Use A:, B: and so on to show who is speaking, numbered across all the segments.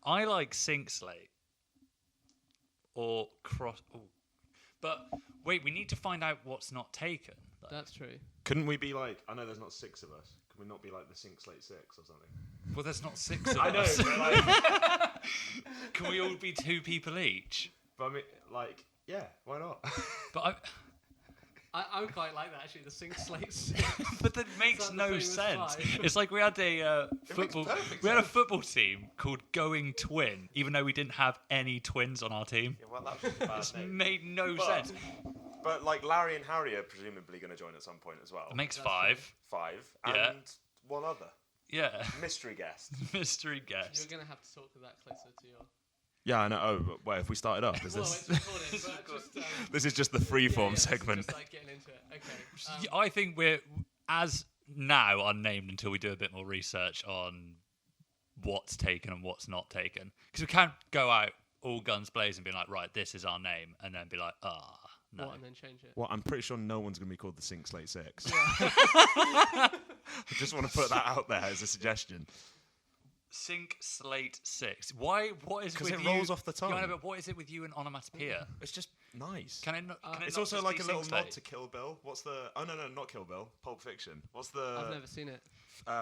A: I like Sync Slate or Cross. Ooh. But wait, we need to find out what's not taken.
B: That's true.
C: Couldn't we be like? I know there's not 6 of us. Can we not be like the Sync Slate 6 or something?
A: Well, there's not 6 of
C: I know.
A: us.
C: But like,
A: Can we all be 2 people each?
C: but I mean, like, yeah, why not?
A: But
B: I would quite like that actually. The Sync Slate.
A: but that makes
B: the
A: no
B: same as
A: sense.
B: 5?
A: It's like we had a football.
C: perfect
A: We had a
C: sense.
A: football team called Going Twin, even though we didn't have any twins on our team.
C: Yeah, well, that's a bad
A: It
C: name.
A: made no
C: But-
A: sense.
C: But like Larry and Harry are presumably going to join at some point as well.
A: It makes
B: That's
A: 5.
C: 5 and
A: Yeah.
C: one other
A: Yeah.
C: mystery guest.
A: Mystery
B: You're
A: guest.
B: gonna have to talk to that closer to your.
C: Yeah, I know. Oh, but wait, if we started off, is
B: Well,
C: this?
B: it's recorded, but just.
C: This is just the freeform
B: this is
C: segment.
B: Just like getting into it. Okay.
A: Yeah, I think we're, as now, unnamed until we do a bit more research on what's taken and what's not taken. Because we can't go out all guns blazing and be like, right, this is our name, and then be like, no.
B: What, and then change it.
C: Well, I'm pretty sure no one's going to be called the Sync Slate 6.
B: Yeah.
C: I just want to put that out there as a suggestion.
A: Sync Slate 6. Why? What is
C: 'Cause
A: with
C: it
A: you?
C: rolls off the tongue.
A: Yeah, I know, but what is it with you and onomatopoeia?
C: It's just nice.
A: Can it not? Can it
C: It's
A: not
C: also
A: just
C: like
A: be
C: a little
A: Sync
C: nod
A: Slate?
C: to Kill Bill. What's the... Oh, no, not Kill Bill. Pulp Fiction. What's the...
B: I've never seen it.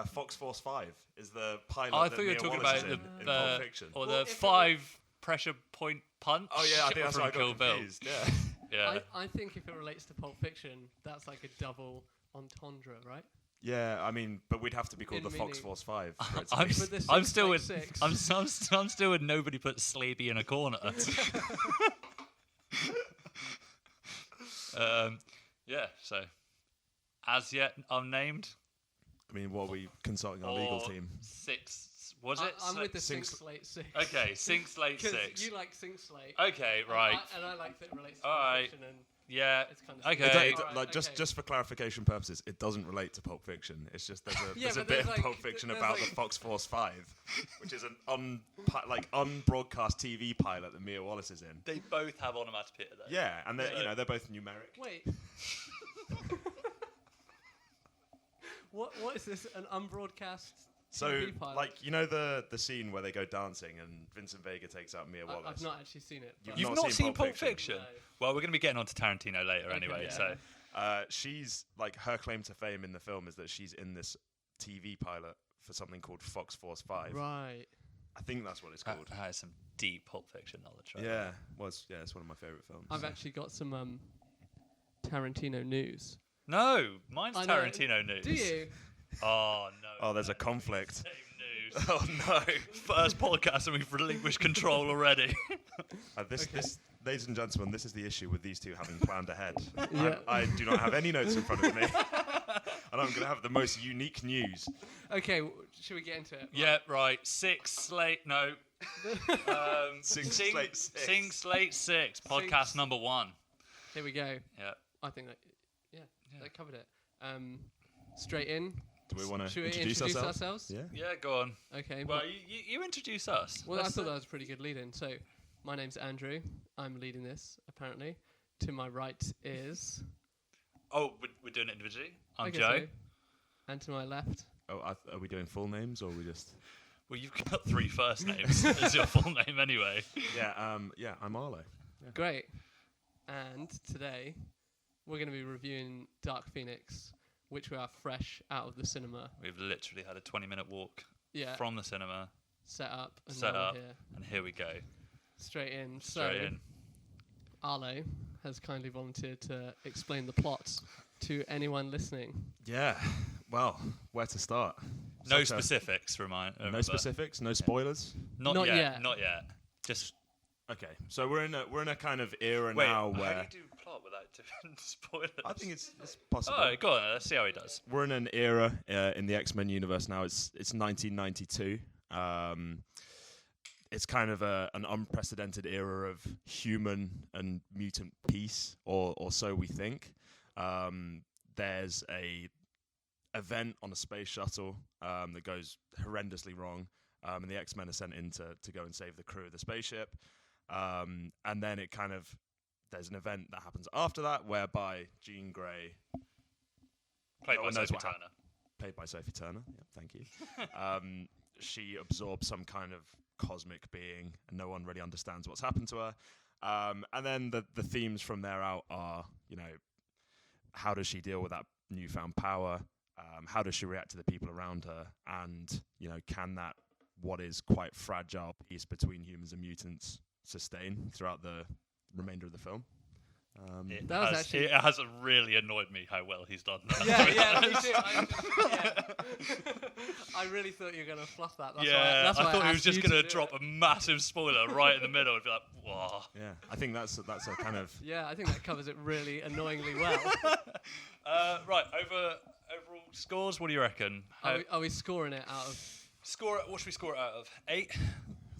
C: Fox Force 5 is the pilot
A: Oh, I
C: that
A: thought you were
C: Mia
A: talking
C: Wallace
A: about
C: is in Pulp Fiction.
A: or
B: Well,
A: the
B: if it
A: 5 pressure point punch.
C: Oh, yeah, I think that's
A: from
C: why I got
A: Kill Bill.
C: confused. Yeah.
A: Yeah.
B: I think if it relates to Pulp Fiction, that's like a double entendre, right?
C: Yeah, I mean, but we'd have to be called
B: In
C: the Fox
B: meaning-
C: Force 5. For it to
A: I'm,
C: be.
B: But the
A: I'm
B: Sync
A: still
B: Slate
A: with
B: 6.
A: I'm still with nobody put Slaby in a corner. Yeah, so as yet unnamed.
C: I mean, what are we consulting our legal
A: or
C: team?
A: 6. Was it?
B: I'm with the
C: Sync
B: Sync Slate 6.
A: Okay, Sync Slate
B: 'Cause
A: 6.
B: you like Sync Slate.
A: Okay,
B: and
A: right.
B: And I like that it relates to
A: All
B: Pulp
A: right.
B: Fiction and
A: Yeah.
B: it's kind of
A: Okay.
C: It
B: Alright,
C: like
B: okay.
C: just for clarification purposes, it doesn't relate to Pulp Fiction. It's just there's a
B: Yeah,
C: there's a
B: but
C: bit
B: there's
C: of
B: like-
C: Pulp Fiction
B: there's
C: about
B: like-
C: the Fox Force 5, which is an unbroadcast TV pilot that Mia Wallace is in.
A: They both have onomatopoeia though.
C: Yeah, and they're
A: Yeah.
C: they're both numeric.
B: Wait. What is this? An unbroadcast
C: So
B: TV pilot?
C: like the scene where they go dancing and Vincent Vega takes out Mia Wallace.
B: I've not actually seen it. but-
A: You've not seen Pulp Fiction?
B: No.
A: Well, we're going to be getting on to Tarantino later
B: Okay,
A: anyway,
B: yeah.
A: so
C: She's like her claim to fame in the film is that she's in this TV pilot for something called Fox Force 5.
B: Right.
C: I think that's what it's called.
A: that is some deep Pulp Fiction knowledge. Right
C: Yeah, it's one of my favorite films.
B: I've actually got some Tarantino news.
A: No, mine's
B: I know.
A: Tarantino news.
B: Do you?
A: Oh no.
C: Oh, there's a
A: man.
C: conflict.
A: Same news.
C: Oh no!
A: First podcast and we've relinquished control already.
C: This, ladies and gentlemen, this is the issue with these two having planned ahead.
B: Yeah.
C: I do not have any notes in front of me, and I'm going to have the most unique news.
B: Okay, should we get into it?
A: Yeah, right. 6 Slate. No.
C: Sing
A: Sing
C: Slate 6.
A: Sing Slate 6. Podcast
B: Sing-
A: number 1.
B: Here we go.
A: Yeah.
B: I think that, that covered it. Straight in.
C: Do we want to
B: Should we
C: introduce ourselves? Yeah.
A: Yeah, go on.
B: Okay.
A: Well, you introduce us.
B: Well, I
A: Let's,
B: thought that was a pretty good lead-in. So, my name's Andrew. I'm leading this, apparently. To my right is...
A: Oh, we're doing it individually. I'm
B: I guess
A: Joe.
B: so. And to my left...
C: Oh, are we doing full names or are we just?
A: Well, you've got 3 first names as your full name anyway.
C: Yeah. I'm Arlo. Yeah.
B: Great. And today, we're going to be reviewing Dark Phoenix, which we are fresh out of the cinema.
A: We've literally had a 20-minute walk from the cinema,
B: Set up. And
A: set
B: now we're
A: up,
B: here.
A: and here we go.
B: Straight in.
A: Straight
B: so,
A: in.
B: Arlo has kindly volunteered to explain the plot to anyone listening.
C: Yeah. Well, where to start?
A: No
C: Such a-
A: specifics,
C: No specifics. No spoilers.
A: Not yet. Not yet. Just
C: Okay. So we're in a kind of era
A: wait.
C: now
A: How
C: where
A: do you do plot without doing spoilers?
C: I think it's possible.
A: Oh, go on. Let's see how he does.
C: We're in an era in the Xmen universe now. It's 1992. It's kind of an unprecedented era of human and mutant peace, or so we think. There's a event on a space shuttle that goes horrendously wrong, and the X-Men are sent in to go and save the crew of the spaceship. And then there's an event that happens after that whereby Jean Grey,
A: Played
C: no
A: by
C: one knows
A: Sophie
C: what
A: Turner.
C: played by Sophie Turner, yeah, thank you, she absorbs some kind of cosmic being, and no one really understands what's happened to her. And then the themes from there out are, how does she deal with that newfound power? How does she react to the people around her? And, can that, what is quite fragile peace between humans and mutants, sustain throughout the remainder of the film?
A: It has really annoyed me how well he's done that.
B: Yeah, me too. I really thought you were going to fluff that. That's why I
A: thought he was just
B: going to
A: drop a massive spoiler right in the middle and be like, whoa.
C: Yeah, I think that's a kind of...
B: Yeah, I think that covers it really annoyingly well.
A: Right, overall scores, what do you reckon?
B: Are we scoring it out of...
A: What should we score it out of? 8?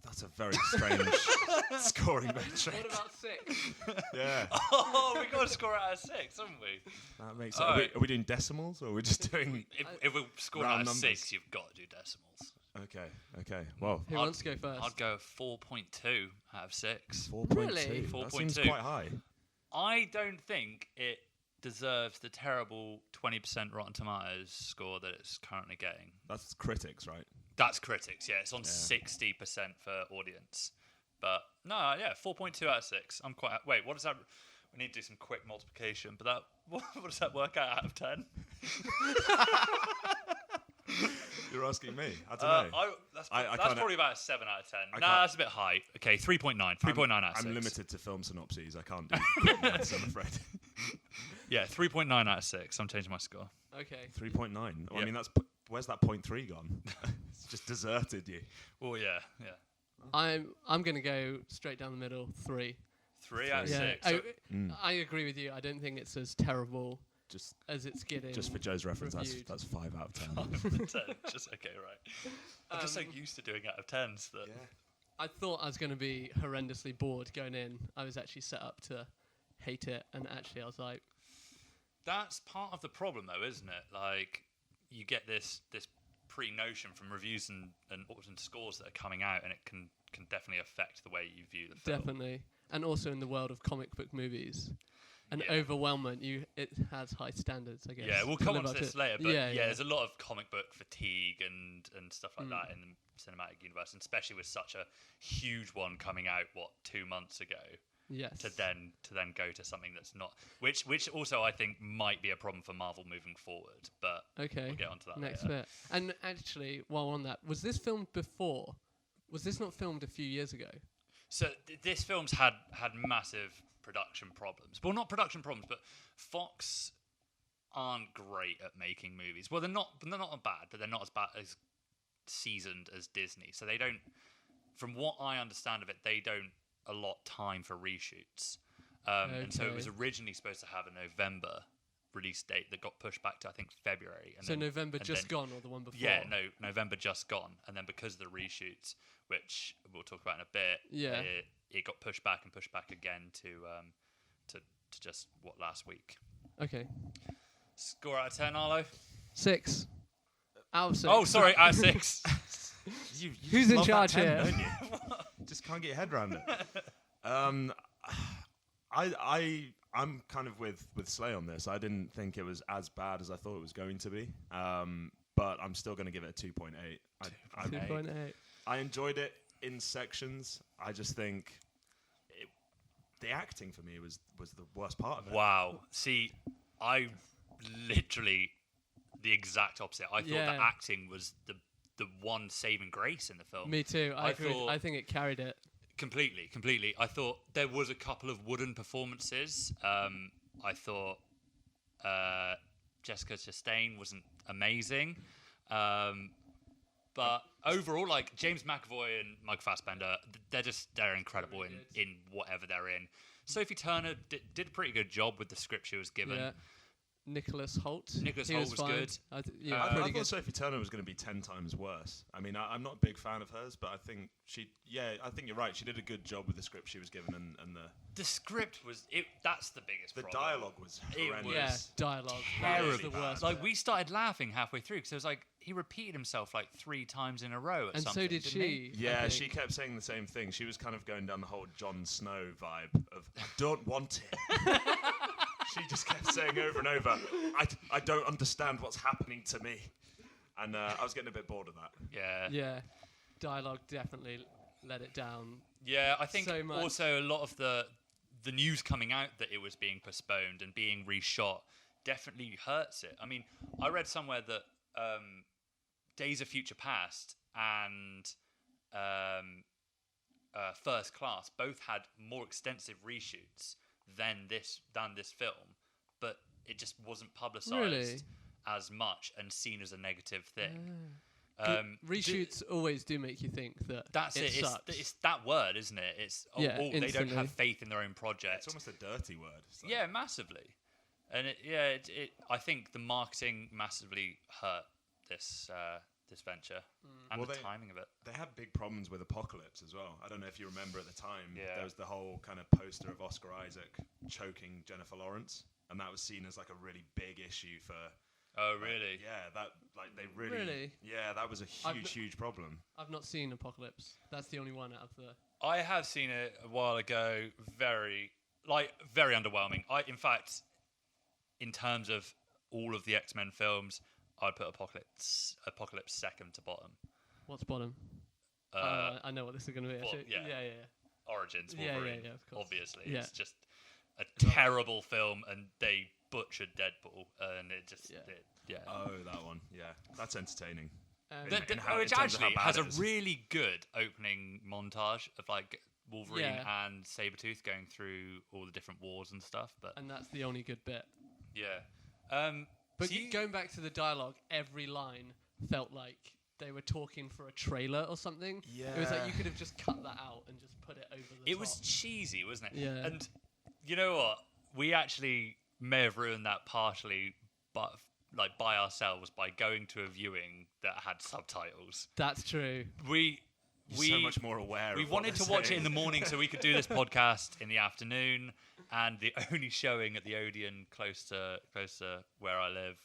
C: That's a very strange scoring metric.
B: What about 6?
C: Yeah.
A: Oh, we got to score it out of 6, haven't we?
C: That makes sense. Are we doing decimals, or are we just doing...
A: If we score out of 6, you've got to do decimals.
C: Okay. Well,
B: who wants to go first?
A: I'd go 4.2 out of 6.
C: 4.2.
B: Really?
A: 4.2.
C: That seems quite high.
A: I don't think it deserves the terrible 20% Rotten Tomatoes score that it's currently getting.
C: That's critics, right?
A: That's critics, yeah. It's on 60% for audience. But, 4.2 out of 6. I'm quite... Wait, what does that... We need to do some quick multiplication, but what does that work out of 10?
C: You're asking me. I don't know.
A: That's probably about a 7 out of 10. That's a bit high. Okay, 3.9. 3.9 out of 6.
C: I'm limited to film synopses. I can't do quick maths, I'm afraid.
A: Yeah, 3.9 out of 6. I'm changing my score.
B: Okay.
C: 3.9. Well,
A: Yep.
C: I mean, where's that 0.3 gone? It's just deserted you.
A: Well, yeah.
B: I'm going to go straight down the middle, 3.
A: 3 out of 6.
B: I agree with you. I don't think it's as terrible as it's getting.
C: Just for Joe's reference, that's 5 out of 10.
A: 5 out of 10. Just okay, right. I'm just so used to doing out of 10s that.
C: Yeah.
B: I thought I was going to be horrendously bored going in. I was actually set up to hate it, and actually I was like...
A: That's part of the problem, though, isn't it? Like, you get this pre-notion from reviews and scores that are coming out, and it can definitely affect the way you view the film.
B: Definitely. And also in the world of comic book movies. An overwhelmment, it has high standards, I guess.
A: Yeah, we'll come on to this later, but
B: yeah,
A: there's a lot of comic book fatigue and stuff like that in the cinematic universe, and especially with such a huge one coming out, 2 months ago?
B: Yes.
A: To then go to something that's not, which also I think might be a problem for Marvel moving forward. But we'll get onto that
B: next
A: later.
B: bit. And actually, while on that, was this filmed before? Was this not filmed a few years ago?
A: So this film's had massive production problems. Well, not production problems, but Fox aren't great at making movies. Well, they're not bad, but they're not as bad as seasoned as Disney. So they don't, from what I understand of it, they don't allot time for reshoots. And so it was originally supposed to have a November release date that got pushed back to, I think, February.
B: So November just gone, or the one before?
A: Yeah, no, November just gone. And then because of the reshoots, which we'll talk about in a bit, it got pushed back again to just, last week.
B: Okay.
C: Score out of 10, Arlo?
B: 6. Out of 6.
A: Oh, sorry, out of 6.
C: you
B: Who's in charge
C: 10,
B: here?
C: Don't you? Just can't get your head around it. I'm kind of with Slay on this. I didn't think it was as bad as I thought it was going to be. But I'm still going to give it a 2.8.
B: 2.8.
C: I enjoyed it in sections. I just think the acting for me was the worst part of it.
A: Wow. See, I literally the exact opposite. I thought the acting was the one saving grace in the film.
B: Me too. I agree. I think it carried it.
A: Completely. I thought there was a couple of wooden performances. I thought Jessica Chastain wasn't amazing. But overall, like James McAvoy and Mike Fassbender, they're incredible in whatever they're in. Sophie Turner did a pretty good job with the script she was given.
B: Yeah. Nicholas Hoult.
A: Nicholas Hoult was good.
C: I thought Sophie Turner was going to be 10 times worse. I mean, I'm not a big fan of hers, but I think I think you're right. She did a good job with the script she was given, and
A: the script was that's the biggest problem.
C: The dialogue was horrendous.
B: Dialogue.
A: Terribly
B: the worst.
A: Like we started laughing halfway through because it was like he repeated himself like 3 times in a row.
B: And so did she.
C: Yeah, she kept saying the same thing. She was kind of going down the whole Jon Snow vibe of I don't want it. She just kept saying over and over, I don't understand what's happening to me. And I was getting a bit bored of that.
A: Yeah.
B: Yeah. Dialogue definitely let it down.
A: Yeah, I think
B: so much.
A: also a lot of the news coming out that it was being postponed and being reshot definitely hurts it. I mean, I read somewhere that Days of Future Past and First Class both had more extensive reshoots than this film, but it just wasn't publicised
B: Really?
A: as much and seen as a negative thing.
B: Reshoots always do make you think that
A: That's it.
B: sucks.
A: It's that word, isn't it? It's they don't
B: instantly.
A: have faith in their own project.
C: It's almost a dirty word. It's like-
A: Yeah, massively. And I think the marketing massively hurt this venture and
C: Well,
A: the timing of it.
C: They had big problems with Apocalypse as well. I don't know if you remember at the time.
A: Yeah.
C: There was the whole kind of poster of Oscar Isaac choking Jennifer Lawrence, and that was seen as like a really big issue for.
A: Oh, really?
C: Yeah, that they really.
B: Really?
C: Yeah, that was a huge problem.
B: I've not seen Apocalypse. That's the only one out of the.
A: I have seen it a while ago. Very underwhelming. In fact, in terms of all of the X-Men films, I'd put Apocalypse second to bottom.
B: What's bottom? I know what this is going to be. Actually.
A: yeah. Origins
B: Yeah,
A: Wolverine.
B: yeah, of course.
A: Obviously,
B: Yeah.
A: it's just a terrible film, and they butchered Deadpool, and it just
C: Oh, that one. Yeah, that's entertaining.
A: Which
C: in terms of how
A: actually
C: bad
A: has a
C: it is.
A: really good opening montage of like Wolverine
B: Yeah.
A: and Sabretooth going through all the different wars and stuff. But
B: And that's the only good bit.
A: yeah,
B: But
A: so you-
B: going back to the dialogue, every line felt like they were talking for a trailer or something. It was like
C: Yeah.
B: you could have just cut that out and just put it over the
A: it
B: top.
A: was cheesy, wasn't it?
B: Yeah.
A: And you know what? We actually may have ruined that partially, but like by ourselves by going to a viewing that had subtitles.
B: That's true.
A: We
C: so much more aware.
A: We
C: of what
A: wanted to
C: they're
A: watch it in the
C: saying.
A: morning so we could do this podcast in the afternoon, and the only showing at the Odeon close to where I live,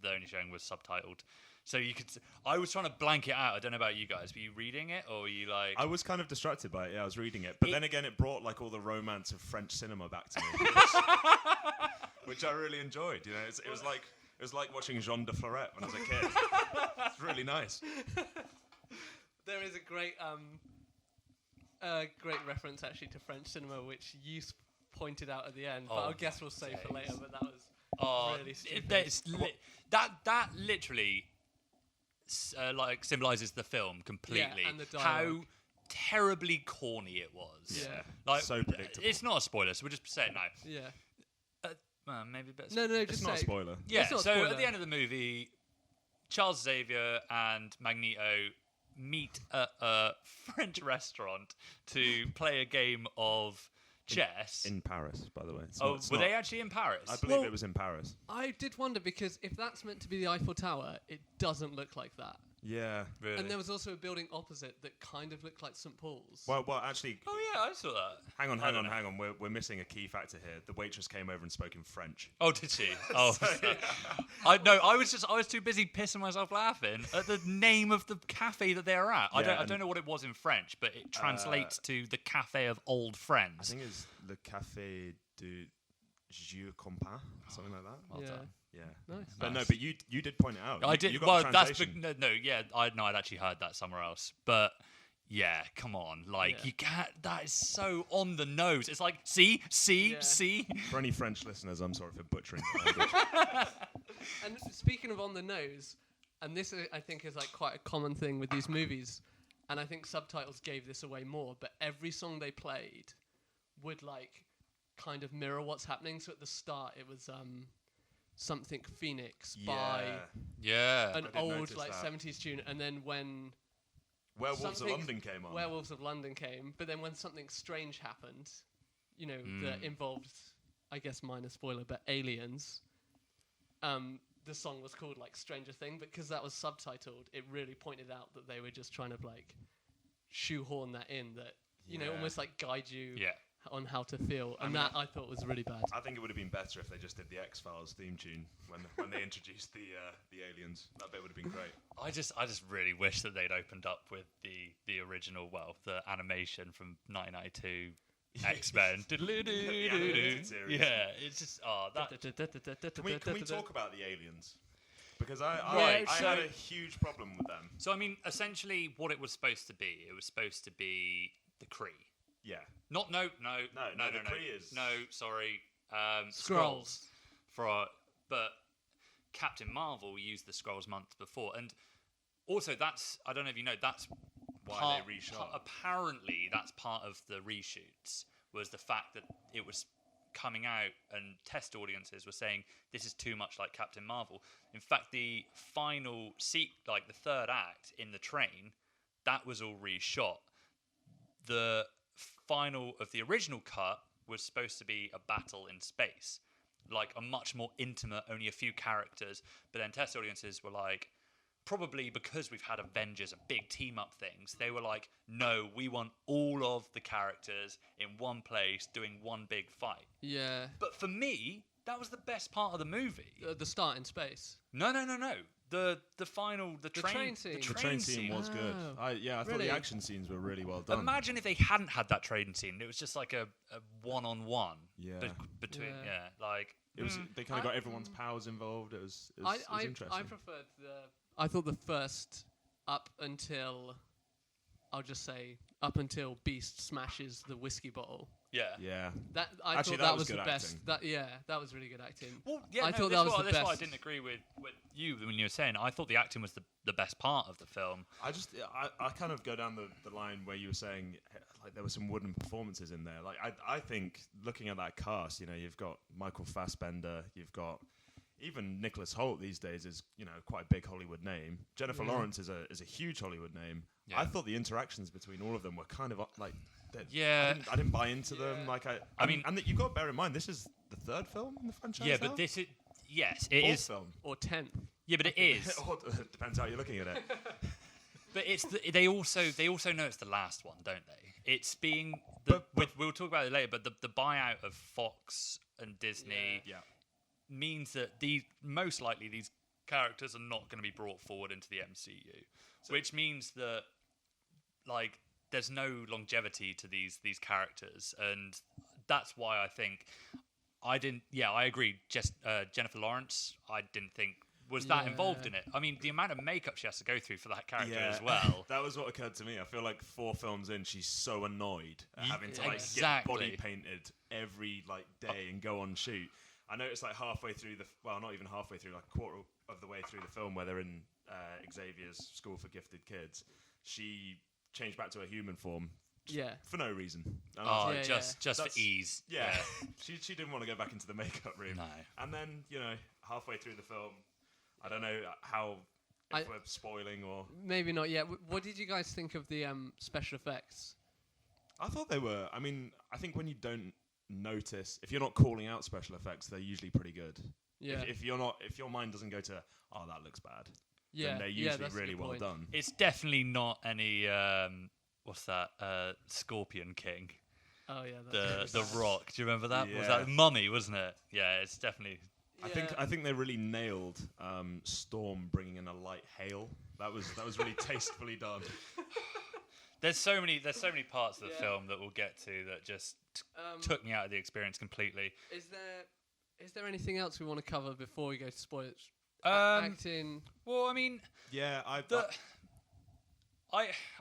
A: the only showing was subtitled. So you could. I was trying to blank it out. I don't know about you guys. Were you reading it, or were you like?
C: I was kind of distracted by it. Yeah, I was reading it, but then again, it brought like all the romance of French cinema back to me, which I really enjoyed. You know, it was like watching Jean de Florette when I was a kid. It's really nice.
B: There is a great reference actually to French cinema, which you pointed out at the end. But
A: Oh
B: I guess we'll save for later. But that was really stupid.
A: That literally like symbolizes the film completely.
B: Yeah, and the
A: how
B: dialogue.
A: terribly corny it was.
B: Yeah.
A: Like
C: So predictable.
A: It's not a spoiler, so we'll just say it now.
B: Yeah.
A: Maybe a bit.
B: No,
C: It's
B: just
C: not a
B: say.
C: spoiler.
A: Yeah,
B: It's not a
A: so
B: spoiler.
A: at the end of the movie, Charles Xavier and Magneto meet at a French restaurant to play a game of chess.
C: In Paris, by the way. It's
A: oh,
C: not- it's
A: were
C: not-
A: they actually in Paris?
C: I believe
B: Well-
C: it was in Paris.
B: I did wonder because if that's meant to be the Eiffel Tower, it doesn't look like that.
C: Yeah.
A: Really?
B: And there was also a building opposite that kind of looked like St. Paul's.
C: Well, actually,
A: Oh yeah, I saw that.
C: hang
A: I don't know.
C: on. We're missing a key factor here. The waitress came over and spoke in French.
A: Oh, did she? Oh, I was too busy pissing myself laughing at the name of the cafe that they were at. I
C: Yeah,
A: don't know what it was in French, but it translates to the cafe of old friends.
C: I think it's Le Café de Jeux Compas, something like that.
A: Well
B: yeah.
A: done.
C: Yeah.
B: Nice.
C: But
A: Nice.
C: but you did point it out.
A: I
C: You-
A: did.
C: You got
A: Well,
C: the
A: that's
C: translation.
A: I'd actually heard that somewhere else, but yeah, come on, like
B: Yeah.
A: you can't. That is so on the nose. It's like see.
B: Yeah.
C: For any French listeners, I'm sorry for butchering the language.
B: And speaking of on the nose, and this I think is like quite a common thing with these movies, and I think subtitles gave this away more. But every song they played would like kind of mirror what's happening. So at the start, it was something Phoenix by
A: Yeah.
B: an
C: I did
B: old
C: notice
B: like
C: that.
B: 70s tune, and then when
C: Werewolves of
B: something-
C: London came on.
B: Werewolves of London came, but then when something strange happened, you know, that involved, I guess, minor spoiler, but aliens, the song was called like Stranger Thing, but because that was subtitled, it really pointed out that they were just trying to like shoehorn that in, that, you know,
C: Yeah.
B: almost like guide you
A: Yeah.
B: on how to feel. And
C: mean,
B: that I thought was really bad.
C: I think it would have been better if they just did the X-Files theme tune when they introduced the aliens. That bit would have been great.
A: I just really wish that they'd opened up with the original, well, the animation from 1992 X-Men.
C: animated series.
A: Yeah, it's just that.
C: Can we talk about the aliens? Because I
A: so-
C: had a huge problem with them.
A: So I mean, essentially, what it was supposed to be, it was supposed to be the Kree.
C: Yeah.
A: Not no.
C: The Kree is...
A: No, sorry.
B: Skrulls.
A: But Captain Marvel used the Skrulls months before, and also that's, I don't know if you know, that's
C: Why they reshot.
A: Apparently, that's part of the reshoots, was the fact that it was coming out and test audiences were saying this is too much like Captain Marvel. In fact, the final like the third act in the train, that was all reshot. The final of the original cut was supposed to be a battle in space, like a much more intimate, only a few characters, but then test audiences were like, probably because we've had Avengers and big team up things, they were like, no, we want all of the characters in one place doing one big fight.
B: Yeah.
A: But for me, that was the best part of the movie.
B: The start in space.
A: No. The final, the train
B: scene.
C: The train scene was good. I thought
B: Really?
C: the action scenes were really well done.
A: Imagine if they hadn't had that train scene. It was just like a one-on-one.
C: Yeah.
A: Between,
B: Yeah.
A: like...
C: It was. They kind of got everyone's powers involved. It was interesting.
B: I preferred I thought the first up until Beast smashes the whiskey bottle.
A: Yeah.
C: Yeah.
B: I
C: Actually,
B: thought that was
C: good
B: the best.
C: acting.
B: That was really good acting.
A: Well, yeah,
B: I thought
A: that's
B: that was the
A: that's why I
B: best.
A: didn't agree with you when you were saying. I thought the acting was the best part of the film.
C: I kind of go down the line where you were saying like there were some wooden performances in there. Like I think looking at that cast, you've got Michael Fassbender, you've got even Nicholas Hoult these days is quite a big Hollywood name. Jennifer Lawrence is a huge Hollywood name. Yeah. I thought the interactions between all of them were kind of like
A: yeah.
C: I didn't buy into them. Like I mean, and you've got to bear in mind this is the third film in the franchise.
A: Yeah,
C: now?
A: but this is it
C: Fourth
A: is
C: film
B: or 10th.
A: Yeah, but it is.
C: Depends how you're looking at it.
A: But it's they also know it's the last one, don't they? It's being we'll talk about it later. But the buyout of Fox and Disney means that most likely these characters are not going to be brought forward into the MCU, which means that like there's no longevity to these characters, and that's why I think I didn't. Yeah, I agree. Just Jennifer Lawrence, I didn't think was that involved in it. I mean, the amount of makeup she has to go through for that character as well.
C: That was what occurred to me. I feel like 4 films in, she's so annoyed at having to get body painted every day and go on shoot. I noticed halfway through not even halfway through, a quarter of the way through the film where they're in Xavier's school for gifted kids, she changed back to her human form. For no reason.
A: Just for ease.
C: Yeah. She didn't want to go back into the makeup room.
A: No.
C: And then, halfway through the film, I don't know if we're spoiling or...
B: Maybe not yet. What did you guys think of the special effects?
C: I thought they were... I mean, I think when you don't notice... If you're not calling out special effects, they're usually pretty good. Yeah. If your mind doesn't go to, that looks bad, then they're usually really well done.
A: It's definitely not any... what's that? Scorpion King.
B: Oh, yeah.
A: The Rock. Do you remember that?
C: Yeah.
A: Was that Mummy, wasn't it? Yeah, it's definitely...
C: I think they really nailed Storm bringing in a light hail. That was really tastefully done.
A: There's so many parts of the film that we'll get to that just took me out of the experience completely.
B: Is there anything else we want to cover before we go to spoilers?
A: Acting. Well, I mean,
C: yeah, I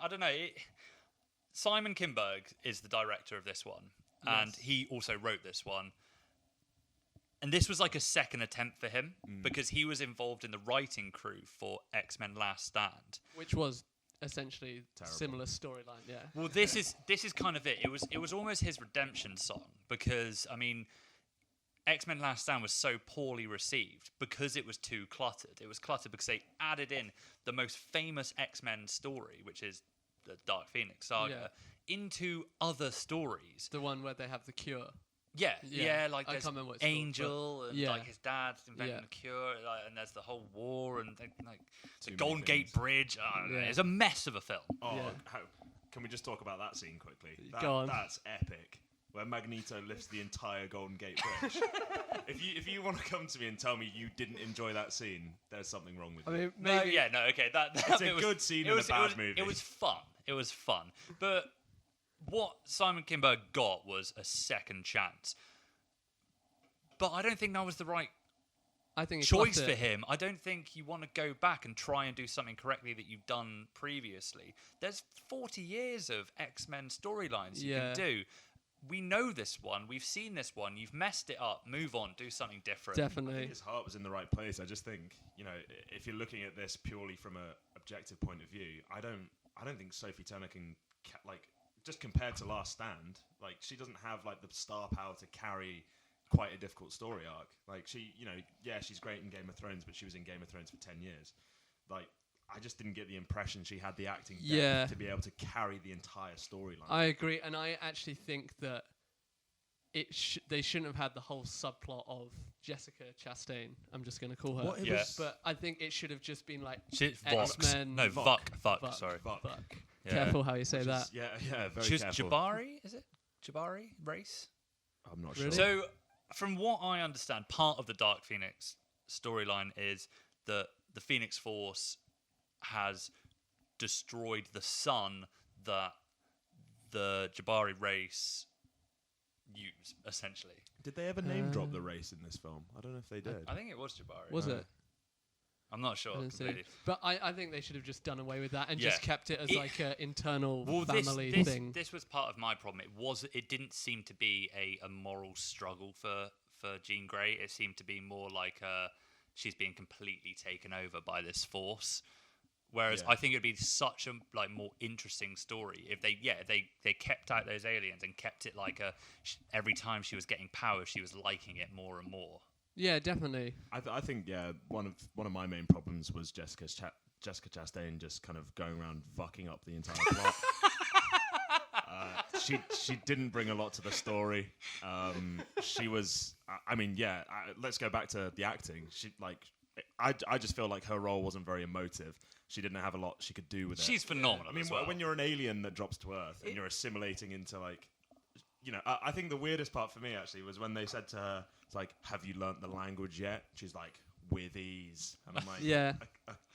A: don't know. Simon Kinberg is the director of this one, and he also wrote this one. And this was like a second attempt for him because he was involved in the writing crew for Xmen Last Stand,
B: which was essentially similar storyline. Yeah.
A: Well, this is kind of it. It was almost his redemption song because I mean, Xmen Last Stand was so poorly received because it was too cluttered. It was cluttered because they added in the most famous X-Men story, which is the Dark Phoenix saga, into other stories.
B: The one where they have the cure.
A: Yeah, like there's
B: Angel
A: and like his dad's inventing the cure, and there's the whole war and the Golden Gate Bridge. It's a mess of a film.
C: Can we just talk about that scene quickly?
B: Go on.
C: That's epic. Where Magneto lifts the entire Golden Gate Bridge. If you want to come to me and tell me you didn't enjoy that scene, there's something wrong with you.
B: Maybe.
A: Okay.
C: It's a good scene in a bad movie.
A: It was fun. But what Simon Kinberg got was a second chance. But I don't think that was the right
B: I think
A: choice for him. I don't think you want to go back and try and do something correctly that you've done previously. There's 40 years of X-Men storylines you can do. We know this one. We've seen this one. You've messed it up. Move on. Do something different.
C: I
B: Definitely.
C: think his heart was in the right place. I just think, if you're looking at this purely from a objective point of view, I don't think Sophie Turner can just compared to Last Stand, like she doesn't have like the star power to carry quite a difficult story arc. Like she, she's great in Game of Thrones, but she was in Game of Thrones for 10 years. Like I just didn't get the impression she had the acting depth to be able to carry the entire storyline.
B: I agree, and I actually think that they shouldn't have had the whole subplot of Jessica Chastain. I'm just going to call her. But I think it should have just been like X-Men.
A: No, Vuck. Sorry.
B: Vuck. Yeah. Careful how you say that.
C: Very
A: She was
C: careful.
A: Jabari, is it? Jabari race?
C: I'm not
B: Really?
C: sure.
A: So, from what I understand, part of the Dark Phoenix storyline is that the Phoenix Force has destroyed the sun that the Jabari race use, essentially.
C: Did they ever name drop the race in this film? I don't know if they did.
A: I think it was Jabari.
B: Was it?
A: I'm not sure. Completely.
B: But I think they should have just done away with that and just kept it as like an internal family thing.
A: This was part of my problem. It didn't seem to be a moral struggle for Jean Grey. It seemed to be more like she's being completely taken over by this force. Whereas I think it'd be such a more interesting story if they kept out those aliens and kept it like every time she was getting power, she was liking it more and more.
B: Yeah, definitely.
C: I think one of my main problems was Jessica Chastain just kind of going around fucking up the entire plot. She didn't bring a lot to the story. She was, let's go back to the acting. I just feel like her role wasn't very emotive. She didn't have a lot she could do with it.
A: She's phenomenal.
C: I mean, when you're an alien that drops to Earth and you're assimilating into I think the weirdest part for me actually was when they said to her, it's like, have you learnt the language yet? She's like, with ease. And I'm like,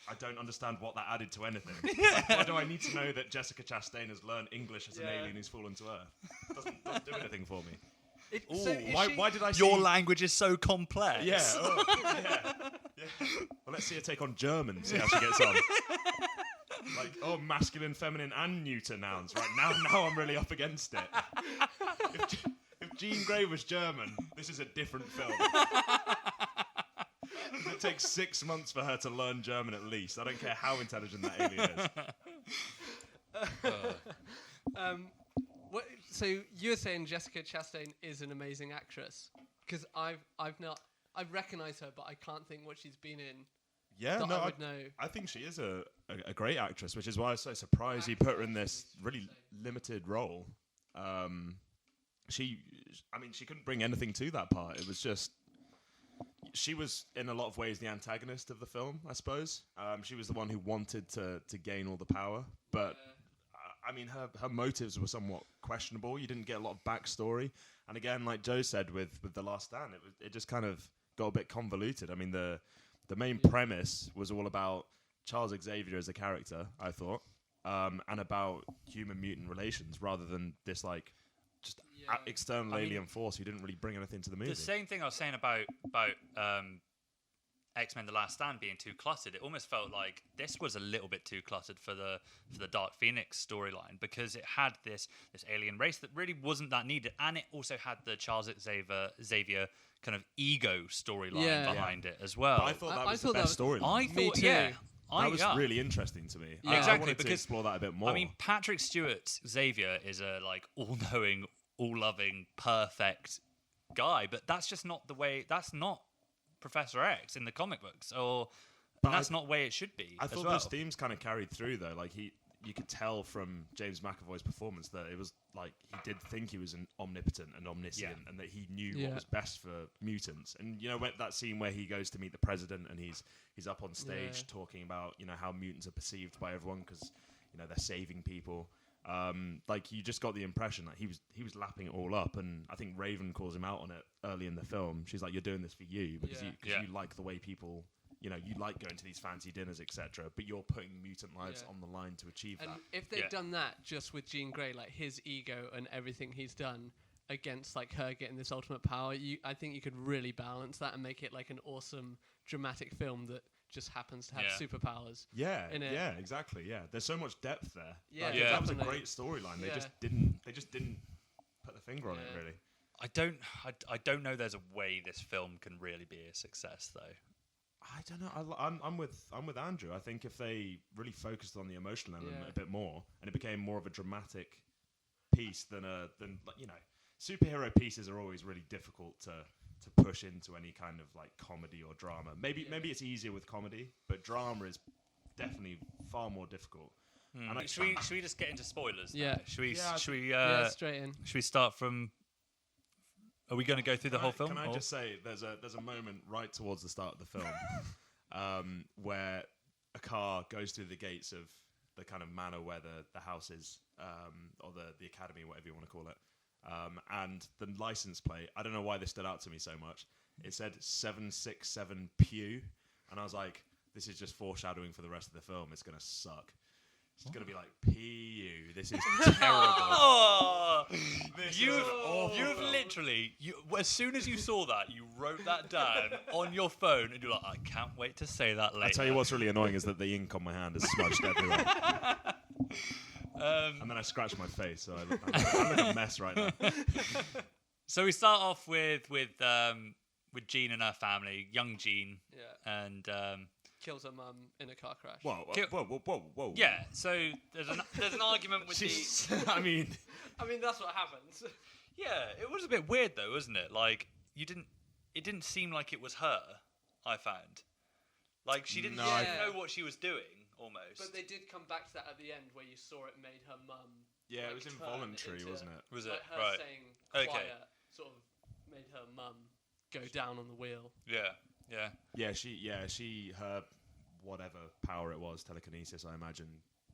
C: I don't understand what that added to anything. Why do I need to know that Jessica Chastain has learned English as an alien who's fallen to Earth? Doesn't do anything for me. Why did I see...
A: Your language is so complex.
C: Yeah. Well, let's see her take on German, see how she gets on. Masculine, feminine, and neuter nouns. Right, now I'm really up against it. If Jean Grey was German, this is a different film. It takes 6 months for her to learn German at least. I don't care how intelligent that alien is.
B: So you're saying Jessica Chastain is an amazing actress? Because I've recognised her, but I can't think what she's been in.
C: Yeah,
B: I would know.
C: I think she is a great actress, which is why I was so surprised you put her in this really limited role. She couldn't bring anything to that part. It was just, she was in a lot of ways the antagonist of the film, I suppose. She was the one who wanted to gain all the power, but her motives were somewhat questionable. You didn't get a lot of backstory, and again, like Joe said with The Last Stand, it just kind of got a bit convoluted. I mean, the main premise was all about Charles Xavier as a character, I thought, and about human-mutant relations, rather than this external alien force who didn't really bring anything to the movie.
A: The same thing I was saying about X-Men: The Last Stand being too cluttered. It almost felt like this was a little bit too cluttered for the Dark Phoenix storyline, because it had this alien race that really wasn't that needed, and it also had the Charles Xavier kind of ego storyline behind it as well.
C: But I thought that was the best storyline.
B: Me too.
C: That was really interesting to me.
A: Yeah.
C: I
A: Exactly,
C: wanted to
A: because
C: explore that a bit more.
A: I mean, Patrick Stewart's Xavier is a all-knowing, all-loving, perfect guy, but that's just not the way. That's not Professor X in the comic books, and that's not the way it should be.
C: I thought those themes kind of carried through though. Like you could tell from James McAvoy's performance that it was like he did think he was an omnipotent and omniscient, and that he knew what was best for mutants. And that scene where he goes to meet the president and he's up on stage talking about how mutants are perceived by everyone because they're saving people. You just got the impression that he was lapping it all up, and I think Raven calls him out on it early in the film. She's like, "You're doing this for you because you like the way people." You like going to these fancy dinners, etc. But you're putting mutant lives on the line to achieve that.
B: And if they'd done that just with Jean Grey, like his ego and everything he's done, against like her getting this ultimate power. I think you could really balance that and make it like an awesome dramatic film that just happens to have superpowers.
C: Yeah,
B: in it.
C: yeah, exactly. Yeah, there's so much depth there.
B: Yeah,
C: Like,
A: yeah.
C: that was a
B: definitely.
C: great storyline. They
B: Yeah.
C: just didn't put the finger on it
B: Yeah.
C: really.
A: I don't know. There's a way this film can really be a success, though.
C: I don't know. I'm with Andrew. I think if they really focused on the emotional element a bit more, and it became more of a dramatic piece than like, you know, superhero pieces are always really difficult to push into any kind of like comedy or drama. Maybe it's easier with comedy, but drama is definitely far more difficult. And
A: Should we just get into spoilers?
B: Yeah.
A: Now? Should we?
C: Yeah,
A: Should we?
B: Straight in.
A: Should we start from? Are we going to go through the whole film?
C: Can I just say there's a moment right towards the start of the film where a car goes through the gates of the kind of manor where the house is, or the academy, whatever you want to call it. And the license plate, I don't know why this stood out to me so much. It said 767 Pew, and I was like, this is just foreshadowing for the rest of the film. It's gonna suck. It's gonna be like PU. This is terrible.
A: Oh,
C: This
A: you've
C: is an awful
A: you've
C: film.
A: literally as soon as you saw that, you wrote that down on your phone, and you're like, I can't wait to say that later.
C: I tell you what's really annoying is that the ink on my hand is smudged everywhere. And then I scratched my face, so I look a mess right now.
A: So we start off with Jean and her family, young Jean,
B: Yeah.
A: and
B: Kills her mum in a car crash.
C: Whoa.
A: yeah. So there's an argument with the.
C: I mean,
B: that's what happens.
A: Yeah, it was a bit weird though, wasn't it? Like it didn't seem like it was her. I found, like she didn't
C: No,
A: know what she was doing almost.
B: But they did come back to that at the end where you saw it made her mum.
C: yeah,
B: like,
C: it was
B: turn
C: involuntary,
B: into-
C: wasn't it?
A: Was it
B: Like her
A: right?
B: saying
A: Okay.
B: quiet sort of made her mum go down on the wheel.
A: Yeah.
C: She her whatever power it was, telekinesis, I imagine,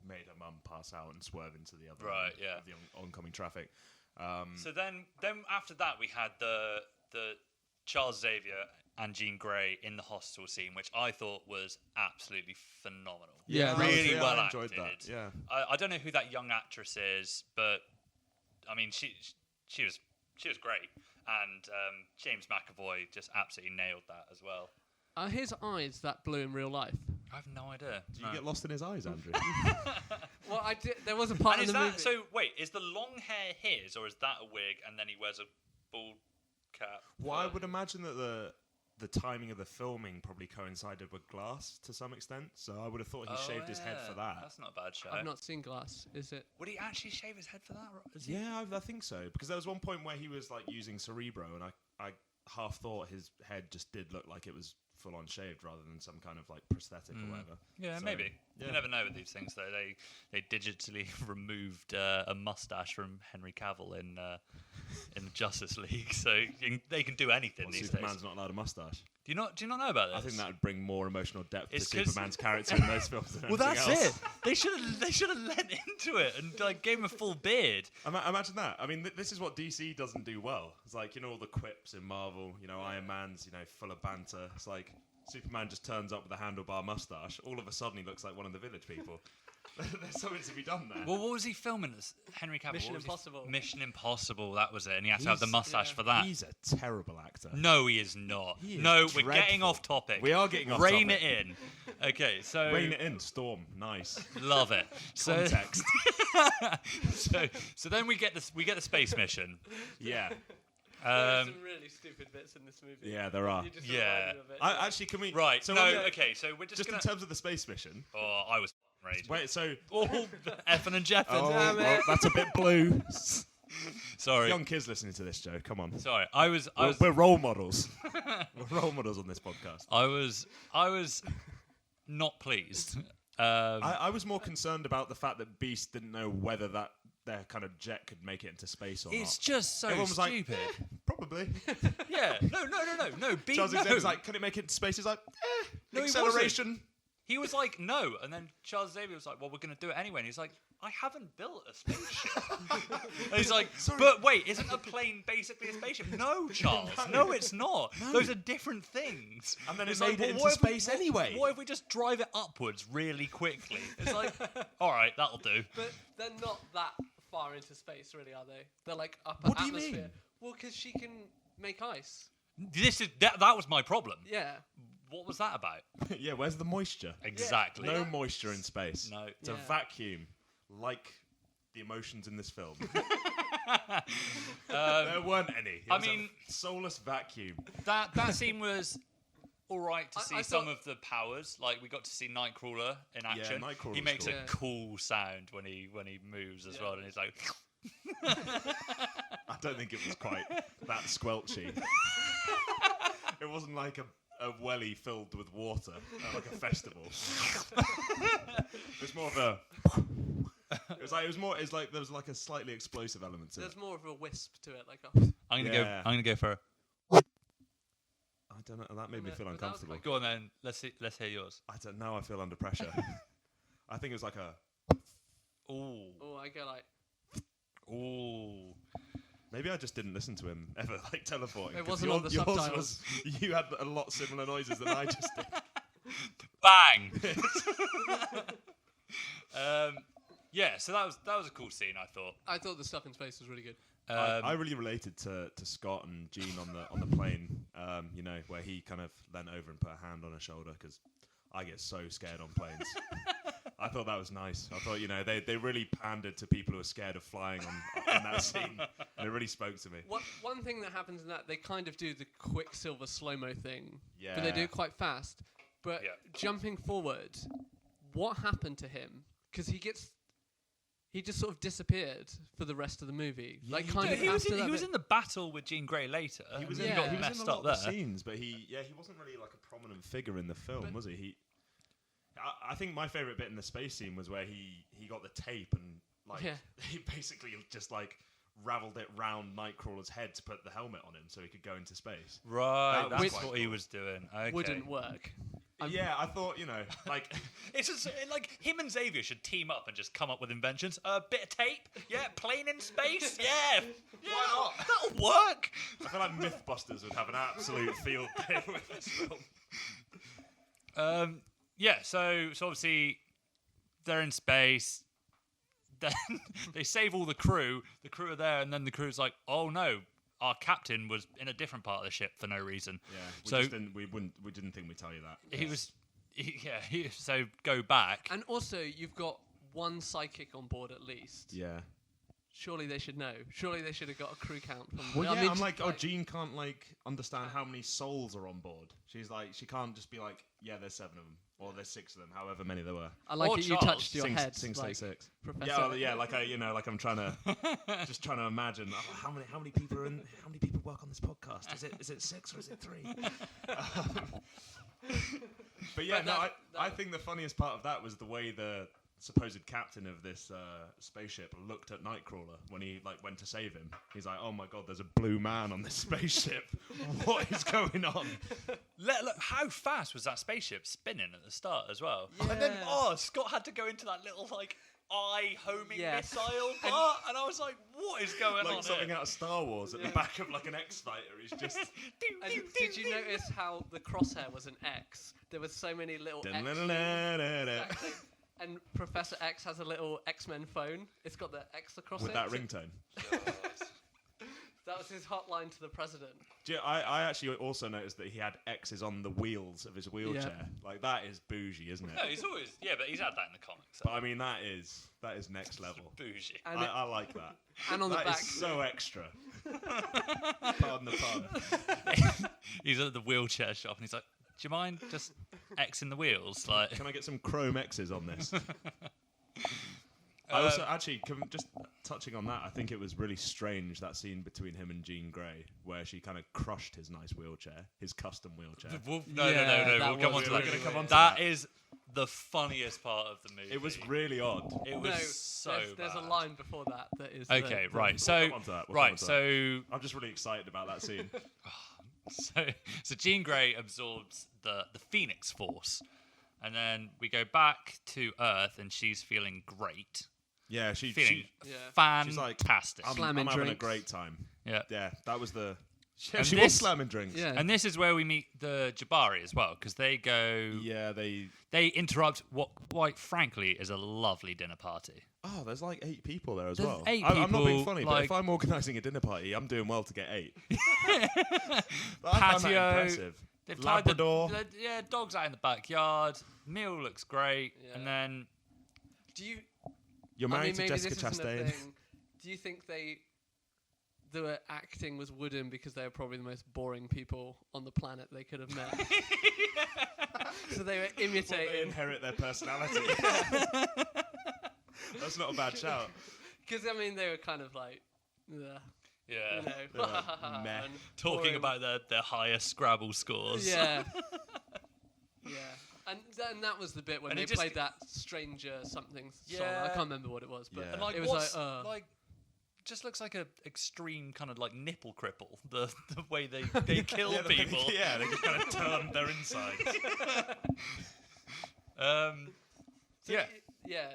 C: made her mum pass out and swerve into the other
A: Right,
C: end
A: yeah.
C: of the oncoming traffic.
A: So then after that we had the Charles Xavier and Jean Grey in the hostel scene, which I thought was absolutely phenomenal.
B: Yeah,
A: really well
C: I enjoyed
A: acted.
C: that. Yeah.
A: I don't know who that young actress is, but I mean she was great, and James McAvoy just absolutely nailed that as well.
B: Are his eyes that blue in real life?
A: I have no idea.
C: Do you get lost in his eyes, Andrew?
B: Well, I did. There was a part
A: And
B: in
A: is
B: the
A: that
B: movie.
A: so? Wait, is the long hair his, or is that a wig and then he wears a bald cap?
C: Well, I would imagine that the timing of the filming probably coincided with Glass to some extent, so I would have thought he shaved his head for that.
A: That's not a bad show.
B: I've not seen Glass. Is it?
A: Would he actually shave his head for that? Is he?
C: Yeah, I think so. Because there was one point where he was like using Cerebro, and I half thought his head just did look like it was full on shaved rather than some kind of like prosthetic or whatever.
A: Yeah,
C: So,
A: maybe.
C: yeah.
A: You never know with these things, though. They digitally removed a mustache from Henry Cavill in the Justice League, so they can do anything
C: Well,
A: these
C: Superman's
A: days.
C: not allowed a mustache.
A: Do you not know about this?
C: I think that would bring more emotional depth
A: It's
C: to
A: 'cause-
C: Superman's character in those films than
A: Well,
C: anything
A: that's
C: else.
A: it. They should have lent into it and like gave him a full beard.
C: Imagine that. I mean, this is what DC doesn't do well. It's like, you know, all the quips in Marvel, you know, Iron Man's, you know, full of banter. It's like Superman just turns up with a handlebar mustache. All of a sudden, he looks like one of the village people. There's something to be done there.
A: Well, what was he filming as Henry Cavill?
B: Mission
A: What was he-
B: Impossible.
A: Mission Impossible, that was it. And he had to have the
C: He's-
A: mustache
B: yeah.
A: for that.
C: He's a terrible actor.
A: No, he is not.
C: He is
A: No, we're getting
C: dreadful.
A: off topic.
C: We are getting off
A: Rein
C: topic.
A: it in. Okay, so
C: Rein it in, Storm. Nice.
A: love it. So,
C: Context.
A: so then we get the space mission.
C: Yeah.
B: There are
A: Um,
B: some really stupid bits in this movie.
C: Yeah, there are.
B: You just
A: Yeah.
B: remind me of it.
C: Actually, can we...
A: right.
C: So
A: no.
C: when we-
A: Okay. So we're just
C: Just
A: gonna.
C: in terms of the space mission.
A: Oh, I was raging.
C: Wait, so...
A: Oh, effing and jeffing.
C: Oh,
B: Damn
C: well,
B: it.
C: that's a bit blue.
A: Sorry.
C: Young kids listening to this, Joe. Come on.
A: Sorry. I was.
C: We're role models. We're role models on this podcast.
A: I was not pleased.
C: I was more concerned about the fact that Beast didn't know whether that their kind of jet could make it into space or
A: It's
C: not.
A: just so
C: Everyone was like,
A: stupid.
C: Probably.
A: Yeah. No. Beat,
C: Charles
A: no.
C: Xavier was like, can it make it into space? He's like,
A: No, he
C: acceleration.
A: He was like, no. And then Charles Xavier was like, well, we're going to do it anyway. And he's like, I haven't built a spaceship. And he's like, but wait, isn't a plane basically a spaceship? No, Charles. No, it's not. Those are different things.
C: And then
A: It's
C: it made it into
A: what if we-
C: space anyway.
A: What if we just drive it upwards really quickly? It's like, all right, that'll do.
B: But they're not that far into space, really, are they? They're like upper
C: What do you
B: atmosphere.
C: mean?
B: Well, because she can make ice.
A: That was my problem.
B: Yeah.
A: What was that about?
C: Yeah, where's the moisture?
A: Exactly.
C: No moisture in space.
A: No.
C: It's a vacuum, like the emotions in this film. There weren't any. It was a soulless vacuum.
A: That scene was all right to see
B: I
A: some
B: thought-
A: of the powers. Like we got to see Nightcrawler in action.
C: Nightcrawler's
A: He makes
C: cool.
A: a cool sound when he moves as well, and he's like.
C: I don't think it was quite that squelchy. It wasn't like a welly filled with water, like a festival. It was more of a. It's like there was like a slightly explosive element to it.
B: There's more of a wisp to it, like a.
A: I'm
C: Yeah.
A: gonna go for.
C: I don't know. That made me feel
B: But that was
C: uncomfortable.
A: Go on then. Let's hear yours.
C: I don't know. I feel under pressure. I think it was like a.
A: Ooh.
B: Oh, I go like.
A: Ooh.
C: Maybe I just didn't listen to him ever, like teleporting.
B: It
C: 'cause
B: wasn't on the
C: yours
B: subtitles.
C: You had a lot similar noises than I just did.
A: Bang. Yeah. So that was a cool scene. I thought.
B: I thought the stuff in space was really good.
C: I really related to Scott and Gene on the plane. You know, where he kind of leant over and put a hand on her shoulder because I get so scared on planes. I thought that was nice. I thought, you know, they really pandered to people who are scared of flying in that scene. And it really spoke to me.
B: One thing that happens in that, they kind of do the Quicksilver slow-mo thing.
C: Yeah.
B: But they do it quite fast. But
A: Yeah.
B: jumping forward, what happened to him? Because he just sort of disappeared for the rest of the movie.
C: Yeah,
B: like
C: he
B: kind
C: did.
B: of
A: He was
B: after that
A: in
B: bit.
A: the battle with Jean Grey later.
C: He was
A: and
C: in,
A: got
C: he was
A: messed
C: in a lot
A: up
C: of the
A: there.
C: scenes, but he wasn't really like a prominent figure in the film, was he? I think my favourite bit in the space scene was where he got the tape and like he basically just like ravelled it round Nightcrawler's head to put the helmet on him so he could go into space.
A: Right,
C: That was
A: that's
C: quite
A: what he
C: cool.
A: was doing. Okay.
B: Wouldn't work.
C: Yeah, I thought, you know, like
A: It's just, like him and Xavier should team up and just come up with inventions. A bit of tape, yeah. Plane in space, yeah.
C: Why not?
A: That'll work.
C: I feel like Mythbusters would have an absolute field day with this film.
A: Yeah. So obviously they're in space. Then they save all the crew. The crew are there, and then the crew's like, "Oh no, our captain was in a different part of the ship for no reason."
C: Yeah, we didn't think we'd tell you that.
A: He was, so go back.
B: And also, you've got one psychic on board at least.
C: Yeah.
B: Surely they should know. Surely they should have got a crew count from.
C: Well,
B: I
C: yeah,
B: mean,
C: I'm like, Jean can't like understand how many souls are on board. She's like, she can't just be like, yeah, there's 7 of them or there's 6 of them, however many there were.
B: I like
A: Or
B: it. You
A: Charles.
B: touched your head.
C: Sing
B: like,
C: 6.
B: Professor.
C: Yeah, yeah, like like I'm trying to just trying to imagine how many people are in, how many people work on this podcast? Is it 6 or is it 3? But yeah,
B: But
C: I think the funniest part of that was the way the supposed captain of this spaceship looked at Nightcrawler when he like went to save him. He's like, "Oh my god, there's a blue man on this spaceship. What is going on?"
A: Look, how fast was that spaceship spinning at the start as well?
B: Yeah.
A: And then, Scott had to go into that little like eye homing
B: Yes.
A: missile part, and I was like, "What is going on
C: Like something
A: here?"
C: out of Star Wars at the back of like an X-Fighter. He's just.
B: And did you notice how the crosshair was an X? There were so many little X. Exactly. And Professor X has a little Xmen phone. It's got the X across
C: With
B: it.
C: that
B: so
C: ringtone.
B: that was his hotline to the president.
C: I actually also noticed that he had X's on the wheels of his wheelchair. Like that is bougie, isn't it?
A: No, he's always but he's had that in the comics.
C: But I mean that is next level.
A: Bougie.
B: And,
C: I like that.
B: and on the
C: That
B: back,
C: is so extra. Pardon the pun.
A: He's at the wheelchair shop, and he's like, "Do you mind just Xing the wheels?" Like,
C: Can I get some chrome X's on this? I also actually just touching on that. I think it was really strange that scene between him and Jean Grey, where she kind of crushed his nice wheelchair, his custom wheelchair.
A: No.
B: that
A: We'll come on
B: was
A: to
C: We're
A: that.
C: gonna come on to
A: That
C: that.
A: is the funniest part of the movie.
C: It was really odd.
A: It was
B: no,
A: so
B: there's a
A: bad.
B: line before that is
A: Okay,
B: the-
A: right. So,
C: come on to that, we'll come on to
A: so
C: I'm just really excited about that scene.
A: So Jean Grey absorbs the Phoenix Force, and then we go back to Earth, and she's feeling great,
C: Yeah,
A: feeling
B: Yeah.
C: she's like,
A: fantastic.
C: I'm
B: Slamming
C: having a
B: drinks.
C: great time.
A: Yeah.
C: Yeah, that was the Yeah,
A: And
C: she
A: this-
C: was slamming drinks.
B: Yeah.
A: And this is where we meet the Jabari as well, because they go.
C: Yeah, they.
A: They interrupt what, quite frankly, is a lovely dinner party.
C: Oh, there's like 8 people there as
A: There's
C: well.
A: 8
C: I'm not being
A: people,
C: funny, but
A: like-
C: if I'm organising a dinner party, I'm doing well to get 8. I find that
A: Patio.
C: impressive.
A: They've
C: Labrador.
A: tied dogs out in the backyard. Meal looks great,
B: Yeah.
A: and then
B: Do you?
C: You're
B: I
C: married
B: mean,
C: to
B: maybe
C: Jessica
B: this isn't a
C: Chastain.
B: thing. Do you think the acting was wooden because they were probably the most boring people on the planet they could have met? So they were
C: They
B: imitating.
C: inherit their personality. That's not a bad shout.
B: Because, I mean, they were kind of like, ugh,
A: yeah,
B: you know,
C: They're like, meh.
B: and
A: talking
B: boring.
A: about their higher Scrabble scores.
B: Yeah. Yeah. And that was the bit when
A: And
B: they
A: it just
B: played that Stranger something song. I
A: Yeah.
B: can't remember what it was, but
C: Yeah.
A: And like,
B: it was
A: what's,
B: like,
A: just looks like a extreme kind of like nipple cripple. The way they kill
C: Yeah,
A: people.
C: Yeah, they just kind of turn their insides.
A: Yeah.
B: Yeah.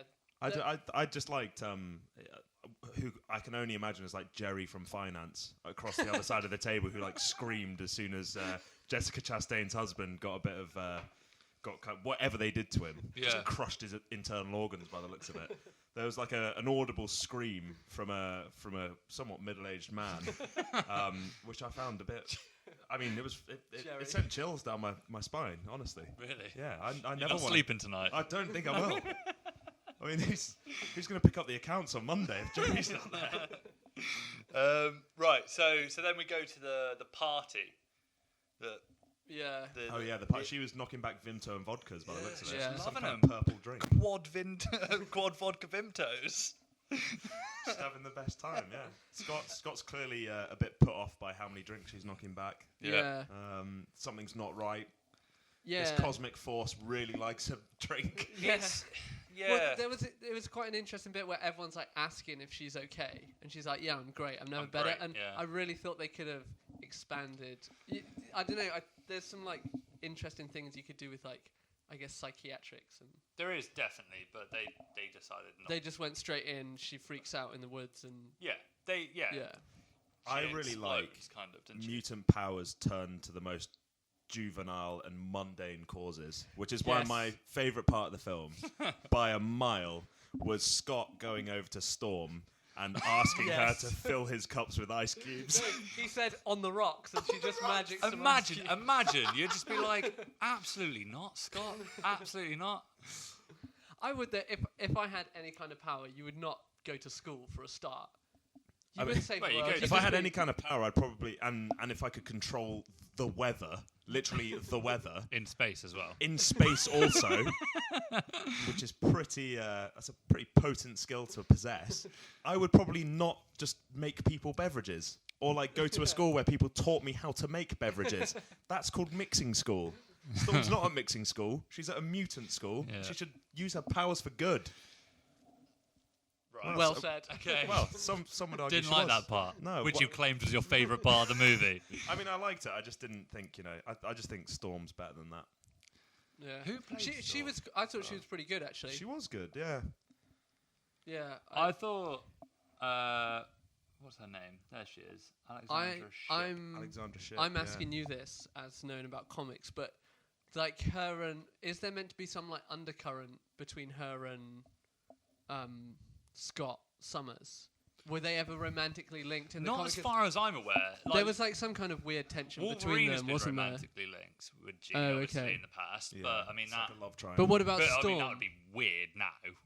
C: I just liked who I can only imagine as like Jerry from Finance across the other side of the table, who like screamed as soon as Jessica Chastain's husband got a bit of whatever they did to him,
A: Yeah.
C: just crushed his internal organs by the looks of it. There was like an audible scream from a somewhat middle-aged man, which I found a bit. I mean,
B: Jerry.
C: it sent chills down my spine. Honestly,
A: Really?
C: yeah. I
A: You're
C: never
A: not
C: want.
A: sleeping tonight.
C: I don't think I will. I mean, who's going to pick up the accounts on Monday if Jerry's not there?
A: Right. So then we go to the party.
B: Yeah.
C: Oh yeah, she was knocking back Vimto and vodkas by the looks of it.
B: Yeah.
C: Some
A: Loving
C: kind of
A: them.
C: purple drink.
A: Quad vodka Vimtos.
C: Just having the best time, yeah. Scott's clearly a bit put off by how many drinks she's knocking back.
B: Yeah.
C: Something's not right.
B: Yeah.
C: This cosmic force really likes a drink.
B: Yes.
A: Yeah.
B: Well, there was quite an interesting bit where everyone's like asking if she's okay, and she's like, "Yeah, I'm great. I'm never
A: I'm
B: better."
A: great,
B: And
A: yeah.
B: I really thought they could have expanded. I don't know. There's some like interesting things you could do with like, I guess, psychiatrics, and
A: There is definitely, but they decided not.
B: they just went straight in. She freaks out in the woods, and
A: yeah.
B: yeah.
C: I
A: She
C: really like
A: explodes, kind of, didn't she?
C: mutant powers turn to the most juvenile and mundane causes, which is why
B: Yes.
C: my favourite part of the film, by a mile, was Scott going over to Storm and asking
B: Yes.
C: her to fill his cups with ice cubes.
B: He said on the rocks, and she just magics. some
A: Imagine,
B: ice cubes.
A: imagine. You'd just be like, absolutely not, Scott. Absolutely not.
B: I would. If I had any kind of power, you would not go to school for a start. You
C: I
B: would
C: mean-
B: save
A: Wait,
B: the
A: you
B: world.
A: go-
B: You'd
C: If I
B: just
C: had
B: be-
C: any kind of power, I'd probably and if I could control the weather, literally the weather
A: In space as well.
C: in space also, which is pretty that's a pretty potent skill to possess. I would probably not just make people beverages or like go to a school where people taught me how to make beverages. That's called mixing school. Storm's not at mixing school. She's at a mutant school.
A: Yeah.
C: She should use her powers for good.
A: Right.
B: Well
C: so-
B: said.
A: Okay.
C: Well, some would argue
A: Didn't
C: she
A: like
C: was.
A: that part.
C: No,
A: Which
C: what-
A: you claimed was your favourite part of the movie.
C: I mean, I liked it. I just didn't think, I just think Storm's better than that.
B: Yeah.
A: Who played
B: She
A: Storm?
B: was. I thought she was pretty good actually.
C: She was good, yeah.
B: Yeah.
A: I thought. What's her name? There she is. Alexandra Shipp.
C: Alexandra Shipp.
B: I'm
C: yeah.
B: asking you this as known about comics, but like her and is there meant to be some like undercurrent between her and Scott Summers? Were they ever romantically linked in the
A: Not
B: comics?
A: as far as I'm aware.
B: There was like some kind of weird tension
A: Wolverine
B: between
A: has
B: them,
A: been
B: wasn't there?
A: romantically linked with G,
B: Oh,
A: obviously,
B: okay.
A: in the past.
C: Yeah,
A: But I mean
C: it's
A: that.
C: like a love triangle.
B: But what about
A: But, I
B: Storm?
A: mean, that would be weird now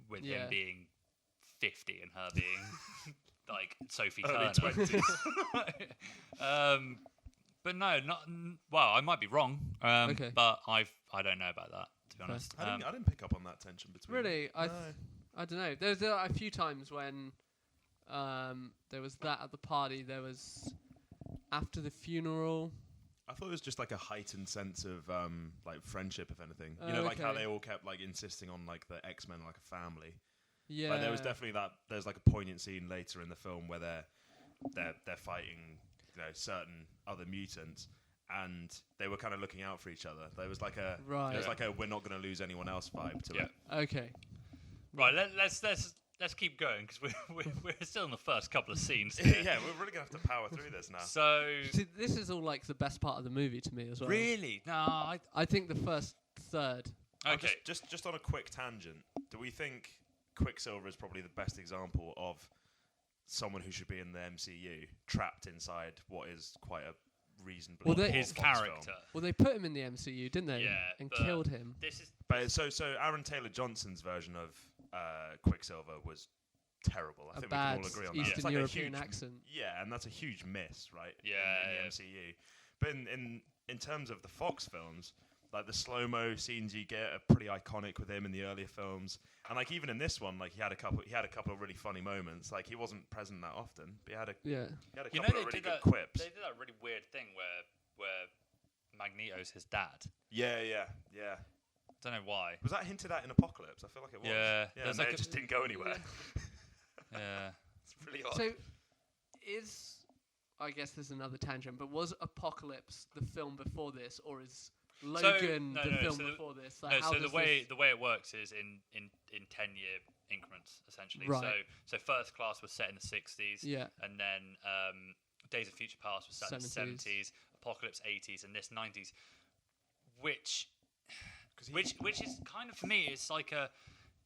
A: with
B: Yeah.
A: him being 50 and her being like Sophie
C: Early
A: Turner.
C: 20s.
A: But no, not well. I might be wrong.
B: Okay.
A: But I don't know about that, to be honest.
C: I didn't pick up on that tension between
B: Really,
C: them.
B: I don't know. There's a few times when there was that at the party. There was after the funeral.
C: I thought it was just like a heightened sense of like friendship, if anything.
B: Oh,
C: You know, like how
B: okay.
C: they all kept like insisting on like the Xmen like a family.
B: Yeah.
C: Like there was definitely that. There's like a poignant scene later in the film where they're fighting, certain other mutants, and they were kind of looking out for each other. There was like a
B: Right.
C: There was like a we're not going to lose anyone else vibe to it.
B: Okay.
A: Right. Let's let's keep going because we're still in the first couple of scenes. Here.
C: Yeah, we're really gonna have to power through this now.
A: So
B: See, this is all like the best part of the movie to me as well.
A: really, no,
B: I think the first third.
A: okay.
C: Just on a quick tangent, do we think Quicksilver is probably the best example of someone who should be in the MCU trapped inside what is quite a reasonably
A: his
C: Fox
A: character.
C: film?
B: Well, they put him in the MCU, didn't they?
A: Yeah,
B: And
A: but
B: killed him.
A: This is
C: But so Aaron Taylor Johnson's version of Quicksilver was terrible. I
B: A
C: think we can
B: bad
C: all agree on that.
B: Eastern
C: It's like
B: European
C: a huge,
B: accent.
C: Yeah, and that's a huge miss, right?
A: Yeah,
C: in the MCU. But in terms of the Fox films, like the slow-mo scenes you get are pretty iconic with him in the earlier films, and like even in this one, like he had a couple of really funny moments. Like he wasn't present that often, but he had a
A: you know
C: couple
A: they
C: of really
A: did
C: good
A: that.
C: quips.
A: They did that really weird thing where Magneto's his dad.
C: Yeah.
A: Don't know why.
C: Was that hinted at in Apocalypse? I feel like it was.
A: Yeah,
C: and
A: there's
C: then
A: like
C: it just didn't go anywhere.
A: Yeah.
C: It's really odd.
B: So, I guess there's another tangent, but was Apocalypse the film before this, or is Logan the film before this? Like,
A: No, so the way it works is in 10-year increments essentially.
B: Right.
A: So First Class was set in the 60s.
B: Yeah.
A: And then Days of Future Past was set in the 70s. Apocalypse 80s, and this 90s, which is kind of, for me, it's like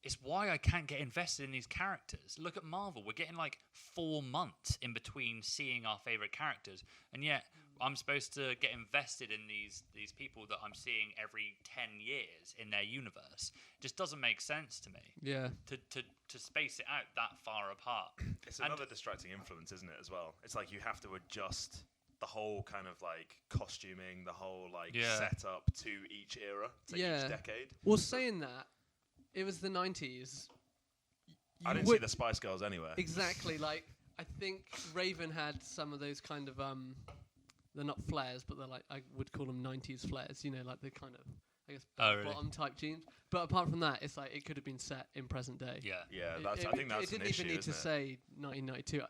A: it's why I can't get invested in these characters. Look at Marvel. We're getting like 4 months in between seeing our favorite characters, and yet I'm supposed to get invested in these people that I'm seeing every 10 years in their universe. It just doesn't make sense to me.
B: Yeah.
A: To space it out that far apart.
C: It's another distracting influence, isn't it, as well? It's like you have to adjust the whole kind of like costuming, the whole like setup to each era, to each decade.
B: Well, saying that, it was the 90s.
C: I didn't see the Spice Girls anywhere.
B: Exactly. Like, I think Raven had some of those kind of, they're not flares, but they're like, I would call them 90s flares, you know, like the kind of, I guess, bottom type jeans. But apart from that, it's like, it could have been set in present day.
A: Yeah.
C: Yeah, I think that's an issue,
B: It didn't even need to
C: isn't it?
B: say 1992.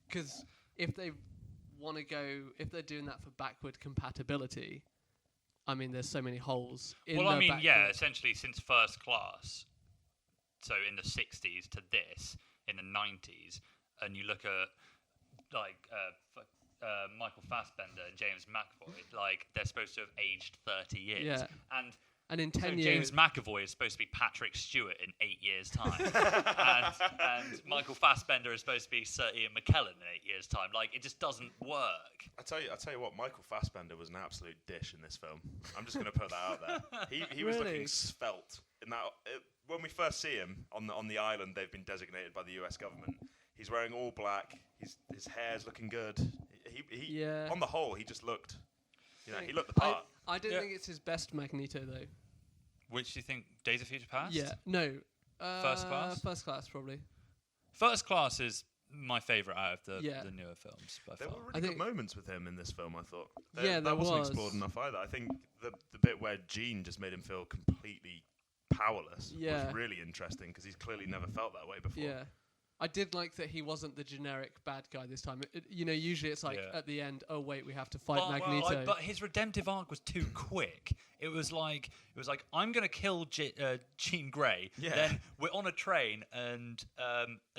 B: Because if they want to go, if they're doing that for backward compatibility, I mean, there's so many holes in
A: Well, I mean,
B: backward.
A: essentially since First Class, so in the 60s to this, in the 90s, and you look at, like, Michael Fassbender and James McAvoy, like, they're supposed to have aged 30 years.
B: Yeah. And in 10
A: so
B: years...
A: James McAvoy is supposed to be Patrick Stewart in 8 years' time. and Michael Fassbender is supposed to be Sir Ian McKellen in 8 years' time. Like, it just doesn't work.
C: I tell you what, Michael Fassbender was an absolute dish in this film. I'm just going to put that out there. He was
B: Really?
C: looking svelte in that. When we first see him on the island, they've been designated by the US government. He's wearing all black. His hair's looking good. He on the whole, he just looked. You know, he looked the part.
B: I don't think it's his best Magneto, though.
A: Which do you think, Days of Future Past?
B: Yeah, no.
A: First Class?
B: First Class, probably.
A: First Class is my favourite out of the newer films by
C: There
A: far.
C: were really good moments with him in this film, I thought.
B: There
C: that wasn't
B: was.
C: explored enough either. I think the bit where Jean just made him feel completely powerless was really interesting, because he's clearly never felt that way before.
B: Yeah. I did like that he wasn't the generic bad guy this time. You know, usually it's like at the end, oh wait, we have to fight Magneto.
A: But his redemptive arc was too quick. It was like I'm gonna kill Jean Grey.
C: Yeah.
A: Then we're on a train, and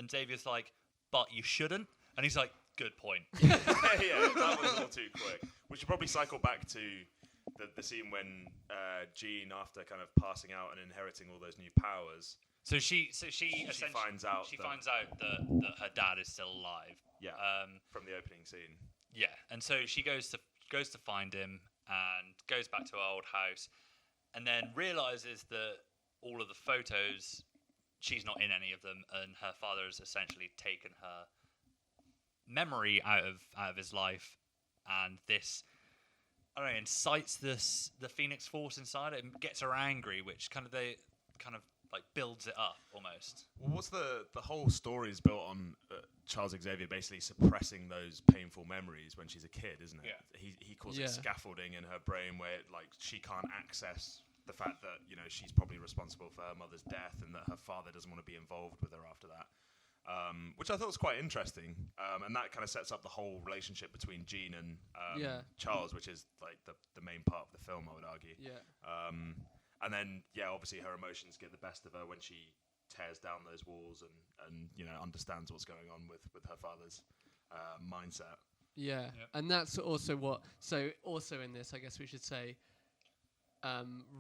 A: Xavier's like, but you shouldn't. And he's like, good point.
C: Yeah, that was all too quick. We should probably cycle back to the scene when Jean, after kind of passing out and inheriting all those new powers.
A: So she essentially
C: finds out
A: that her dad is still alive.
C: Yeah. From the opening scene.
A: Yeah, and so she goes to find him and goes back to her old house, and then realizes that all of the photos, she's not in any of them, and her father has essentially taken her memory out of his life, and this, I don't know, incites the Phoenix Force inside it and gets her angry, which kind of like builds it up almost.
C: Well, what's the whole story is built on Charles Xavier basically suppressing those painful memories when she's a kid, isn't it?
A: Yeah.
C: He calls it scaffolding in her brain, where like she can't access the fact that, you know, she's probably responsible for her mother's death, and that her father doesn't want to be involved with her after that. Which I thought was quite interesting, and that kind of sets up the whole relationship between Jean and Charles, which is like the main part of the film, I would argue.
B: Yeah.
C: And then, obviously her emotions get the best of her when she tears down those walls and understands what's going on with her father's mindset.
B: Yeah,
A: Yep.
B: and that's also what. So also in this, I guess we should say,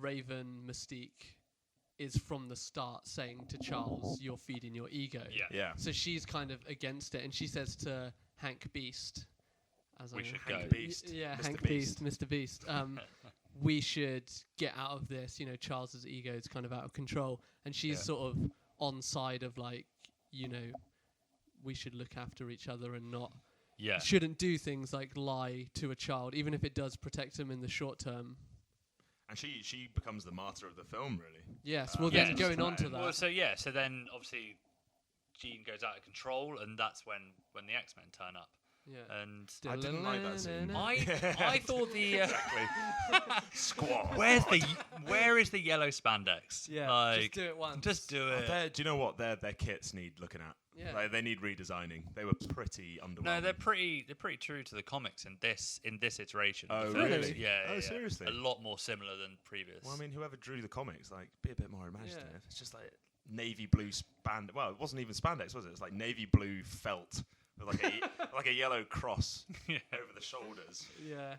B: Raven Mystique is from the start saying to Charles, "You're feeding your ego."
C: Yeah.
B: So she's kind of against it, and she says to Hank Beast, as
A: We
B: I
A: should
C: Hank
A: go.
C: Beast.
B: yeah,
C: Mr.
B: Hank
C: Beast.
B: Mr. Beast. We should get out of this. Charles's ego is kind of out of control, and she's
A: Yeah.
B: sort of on side of like, we should look after each other and not
A: Yeah.
B: shouldn't do things like lie to a child, even if it does protect him in the short term.
C: And she becomes the martyr of the film, really.
B: Yes. Well,
A: Yeah,
B: then
A: it's
B: going on to
C: fine.
B: that.
A: Well, so then obviously Jean goes out of control, and that's when the X-Men turn up.
B: yeah.
A: And
C: I didn't like that scene.
A: I thought the
C: Squad.
A: where is the yellow spandex?
B: Yeah.
A: Like,
B: just do it once.
A: just do it.
C: Do you know what their kits need looking at?
B: Yeah.
C: Like, they need redesigning. They were pretty underwhelming.
A: No, they're pretty true to the comics in this iteration.
C: Oh,
A: The film is-
C: really?
A: Yeah.
C: Oh,
A: yeah.
C: seriously?
A: A lot more similar than previous.
C: Well, I mean, whoever drew the comics, like, be a bit more imaginative.
B: Yeah.
C: It's just like navy blue spandex. Well, it wasn't even spandex, was it? It's like navy blue felt with like like a yellow cross
A: Yeah.
C: over the shoulders.
B: Yeah.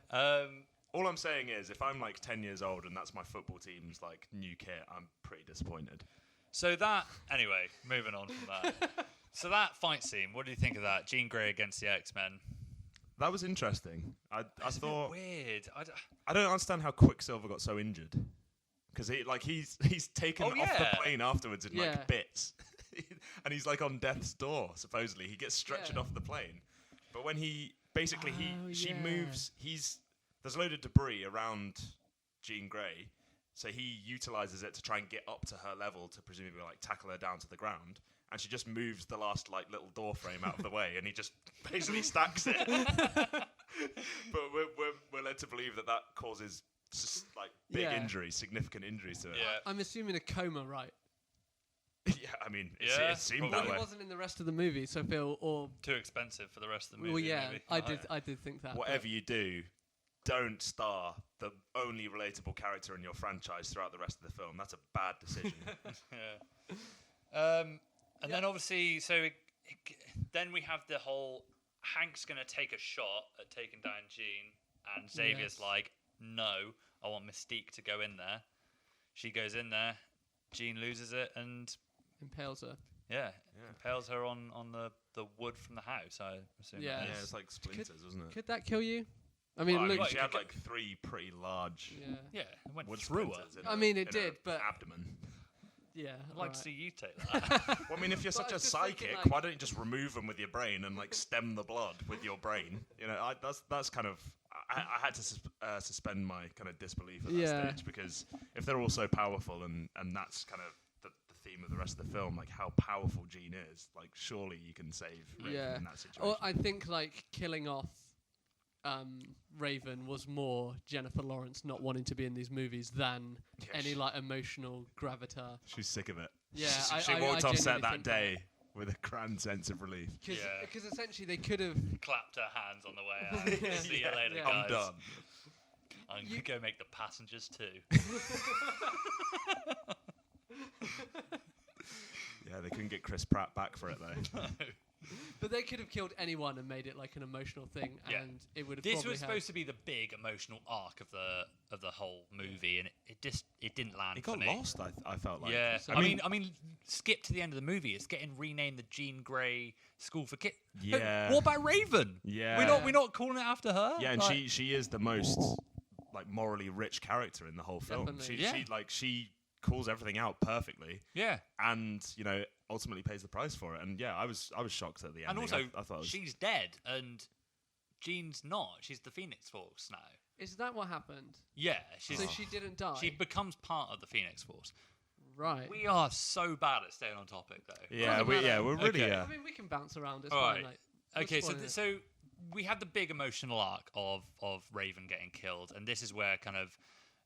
C: All I'm saying is, if I'm like 10 years old and that's my football team's like new kit, I'm pretty disappointed.
A: So that anyway, moving on from that. So that fight scene, what do you think of that? Jean Grey against the X-Men.
C: That was interesting. I
A: It's a bit
C: thought
A: weird.
C: I don't understand how Quicksilver got so injured, because he's taken
A: Oh,
C: off
A: yeah.
C: the plane afterwards in
B: Yeah.
C: like bits, and he's like on death's door. Supposedly, he gets stretchered
B: Yeah.
C: off the plane, but when she
B: yeah.
C: moves, there's a load of debris around Jean Grey, so he utilizes it to try and get up to her level to presumably like tackle her down to the ground. And she just moves the last like little door frame out of the way, and he just basically stacks it. But we're led to believe that causes like big
B: Yeah.
C: injuries, significant injuries to it.
A: Yeah.
B: I'm assuming a coma, right?
C: Yeah, I mean,
A: Yeah,
C: it seemed
A: probably.
C: that
B: Well,
C: way.
B: it wasn't in the rest of the movie, so Phil, or
A: Too expensive for the rest of the movie.
B: well, yeah,
A: maybe.
B: I did think that.
C: Whatever you do, don't star the only relatable character in your franchise throughout the rest of the film. That's a bad decision.
A: Yeah. And then obviously, then we have the whole Hank's going to take a shot at taking down Jean, and Xavier's
B: Yes.
A: like, no, I want Mystique to go in there. She goes in there, Jean loses it, and
B: impales her.
A: impales her on the wood from the house, I assume.
B: Yeah.
A: that
C: Yeah,
A: is.
C: it's like splinters, wasn't it?
B: Could that kill you? I mean,
C: Well,
B: look.
C: she had like 3 pretty large
B: Yeah.
A: Yeah, it went
C: wood
A: through her.
C: splinters in
B: I
C: her-
B: mean, it
C: in her
B: did, but-
C: abdomen.
B: Yeah.
A: I'd like
B: alright.
A: to see you take that.
C: Well, I mean, if you're
B: But
C: such
B: I
C: a
B: was just thinking,
C: psychic,
B: like-
C: why don't you just remove them with your brain and like stem the blood with your brain? That's kind of. I had to suspend my kind of disbelief at that
B: Yeah.
C: stage, because if they're all so powerful and that's kind of the theme of the rest of the film, like how powerful Jean is, like surely you can save Raven
B: Yeah.
C: in that situation.
B: Or I think like killing off Raven was more Jennifer Lawrence not wanting to be in these movies than
C: Yeah,
B: any like emotional gravitas.
C: she's sick of it.
B: Yeah,
C: she
B: I
C: walked off set
B: genuinely
C: that
B: think
C: day with a grand sense of relief.
A: Yeah.
B: Because essentially they could have.
A: Clapped her hands on the way out.
B: Yeah.
A: See you later,
B: Yeah.
A: guys.
C: I'm done.
A: I'm going to go make the passengers too.
C: Yeah, they couldn't get Chris Pratt back for it though.
B: But they could have killed anyone and made it like an emotional thing,
A: Yeah.
B: and it would have.
A: This
B: probably
A: was supposed to be the big emotional arc of the whole movie, and it didn't land
C: It
A: for
C: got
A: me.
C: lost. I felt like.
A: Yeah,
B: So-
A: I mean, skip to the end of the movie. It's getting renamed the Jean Grey School for Kids.
C: Yeah.
A: What about Raven?
C: Yeah.
A: We're not calling it after her.
C: Yeah, and
A: Like,
C: she is the most like morally rich character in the whole film.
B: Definitely.
C: She calls everything out perfectly,
A: yeah,
C: and ultimately pays the price for it. And yeah, I was shocked at the end.
A: and also
C: I thought it was,
A: she's dead, and Jean's not. She's the Phoenix Force now.
B: Is that what happened?
A: Yeah,
B: So
A: she's
B: she didn't die.
A: she becomes part of the Phoenix Force.
B: right.
A: We are so bad at staying on topic, though.
C: yeah,
B: Doesn't matter.
C: we're really
A: Okay.
B: I mean, we can bounce around. It's
A: All
B: fine.
A: right.
B: Like, we'll
A: Okay,
B: spoil it.
A: so we have the big emotional arc of Raven getting killed, and this is where kind of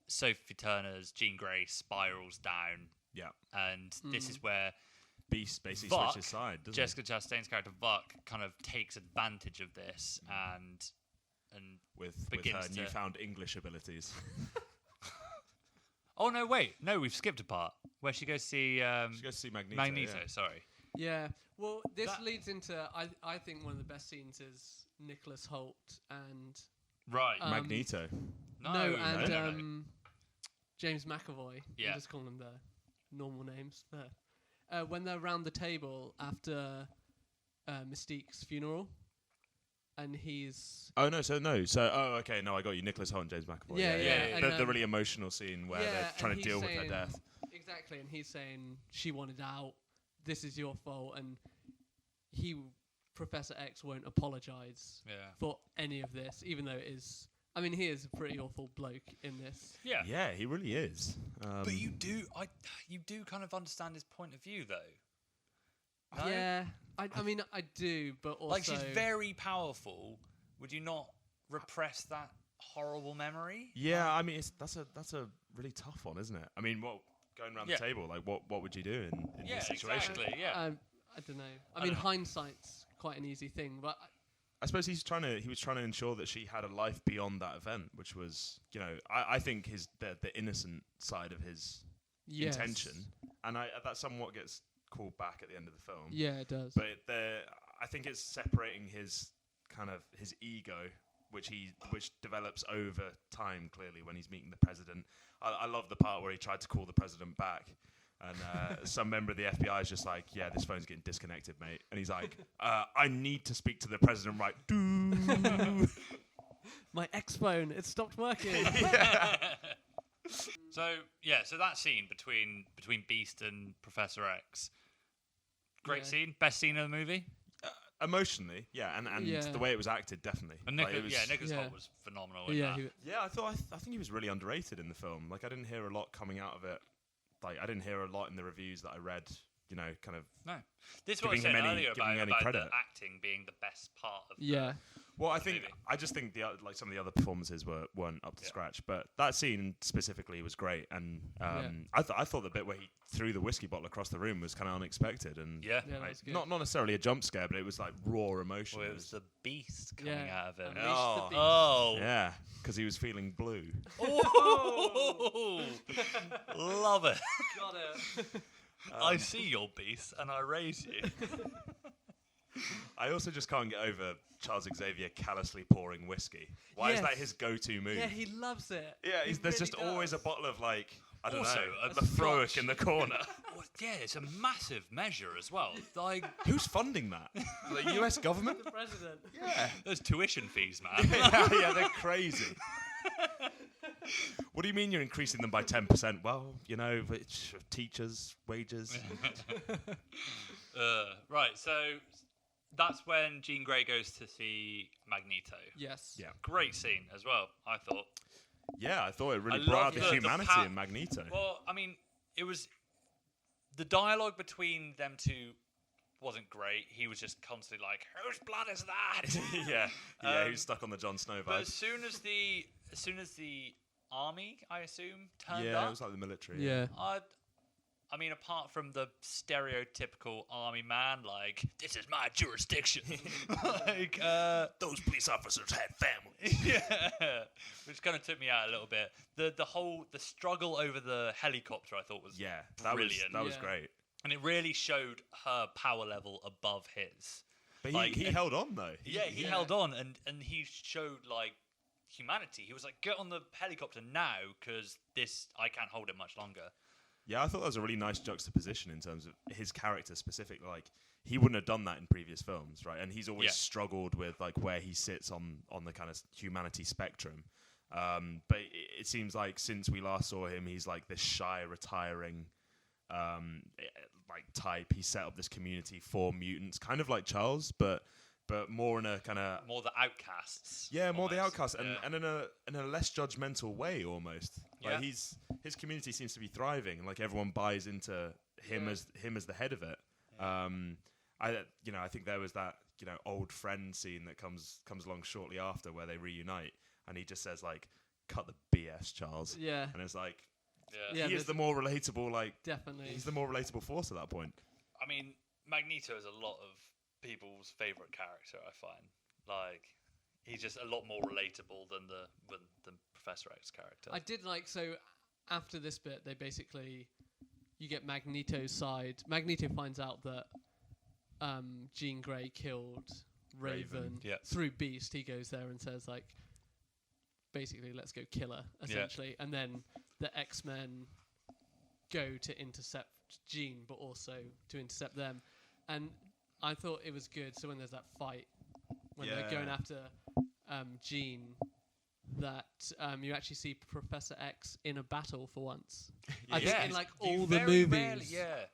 A: Sophie Turner's Jean Grey spirals down,
C: yeah.
A: and this is where
C: Beast basically
A: Buck,
C: switches side, doesn't
A: Jessica Chastain's character Buck kind of takes advantage of this and
C: he? With her
A: begins to-
C: newfound English abilities.
A: Oh no, wait, no, we've skipped a part where she goes to see
C: She goes to see Magneto.
A: Magneto.
C: Yeah.
A: Sorry.
B: Yeah. Well, this
A: That-
B: leads into I think one of the best scenes is Nicholas Hoult and
A: Right.
C: Magneto.
B: and James McAvoy.
A: Yeah.
B: I'm just calling them their normal names. When they're around the table after Mystique's funeral, and he's
C: okay, no, I got you. Nicholas Hoult and James McAvoy.
B: Yeah.
A: And,
C: The really emotional scene where they're trying
B: and
C: to deal
B: he's
C: with her
B: saying-
C: death.
B: Exactly, and he's saying she wanted out. This is your fault, and Professor X won't apologise
A: Yeah.
B: for any of this, even though it is. I mean, he is a pretty awful bloke in this.
A: Yeah.
C: Yeah, he really is.
A: But you do kind of understand his point of view, though. No?
B: Yeah, I mean, I do, but also
A: Like, she's very powerful. Would you not repress that horrible memory?
C: Yeah, I mean, that's a really tough one, isn't it? I mean, going around the table, like, what would you do in this situation?
A: Exactly. Yeah.
B: I don't know. I mean, hindsight's quite an easy thing, but
C: I suppose he was trying to ensure that she had a life beyond that event, which was, I think the innocent side of his
B: yes.
C: intention, and that somewhat gets called back at the end of the film.
B: Yeah, it does.
C: But I think it's separating his ego, which develops over time clearly when he's meeting the president. I love the part where he tried to call the president back, and some member of the FBI is just like, "Yeah, this phone's getting disconnected, mate," and he's like, "I need to speak to the president right."
B: My X phone, it stopped working.
A: So that scene between Beast and Professor X, great
B: Yeah.
A: scene, best scene of the movie.
C: Emotionally, yeah, and
B: Yeah.
C: the way it was acted, definitely.
A: And
C: Like,
A: Nicholas
B: yeah.
A: Hoult was phenomenal. In
B: yeah,
A: that.
C: Yeah, I think he was really underrated in the film. Like, I didn't hear a lot coming out of it. Like, I didn't hear a lot in the reviews that I read. Kind of.
A: No, this is what I
C: Giving
A: said
C: him any-
A: earlier
C: giving him any
A: about
C: credit.
A: the acting being the best part of.
B: yeah.
C: Well,
A: movie.
C: I just think some of the other performances weren't up to scratch. But that scene specifically was great, and I thought the bit where he threw the whiskey bottle across the room was kind of unexpected, and
A: Yeah.
B: Yeah, that
C: like,
B: was good.
C: not necessarily a jump scare, but it was like raw emotion.
A: Well, it was the Beast coming
B: Yeah.
A: out of him.
B: Unleash
C: Oh.
B: the beast.
A: Oh.
C: yeah, because he was feeling blue.
A: Oh. Love it.
B: Got it.
A: I see your beast and I raise you.
C: I also just can't get over Charles Xavier callously pouring whiskey. Why is
B: Yes.
C: that his go-to move?
B: Yeah, he loves it.
C: Yeah,
B: He
C: there's
B: really
C: just always a
B: does.
C: bottle of I don't
A: Also,
C: know,
A: a
C: Lafroic
A: scotch.
C: in the corner.
A: Well, yeah, it's a massive measure as well. Like,
C: Who's funding that? The U.S. government?
B: The president.
C: Yeah.
A: those tuition fees, man.
C: Yeah, they're crazy. What do you mean you're increasing them by 10%? Well, it's teachers' wages.
A: Right, so that's when Jean Grey goes to see Magneto.
B: Yes.
C: Yeah.
A: Great scene as well, I thought.
C: Yeah, I thought it really
A: I
C: brought
A: love
C: out the
A: the
C: humanity
A: pa-
C: in Magneto.
A: Well, I mean, it was the dialogue between them two wasn't great. He was just constantly like, "Whose blood is that?"
C: yeah, who's stuck on the Jon Snow
A: But
C: vibe.
A: as soon as the army, I assume, turned
C: Yeah,
A: up,
C: it was like the military.
B: Yeah.
A: I mean, apart from the stereotypical army man, like, this is my jurisdiction. Like,
C: Those police officers had families.
A: yeah, which kind of took me out a little bit. The struggle over the helicopter, I thought was
C: Yeah,
A: brilliant.
C: that was
B: Yeah.
C: great.
A: And it really showed her power level above his.
C: But
A: Like,
C: he
A: and-
C: held on, though.
A: Yeah, he held on, and he showed, like, humanity. He was like, get on the helicopter now, because I can't hold it much longer.
C: Yeah, I thought that was a really nice juxtaposition in terms of his character specifically. Like, he wouldn't have done that in previous films, right? And he's always struggled with, like, where he sits on the kind of humanity spectrum. But it seems like since we last saw him, he's, like, this shy, retiring, type. He set up this community for mutants, kind of like Charles, but more in a kind of...
A: More the outcasts.
C: Yeah, more the
A: almost.
C: outcast,
A: Yeah.
C: and in a less judgmental way, almost. Like his community seems to be thriving, and like everyone buys into him as the head of it. I think there was that old friend scene that comes along shortly after where they reunite, and he just says like, "Cut the BS, Charles."
B: Yeah.
C: And it's like,
B: Yeah,
C: he is the more relatable. Like,
B: Definitely.
C: he's the more relatable force at that point.
A: I mean, Magneto is a lot of people's favourite character, I find. Like, he's just a lot more relatable than the Professor X character.
B: I did like, so after this bit, they basically, you get Magneto's side. Magneto finds out that Jean Grey killed Raven through Beast. He goes there and says, like, basically, let's go kill her, essentially. And then the X-Men go to intercept Jean, but also to intercept them. And I thought it was good. So when there's that fight, when they're going after Jean, that you actually see Professor X in a battle for once. I think in like all the movies.
A: Rarely,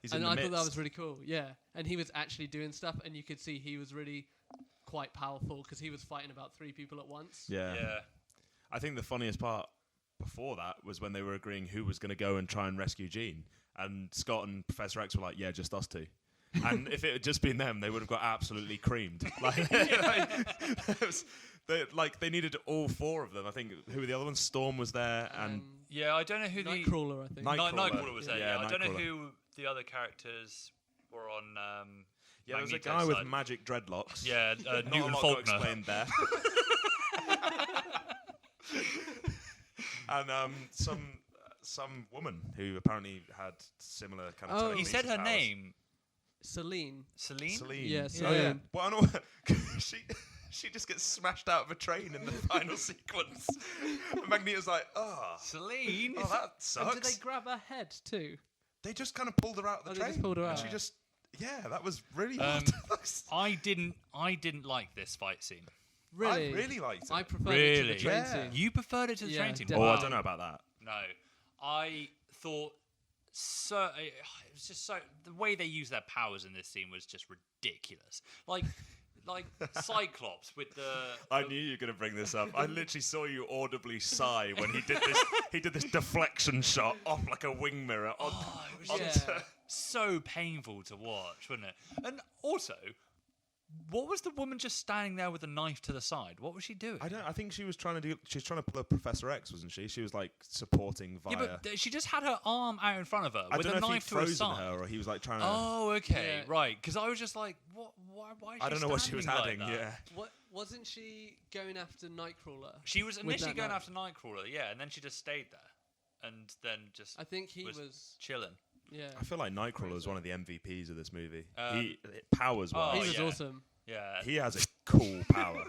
C: He's
B: and
C: in the
B: I
C: midst.
B: thought that was really cool. Yeah, and he was actually doing stuff, and you could see he was really quite powerful because he was fighting about 3 people at once.
C: Yeah. I think the funniest part before that was when they were agreeing who was going to go and try and rescue Jean, and Scott and Professor X were like, "Yeah, just us 2." And if it had just been them, they would have got absolutely creamed. They needed all 4 of them. I think who were the other ones? Storm was there, and
A: I don't know who
B: Nightcrawler, I think.
A: Nightcrawler was there. I don't know
C: Nightcrawler.
A: who the other characters were on.
C: there was a
A: Magneto's
C: guy with
A: side.
C: magic dreadlocks.
A: Yeah,
C: Not
A: Newton
C: a lot got
A: Faulkner.
C: explained there. And some woman who apparently had similar kind of.
B: Oh.
A: He
C: telekinesis
A: said her
C: powers.
A: name.
B: Celine.
A: Celine?
B: Yeah,
C: Oh
B: Celine.
C: yeah. Well, I know. She just gets smashed out of a train in the final sequence. And Magneto's like,
A: Celine?
C: oh, that
B: And
C: sucks.
B: did they grab her head too?
C: They just kind of pulled her out of the
B: They
C: train.
B: just pulled her
C: and
B: out.
C: she just, that was really hard.
A: I didn't like this fight scene.
B: Really?
C: I really liked it.
B: I preferred it to the
A: Really?
B: train
C: Yeah.
B: scene.
A: You preferred it to the
B: Yeah,
A: train scene?
B: definitely.
C: I
A: Wow.
C: don't know about that.
A: No, I thought so. It was just so the way they used their powers in this scene was just ridiculous. Like Cyclops with the.
C: I knew you were going to bring this up. I literally saw you audibly sigh when he did this. He did this deflection shot off like a wing mirror.
A: It was
C: onto-
A: just so painful to watch, wasn't it? And also, what was the woman just standing there with a knife to the side? What was she doing?
C: I think she was trying to pull up Professor X, wasn't she? She was like supporting via.
A: Yeah, but she just had her arm out in front of her
C: I
A: with
C: don't
A: a
C: know if
A: knife
C: he'd
A: to her
C: frozen
A: side.
C: her or he was like trying to.
A: Oh, okay,
B: Yeah.
A: right. Because I was just like, what? Why? Is
C: I don't know what she was
A: standing
C: adding.
A: like that?
C: Yeah.
B: What wasn't she going after Nightcrawler?
A: She was
B: With
A: initially
B: that
A: going
B: knife.
A: after Nightcrawler, yeah, and then she just stayed there, and then just
B: I think he
A: was
B: was.
A: chilling.
B: Yeah.
C: I feel like Nightcrawler was one of the MVPs of this movie.
A: Um,
C: Powers wise,
B: He was
A: yeah.
B: awesome.
A: Yeah.
C: he has a cool power.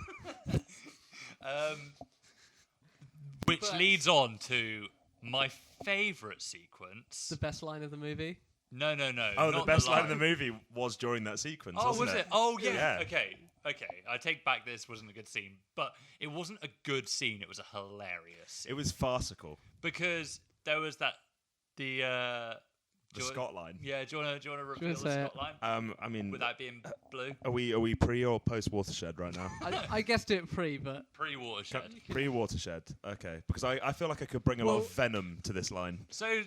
A: Which
B: But-
A: leads on to my favourite sequence.
B: The best line of the movie.
A: No.
C: Oh, the
A: not
C: best line of the movie was during that sequence.
A: Oh,
C: wasn't
A: was it? Oh, yeah.
C: Yeah.
A: Okay. I take back this wasn't a good scene, but it wasn't a good scene. It was a hilarious scene.
C: It was farcical.
A: Because there was the
C: Scott line.
A: Yeah, do you want to reveal the
B: say it?
A: Scott line
C: I mean,
A: without being blue?
C: are we pre or post watershed right now?
B: I guessed it pre, but
A: Pre-watershed.
C: Pre watershed. Okay, because I feel like I could bring a lot of venom to this line.
A: So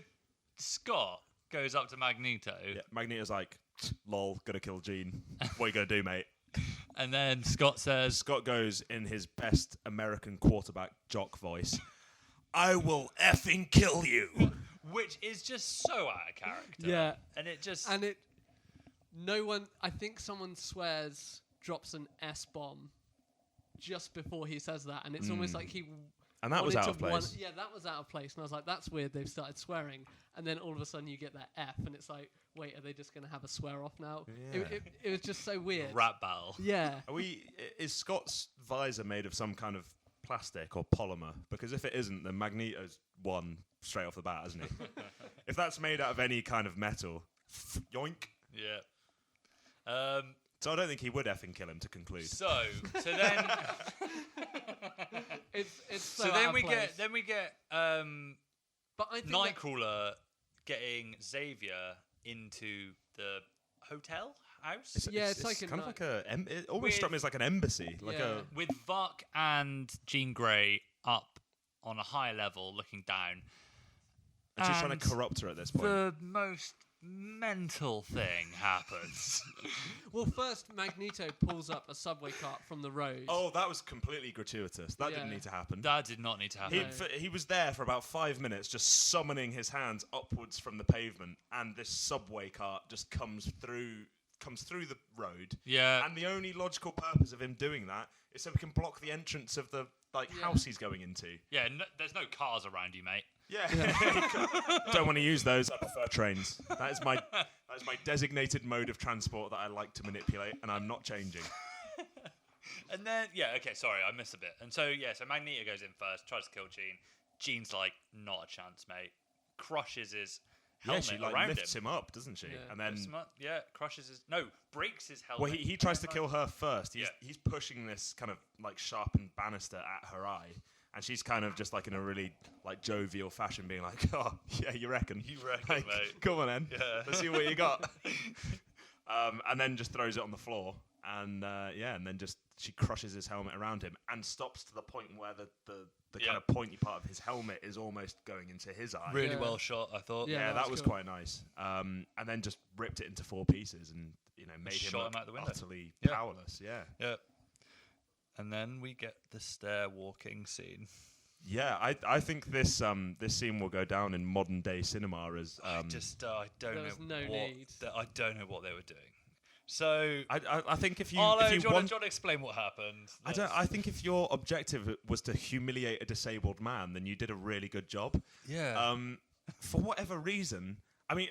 A: Scott goes up to Magneto,
C: Yeah, Magneto's like, "Lol, gonna kill Jean. What you gonna do, mate?"
A: and then Scott says,
C: Scott goes in his best American quarterback jock voice. I will effing kill you.
A: which is just so out of character.
B: yeah,
A: And it just...
B: no one. I think someone swears, drops an S bomb just before he says that, and it's almost like he.
C: And that was
B: wanted
C: out of
B: to
C: place.
B: yeah, that was out of place, and I was like, "That's weird." They've started swearing, and then all of a sudden you get that F, and it's like, "Wait, are they just going to have a swear off now?"
C: Yeah.
B: It was just so weird.
A: Rap battle.
B: Yeah.
C: Is Scott's visor made of some kind of plastic or polymer? Because if it isn't, then Magneto's won straight off the bat, hasn't he? If that's made out of any kind of metal, yoink.
A: Yeah.
C: So I don't think he would effing kill him to conclude.
A: So then...
B: It's so,
A: So
B: out
A: then
B: of
A: we
B: place.
A: get
B: But I think that-
A: Nightcrawler getting Xavier into the hotel house
B: Yeah, it's like a
C: kind of
B: night-
C: like it almost struck me as like an embassy, like
B: Yeah.
A: with Vuk and Jean Grey up on a high level looking down.
C: and she's trying
A: And
C: to corrupt her at this point.
A: The most mental thing happens.
B: Well, first Magneto pulls up a subway cart from the road.
C: Oh, that was completely gratuitous. That didn't
B: Yeah.
C: need to happen.
A: That did not need to happen.
C: He was there for about 5 minutes, just summoning his hands upwards from the pavement, and this subway cart just comes through comes through the road.
A: Yeah.
C: And the only logical purpose of him doing that is so we can block the entrance of the house he's going into.
A: Yeah, there's no cars around you, mate.
C: Yeah. Don't want to use those. I prefer trains. That is my designated mode of transport that I like to manipulate, and I'm not changing.
A: And then, sorry, I missed a bit. And so Magneto goes in first, tries to kill Jean. Jean's like, not a chance, mate. Crushes his helmet
C: she
A: around
C: lifts him up, doesn't she?
A: Yeah.
C: And then
A: crushes his breaks his helmet.
C: Well, he tries to kill her first. He's pushing this kind of like sharpened banister at her eye, and she's kind of just like in a really like jovial fashion, being like, "Oh yeah, you reckon?
A: Mate?
C: Come on, then.
A: Yeah.
C: Let's see what you got." And then just throws it on the floor, and then just she crushes his helmet around him and stops to the point where the kind of pointy part of his helmet is almost going into his eye.
A: Really well shot, I thought.
C: Yeah, that was
B: cool.
C: quite nice. And then just ripped it into 4 pieces and made him look
A: out the window.
C: utterly powerless. Yeah.
A: Yeah. And then we get the stair walking scene.
C: Yeah, I think this scene will go down in modern day cinema as
A: I don't know what they were doing. So
C: I think if you
A: Arlo,
C: if you
A: do you want to explain what happened?
C: I think if your objective was to humiliate a disabled man, then you did a really good job.
A: Yeah.
C: For whatever reason, I mean,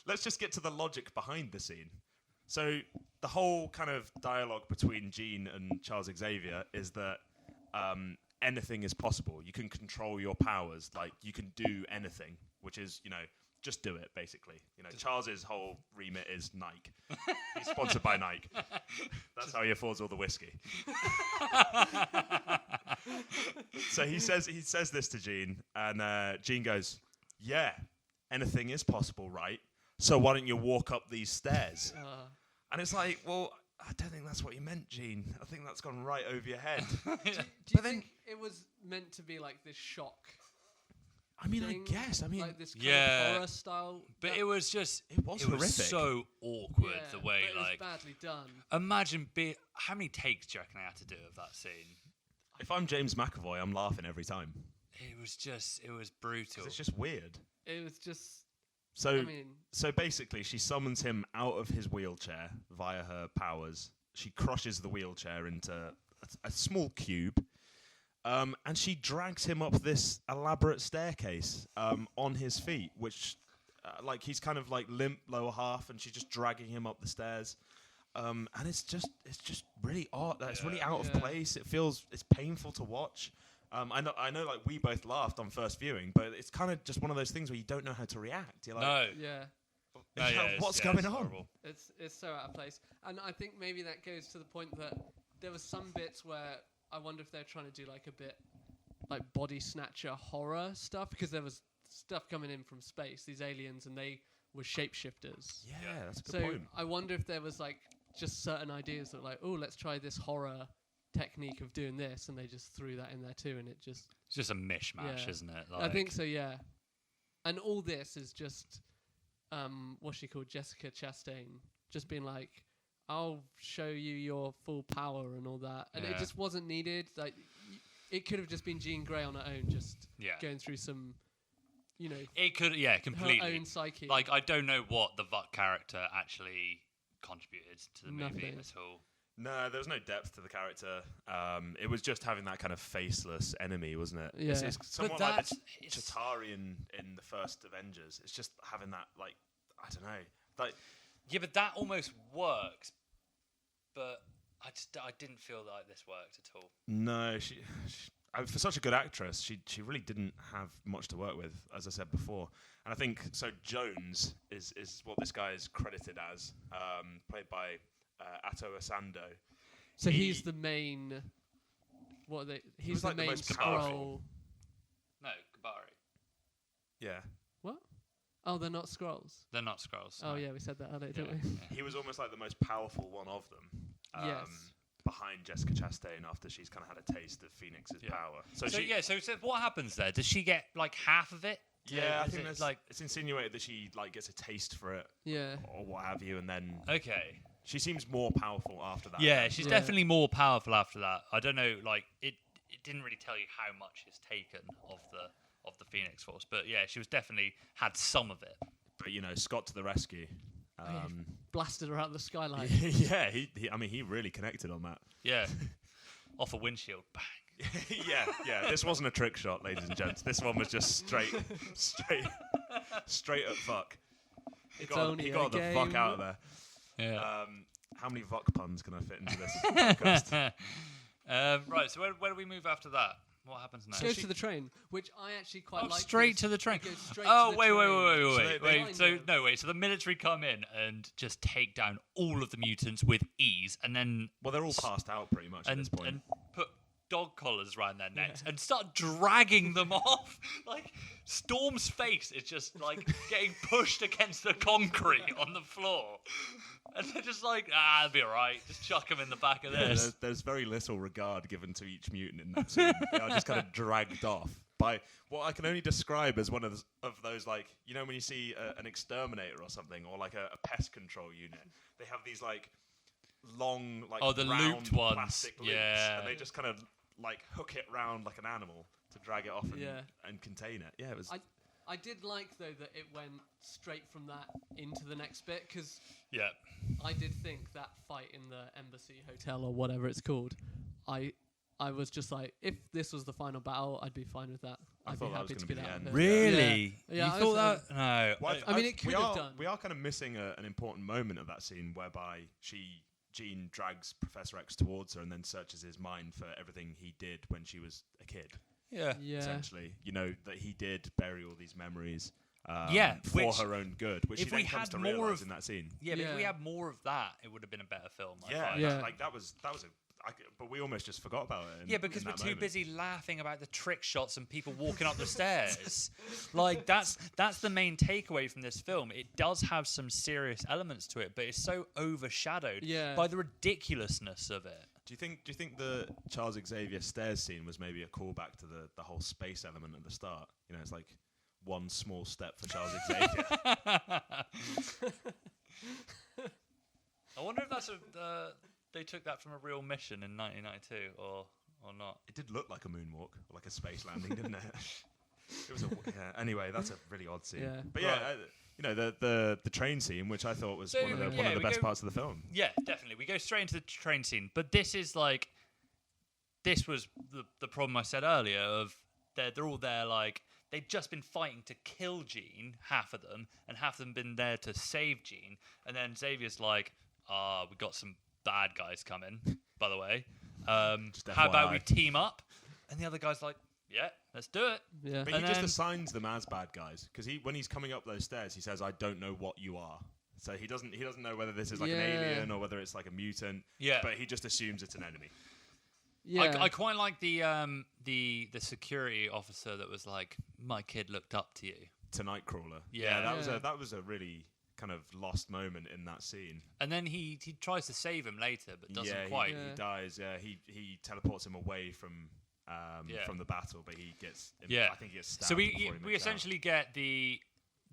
C: let's just get to the logic behind the scene. So the whole kind of dialogue between Jean and Charles Xavier is that anything is possible. You can control your powers. Like, you can do anything, which is, just do it, basically. Charles's whole remit is Nike. He's sponsored by Nike. That's how he affords all the whiskey. So he says this to Jean, and Jean goes, "Yeah, anything is possible, right? So why don't you walk up these stairs?" And it's like, well, I don't think that's what you meant, Jean. I think that's gone right over your head.
B: Do you think it was meant to be like this shock?
C: I mean,
B: thing?
C: I guess. I mean,
B: like this kind of horror style.
A: But it was
C: horrific.
A: Was so awkward the way
B: it was badly done.
A: Imagine how many takes do you reckon I had to do of that scene?
C: If I'm James McAvoy, I'm laughing every time.
A: It was brutal.
C: It's just weird.
B: It was just.
C: So basically, she summons him out of his wheelchair via her powers. She crushes the wheelchair into a small cube. And she drags him up this elaborate staircase on his feet, which, he's kind of like limp lower half, and she's just dragging him up the stairs. And it's just really odd. It's really out of place. It's painful to watch. I know, like we both laughed on first viewing, but it's kind of just one of those things where you don't know how to react. You're like, what's going on?
A: Horrible.
B: It's so out of place, and I think maybe that goes to the point that there was some bits where I wonder if they're trying to do like a bit like body snatcher horror stuff, because there was stuff coming in from space, these aliens, and they were shapeshifters.
C: Yeah, that's a good point.
B: I wonder if there was like just certain ideas that like, oh, let's try this horror technique of doing this, and they just threw that in there too, and it's
A: just a mishmash, isn't it?
B: I think so, yeah. And all this is just what's she called, Jessica Chastain, just being like, I'll show you your full power and all that, and it just wasn't needed. Like, it could have just been Jean Grey on her own, just going through some,
A: it could, completely
B: her own psyche.
A: Like, I don't know what the Vuk character actually contributed to the movie at all.
C: No, there was no depth to the character. It was just having that kind of faceless enemy, wasn't it?
B: Yeah.
C: It's somewhat like the Chitauri in the first Avengers. It's just having that, like, I don't know. Like,
A: yeah, but that almost works. But I didn't feel like this worked at all.
C: No, she for such a good actress, she really didn't have much to work with, as I said before. And I think, so Jones is what this guy is credited as, played by Atto Asando.
B: So he's the main. What are they? He's the main Skrull.
A: No, Kabari.
C: Yeah.
B: What? Oh, they're not Skrulls.
A: They're not Skrulls.
B: Oh
A: no.
B: yeah, we said that earlier, didn't we?
C: He was almost like the most powerful one of them.
B: Yes.
C: Behind Jessica Chastain, after she's kind of had a taste of Phoenix's power.
A: So what happens there? Does she get like half of it?
C: Yeah, I think it's insinuated that she like gets a taste for it.
B: Yeah.
C: Or what have you, and then
A: she
C: seems more powerful after that.
A: Yeah, she's definitely more powerful after that. I don't know, like it didn't really tell you how much is taken of the Phoenix Force, but yeah, she was definitely had some of it.
C: But Scott to the rescue.
B: Blasted her out of the skylight.
C: Yeah, he really connected on that.
A: Yeah. Off a windshield. Bang.
C: yeah. This wasn't a trick shot, ladies and gents. This one was just straight at fuck. He got the fuck out of there.
A: Yeah.
C: How many fuck puns can I fit into this podcast?
A: Right, so where do we move after that? What happens next?
B: Goes to the train, which I actually quite like.
A: Straight to the train. Wait. So the military come in and just take down all of the mutants with ease, and then
C: they're all passed out pretty much at this point.
A: And put dog collars around their necks and start dragging them off. Like Storm's face is just like getting pushed against the concrete on the floor. And they're just like, it'll be all right. Just chuck them in the back of this.
C: There's very little regard given to each mutant in that scene. They are just kind of dragged off by what I can only describe as one of those, like, you know, when you see an exterminator or something, or like a pest control unit, they have these like long, like
A: the
C: round
A: looped ones,
C: plastic loops, and they just kind of like hook it round like an animal to drag it off and contain it. Yeah, it was.
B: I did like, though, that it went straight from that into the next bit, because I did think that fight in the Embassy Hotel or whatever it's called, I was just like, if this was the final battle, I'd be fine with that. I'd be happy to get out of it.
A: Really?
B: Yeah,
A: you thought that? No.
C: Well,
B: I mean, it could have done.
C: We are kind of missing an important moment of that scene whereby Jean drags Professor X towards her and then searches his mind for everything he did when she was a kid.
A: Yeah.
C: Essentially, you know, that he did bury all these memories for her own good, which she then comes to realise in that scene.
A: Yeah, but if we had more of that, it would have been a better film.
C: That was but we almost just forgot about it.
A: Because we're too busy laughing about the trick shots and people walking up the stairs. Like that's the main takeaway from this film. It does have some serious elements to it, but it's so overshadowed by the ridiculousness of it.
C: Do you think the Charles Xavier stairs scene was maybe a callback to the whole space element at the start? You know, it's like one small step for Charles Xavier.
A: I wonder if that's they took that from a real mission in 1992 or not.
C: It did look like a moonwalk, or like a space landing, didn't it? It was anyway, that's a really odd scene. Yeah. But you know, the train scene, which I thought was one of the best parts of the film.
A: Yeah, definitely. We go straight into the train scene, but this was the problem I said earlier of they're all there like they've just been fighting to kill Jean, half of them, and half of them been there to save Jean, and then Xavier's like, we got some bad guys coming, by the way. How about we team up? And the other guy's like, yeah, let's do it.
B: Yeah.
C: But he just assigns them as bad guys because when he's coming up those stairs, he says, "I don't know what you are." So he doesn't know whether this is like an alien or whether it's like a mutant. Yeah. But he just assumes it's an enemy.
A: Yeah. I quite like the security officer that was like, "My kid looked up to you."
C: To Nightcrawler.
A: Yeah.
C: That was a really kind of lost moment in that scene.
A: And then he tries to save him later, but doesn't quite.
C: He dies. Yeah. He teleports him away from the battle, but he gets. I think he gets stabbed.
A: So we essentially get the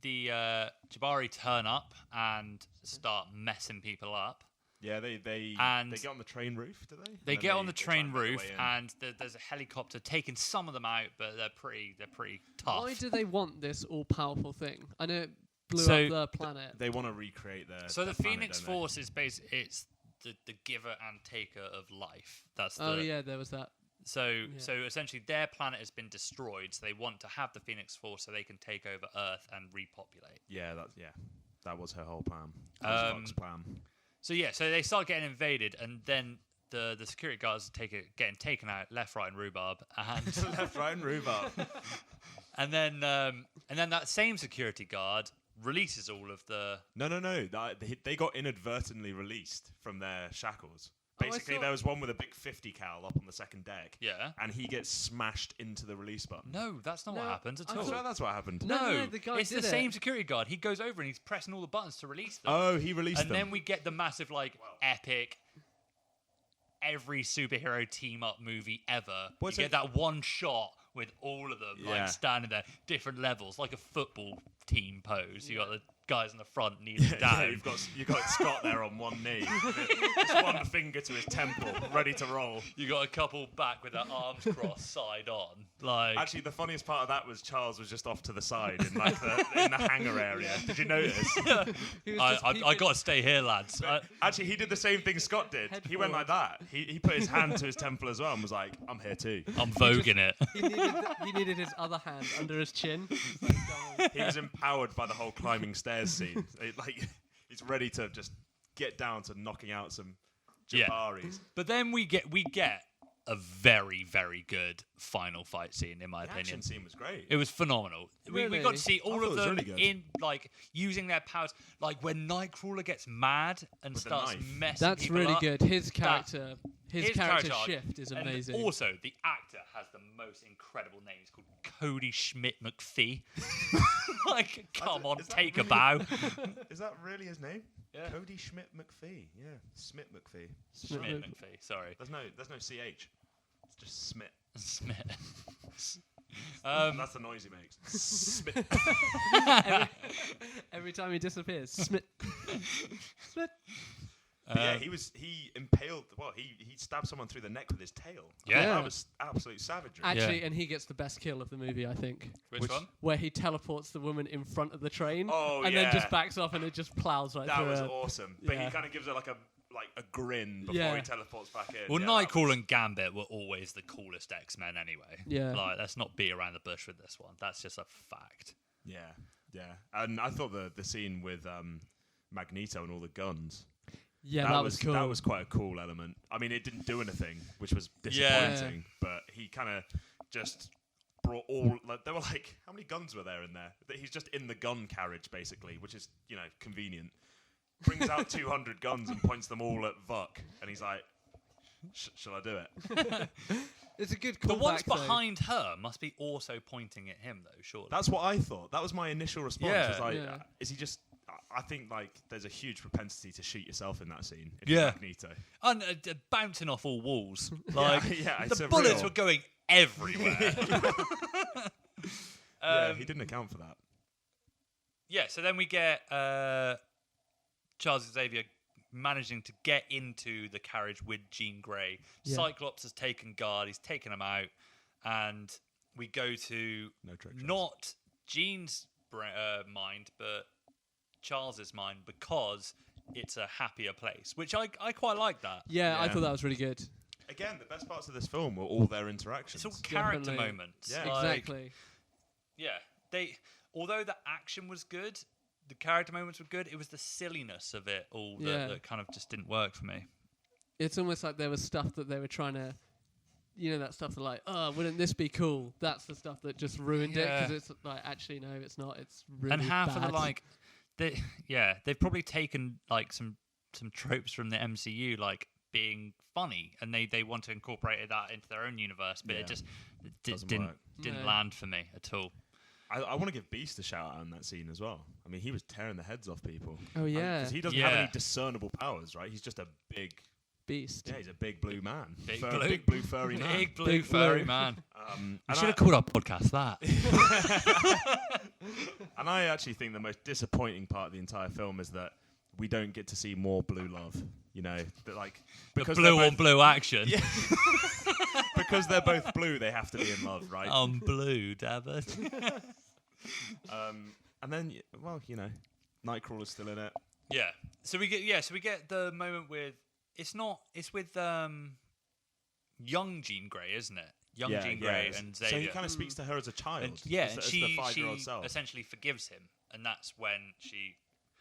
A: Jabari turn up and start messing people up.
C: Yeah, they get on the train roof, do they?
A: They get on the train roof, and there's a helicopter taking some of them out, but they're pretty tough.
B: Why do they want this all-powerful thing? I know it blew up the planet.
C: They want to recreate their.
A: So the
C: planet,
A: Phoenix Force is it's the giver and taker of life. That's
B: there was that.
A: So essentially their planet has been destroyed, so they want to have the Phoenix Force so they can take over Earth and repopulate.
C: That was her whole plan. Fox's plan.
A: So they start getting invaded, and then the security guards getting taken out left, right, and rhubarb, and
C: left, right, and rhubarb.
A: and then that same security guard releases all of the.
C: No. They got inadvertently released from their shackles. Basically, there was one with a big 50 cal up on the second deck.
A: Yeah.
C: And he gets smashed into the release button.
A: No, that's not what happens at all.
C: I swear that's what happened.
B: No, the guy
A: it's the same security guard. He goes over and he's pressing all the buttons to release them.
C: Oh, he released them.
A: And then we get the massive, epic, every superhero team-up movie ever. You get that one shot with all of them, standing there, different levels, like a football team pose. You got the guys in the front kneeling
C: Yeah,
A: down.
C: you've got Scott there on one knee, just one finger to his temple, ready to roll.
A: You got a couple back with their arms crossed, side on. Like,
C: Actually, the funniest part of that was Charles was just off to the side in like in the hangar area. Did you notice?
B: He was just
A: I
B: peeping-
A: got to stay here, lads.
C: Actually, he did the same thing Scott did.
B: Head
C: He went like that. He put his hand to his temple as well and was like, "I'm here too."
A: I'm voguing it.
B: He needed his other hand under his chin. He's like, "Go on."
C: He was empowered by the whole climbing stairs scene. He's ready to just get down to knocking out some
A: Yeah.
C: Jabaris.
A: But then we get a very, very good final fight scene, in my
C: The
A: opinion.
C: action scene was great.
A: It was phenomenal. We got
B: Really?
A: to see all
C: thought
A: of
C: it was
A: them
C: really good.
A: in like using their powers. Like when Nightcrawler gets mad and
C: With the
A: starts
C: knife.
A: messing
B: That's
A: people
B: really
A: up.
B: good. His character
A: character arc.
B: shift is
A: And
B: amazing.
A: also, the actor has the most incredible name. He's called Cody Schmidt McPhee. Like, come on,
C: is that
A: take a
C: really-
A: bow.
C: Is that really his name?
A: Yeah.
C: Cody Schmidt McPhee. Yeah, Smith McPhee.
A: Schmidt McPhee. Sorry,
C: There's no ch. It's just Smith.
A: Schmidt.
C: That's the noise he makes. Smith.
B: Every time he disappears, Smith. Smith.
C: Yeah, he impaled. Well, he stabbed someone through the neck with his tail.
A: Yeah.
C: That was absolute savagery.
B: Actually, and he gets the best kill of the movie, I think.
A: Which one?
B: Where he teleports the woman in front of the train,
C: Oh,
B: and
C: yeah.
B: then just backs off, and it just plows right
C: That
B: through
C: was
B: her.
C: awesome. But
B: Yeah.
C: he kind of gives her like a grin before
B: Yeah.
C: he teleports back in.
A: Well,
C: Yeah, that
A: Nightcrawler
C: was-
A: and Gambit were always the coolest X-Men anyway.
B: Yeah.
A: Like, let's not beat around the bush with this one. That's just a fact.
C: Yeah, yeah. And I thought the scene with Magneto and all the guns.
B: Yeah, that was cool.
C: That was quite a cool element. I mean, it didn't do anything, which was disappointing. But he kind of just brought all. Like, there were like, how many guns were there in there? He's just in the gun carriage basically, which is convenient. Brings out 200 guns and points them all at Vuk, and he's like, "Shall I do it?"
B: It's a good
A: The
B: callback.
A: ones
B: though.
A: behind her must be also pointing at him, though, surely.
C: That's what I thought. That was my initial response.
A: Yeah.
C: Was like,
B: Yeah.
C: is he just? I think like there's a huge propensity to shoot yourself in that scene. If
A: Yeah.
C: you're Magneto.
A: And bouncing off all walls. Like,
C: yeah, it's
A: the
C: a
A: bullets
C: real-
A: were going everywhere.
C: Yeah, he didn't account for that.
A: Yeah, so then we get Charles Xavier managing to get into the carriage with Jean Grey.
B: Yeah.
A: Cyclops has taken guard, he's taken him out, and we go to
C: No trick.
A: not Jean's mind, but Charles's mind, because it's a happier place, which I quite like that.
B: Yeah, I
C: Yeah.
B: thought that was really good.
C: Again, the best parts of this film were all their interactions.
A: It's all character
B: Definitely.
A: moments.
C: Yeah.
A: Like,
B: Exactly.
A: Yeah, although the action was good, the character moments were good. It was the silliness of it all that kind of just didn't work for me.
B: It's almost like there was stuff that they were trying to, that stuff that like, oh, wouldn't this be cool? That's the stuff that just ruined it
A: Yeah.
B: because it's like, actually, no, it's not. It's really
A: And half
B: bad.
A: of the they've probably taken like some tropes from the MCU, like being funny, and they want to incorporate that into their own universe, but
C: Yeah.
A: it just
C: Doesn't
A: didn't
C: work.
A: didn't
B: No.
A: land for me at all.
C: I want to give Beast a shout out on that scene as well. I mean, he was tearing the heads off people.
B: Oh, yeah.
C: Because he doesn't have
A: Yeah.
C: any discernible powers, right? He's just a big,
B: Beast.
C: he's a big blue man.
A: Big
C: Big blue furry man.
A: Big blue
B: Big
A: furry
B: blue.
A: man.
C: And
A: We should have called our podcast that.
C: And I actually think the most disappointing part of the entire film is that we don't get to see more blue love. That like
A: The
C: because
A: blue
C: they're
A: on
C: both-
A: blue action.
C: Yeah. Because they're both blue, they have to be in love, right?
A: I'm blue, damn it.
C: And then, Nightcrawler's still in it.
A: Yeah. So we get the moment with it's with young Jean Grey, isn't it? Young Jean Grey and Xavier.
C: So he kind of speaks to her as a child.
A: and
C: as the
A: she
C: 5-year-old self.
A: essentially forgives him, and that's when she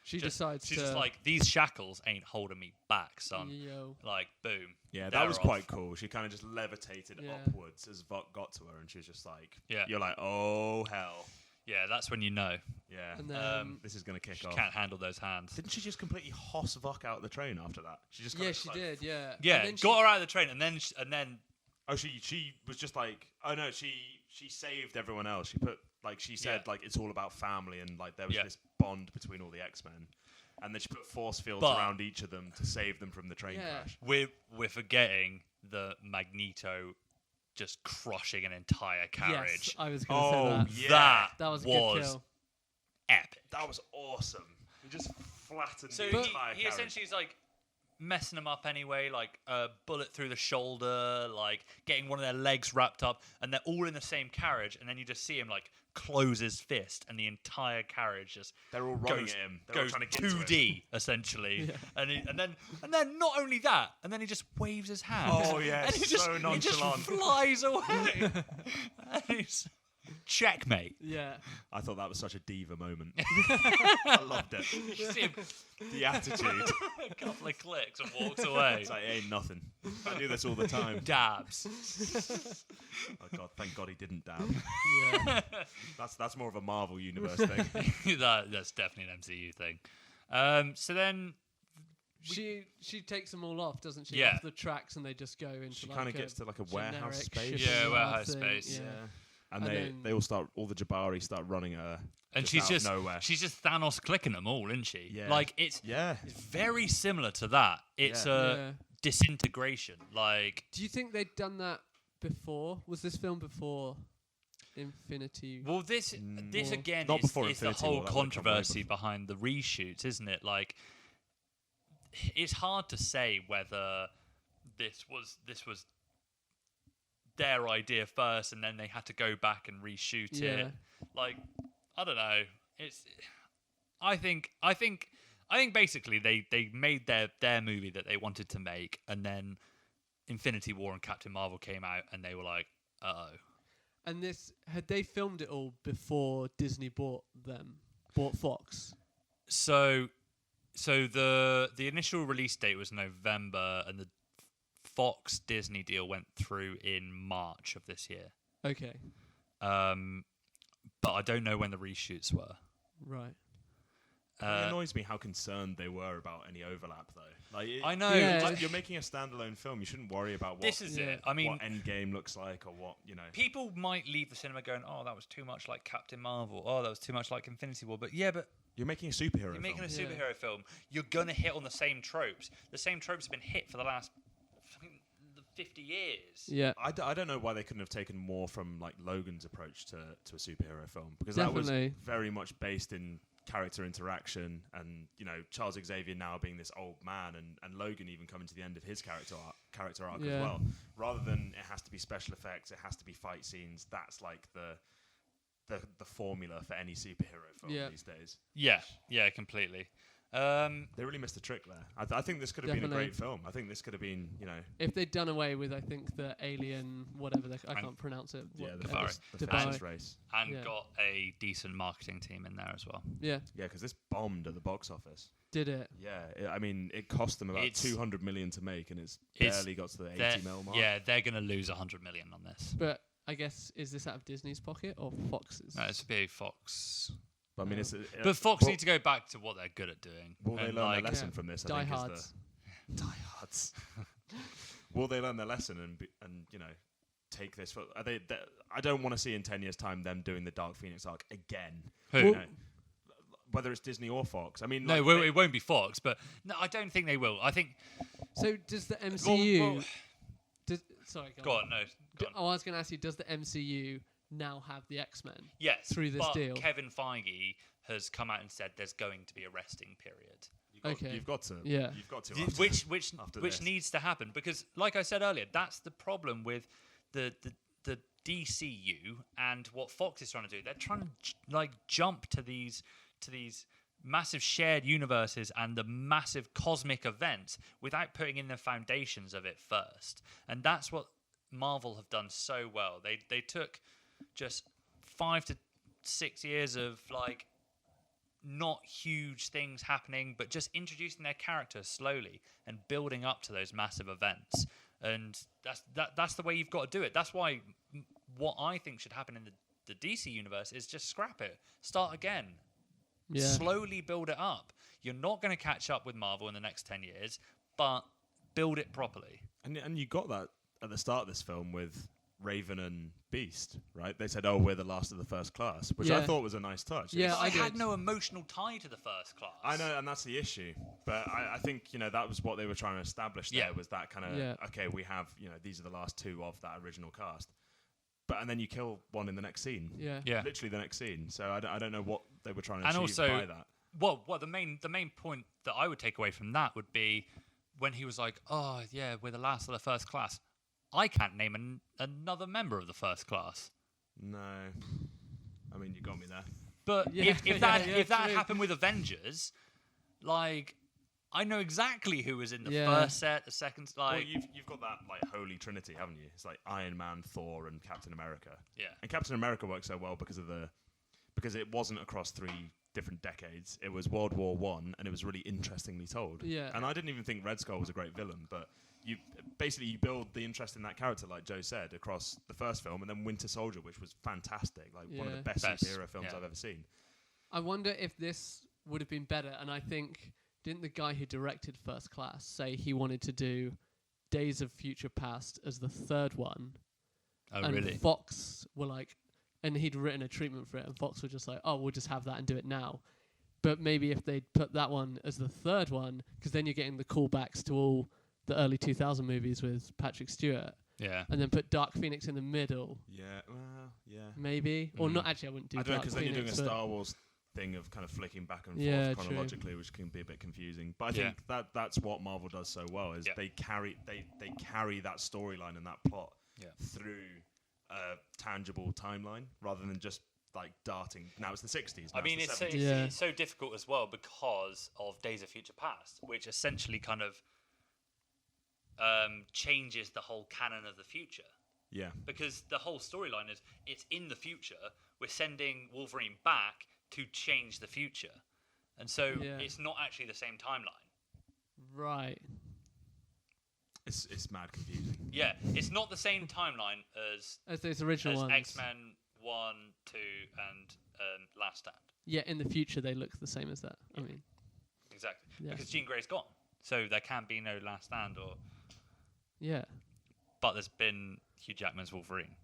B: Decides
A: she's
B: to.
A: just like, these shackles ain't holding me back, son.
B: Yo.
A: Like, boom.
C: Yeah,
A: they're
C: that was
A: off.
C: quite cool. She kind of just levitated
B: Yeah.
C: upwards as Vuk got to her, and she was just like,
A: Yeah.
C: You're like, oh, hell.
A: Yeah, that's when you know
C: Yeah.
B: And then,
C: This is going to kick
A: she
C: off.
A: can't handle those hands.
C: Didn't she just completely hoss Vuk out of the train after that? She just
B: yeah, she did. Yeah.
A: Yeah,
B: And then
A: got her out of the train, and then
C: Oh, she was just like, oh no, she saved everyone else. She put she said
A: Yeah.
C: it's all about family, and there was
A: Yeah.
C: this bond between all the X-Men, and then she put force fields
A: But-
C: around each of them to save them from the train
B: Yeah.
C: crash.
A: we're forgetting the Magneto just crushing an entire carriage.
B: Yes, I was going to say that.
C: Yeah.
B: That was a good kill.
A: epic.
C: That was awesome. He just flattened
A: So
C: the entire
A: he
C: carriage.
A: essentially is like messing them up anyway, like a bullet through the shoulder, like getting one of their legs wrapped up, and they're all in the same carriage, and then you just see him like close his fist, and the entire carriage just
C: They're all running
A: goes,
C: at him. They're all
A: goes
C: trying to get to him.
A: 2D essentially, and then not only that, and then he just waves his hand.
C: Oh, yeah,
A: and he
C: so
A: just
C: nonchalant.
A: flies away. And he's checkmate.
B: Yeah.
C: I thought that was such a diva moment. I loved it.
A: You see him
C: The attitude.
A: a couple of clicks and walks away.
C: It's like, it ain't nothing. I do this all the time.
A: Dabs.
C: Oh God, thank God he didn't dab.
B: Yeah.
C: That's more of a Marvel Universe thing.
A: That's definitely an MCU thing. So then,
B: She takes them all off, doesn't she?
A: Yeah.
B: Off the tracks, and they just go into
C: She
B: like
C: kind of
B: a
C: gets to like a warehouse
B: generic
C: space.
B: shipping
A: Yeah,
B: yard
A: warehouse
B: thing,
A: space.
B: Yeah.
C: And
B: And
C: they all start, all the Jabari start running at her.
A: and
C: just
A: she's
C: out of nowhere.
A: she's just Thanos clicking them all, isn't she?
C: Yeah.
A: Like it's
C: Yeah.
A: very similar to that. It's
C: Yeah.
A: a disintegration. Like
B: Do you think they'd done that before? Was this film before Infinity?
A: well, this
B: Well,
A: again
C: not
A: is
C: before
A: the
C: Infinity
A: whole
C: War, that would've come way
A: controversy
C: before.
A: behind the reshoots, isn't it? Like it's hard to say whether this was their idea first, and then they had to go back and reshoot
B: Yeah.
A: it. Like, I don't know. I think basically they made their movie that they wanted to make, and then Infinity War and Captain Marvel came out, and they were like, oh.
B: And this had they filmed it all before Disney bought Fox?
A: So the initial release date was November, and the Fox Disney deal went through in March of this year.
B: Okay,
A: But I don't know when the reshoots were.
B: right.
C: It annoys me how concerned they were about any overlap, though. Like,
A: I know.
B: Yeah.
C: like, you're making a standalone film. You shouldn't worry about what
A: This is
B: Yeah.
A: it. I mean,
C: what Endgame looks like or what, you know.
A: people might leave the cinema going, "Oh, that was too much like Captain Marvel. Oh, that was too much like Infinity War." But
C: You're making a superhero
A: you're making a
C: film.
B: Yeah.
A: superhero film. You're gonna hit on the same tropes. The same tropes have been hit for the last fucking 50 years.
B: Yeah,
C: I don't know why they couldn't have taken more from like Logan's approach to a superhero film, because
B: Definitely.
C: that was very much based in character interaction, and you know, Charles Xavier now being this old man, and Logan even coming to the end of his character arc
B: Yeah.
C: as well. Rather than it has to be special effects, it has to be fight scenes. That's like the formula for any superhero film
B: Yeah.
C: these days.
A: Yeah, completely.
C: They really missed a trick there. I think this could have been a
B: Definitely.
C: great film. I think this could have been, you know,
B: if they'd done away with, I think the alien, whatever I can't pronounce it.
C: yeah, the
A: Dubai.
C: fascist race.
A: And
B: Yeah.
A: got a decent marketing team in there as well.
B: Yeah,
C: Yeah, because this bombed at the box office.
B: did it?
C: Yeah, I mean, it cost them about
A: It's-
C: 200 million to make, and it's
A: It's-
C: barely got to the
A: They're-
C: 80 mil mark.
A: Yeah, they're gonna lose 100 million on this.
B: But I guess is this out of Disney's pocket or Fox's?
A: No, it's a big Fox.
C: But I mean, it's.
A: But Fox
C: will-
A: need to go back to what they're good at doing.
C: Will they
A: And,
C: learn
A: like,
C: their lesson
B: Yeah.
C: from this? I think
B: Diehards.
C: is the diehards. Will they learn their lesson and you know, take this? Are they? I don't want to see in 10 years' time them doing the Dark Phoenix arc again.
A: Who?
C: You know, whether it's Disney or Fox. I mean,
A: No,
C: like,
A: it won't be Fox, but no, I don't think they will. I think.
B: So does the MCU?
A: Well,
B: Sorry,
A: go on, no. Go on.
B: I was going to ask you, does the MCU now have the X-Men?
A: Yes,
B: through this
A: but
B: deal.
A: Kevin Feige has come out and said there's going to be a resting period.
B: Okay.
C: You've got to.
B: Yeah.
C: You've got to.
A: Which
C: after
A: which
C: this.
A: needs to happen, because like I said earlier, that's the problem with the DCU and what Fox is trying to do. They're trying to jump to these massive shared universes and the massive cosmic events without putting in the foundations of it first. And that's what Marvel have done so well. They took just 5 to 6 years of like not huge things happening, but just introducing their characters slowly and building up to those massive events. And that's the way you've got to do it. That's why what I think should happen in the DC universe is just scrap it, start again,
B: Yeah.
A: slowly build it up. You're not going to catch up with Marvel in the next 10 years, but build it properly.
C: And you got that at the start of this film with Raven and Beast, right? They said, "Oh, we're the last of the first class," which I
B: Yeah.
C: thought was a nice touch.
B: Yeah,
C: It's-
A: I
B: I
A: had
B: did.
A: no emotional tie to the first class.
C: I know, and that's the issue. But I think, you know, that was what they were trying to establish there,
A: Yeah.
C: was that kind of,
B: Yeah.
C: okay, we have, you know, these are the last two of that original cast. And then you kill one in the next scene.
B: Yeah.
A: Yeah.
C: Literally the next scene. So I don't know what they were trying to
A: And
C: achieve
A: also,
C: by that.
A: well, the main point that I would take away from that would be when he was like, "Oh yeah, we're the last of the first class." I can't name another member of the first class.
C: No, I mean you got me there.
A: But
B: Yeah,
A: if that
B: true.
A: happened with Avengers, like I know exactly who was in the
B: Yeah.
A: first set, the second.
C: Well,
A: Like,
C: you've got that like holy trinity, haven't you? It's like Iron Man, Thor, and Captain America.
A: yeah,
C: And Captain America works so well because it wasn't across 3 different decades. It was World War One, and it was really interestingly told.
B: Yeah.
C: And I didn't even think Red Skull was a great villain, but you build the interest in that character, like Joe said, across the first film, and then Winter Soldier, which was fantastic, like one of the
B: Yeah.
C: best superhero films
A: yeah.
C: I've ever seen.
B: I wonder if this would have been better. And I think, didn't the guy who directed First Class say he wanted to do Days of Future Past as the third one?
A: oh
B: and
A: really?
B: Fox were like, and he'd written a treatment for it, and Fox were just like, oh, we'll just have that and do it now. But maybe if they'd put that one as the third one, because then you're getting the callbacks to all the early 2000 movies with Patrick Stewart,
A: Yeah,
B: and then put Dark Phoenix in the middle,
C: Yeah, well, yeah.
B: maybe. Or not, actually, I wouldn't do
C: I don't know,
B: Dark
C: because then you're doing a
B: Phoenix. but
C: Star Wars thing of kind of flicking back and
B: Yeah,
C: forth
B: true.
C: chronologically, which can be a bit confusing. But I
A: Yeah.
C: think that's what Marvel does so well is
A: Yeah.
C: they carry that storyline and that plot
A: Yeah.
C: through a tangible timeline rather than just like darting. Now it's the 60s. Now
A: I mean,
C: it's
A: it's
C: the
A: so,
C: 70s.
B: Yeah.
A: it's so difficult as well because of Days of Future Past, which essentially kind of changes the whole canon of the future.
C: Yeah.
A: Because the whole storyline is it's in the future. We're sending Wolverine back to change the future, and so
B: Yeah.
A: it's not actually the same timeline.
B: Right.
C: It's mad confusing.
A: Yeah, it's not the same timeline as
B: As those original ones.
A: X-Men 1, 2, and Last Stand.
B: Yeah, in the future they look the same as that. I mean,
A: Exactly,
B: Yeah.
A: because Jean Grey's gone, so there can be no Last Stand.
B: yeah.
A: But there's been Hugh Jackman's Wolverine.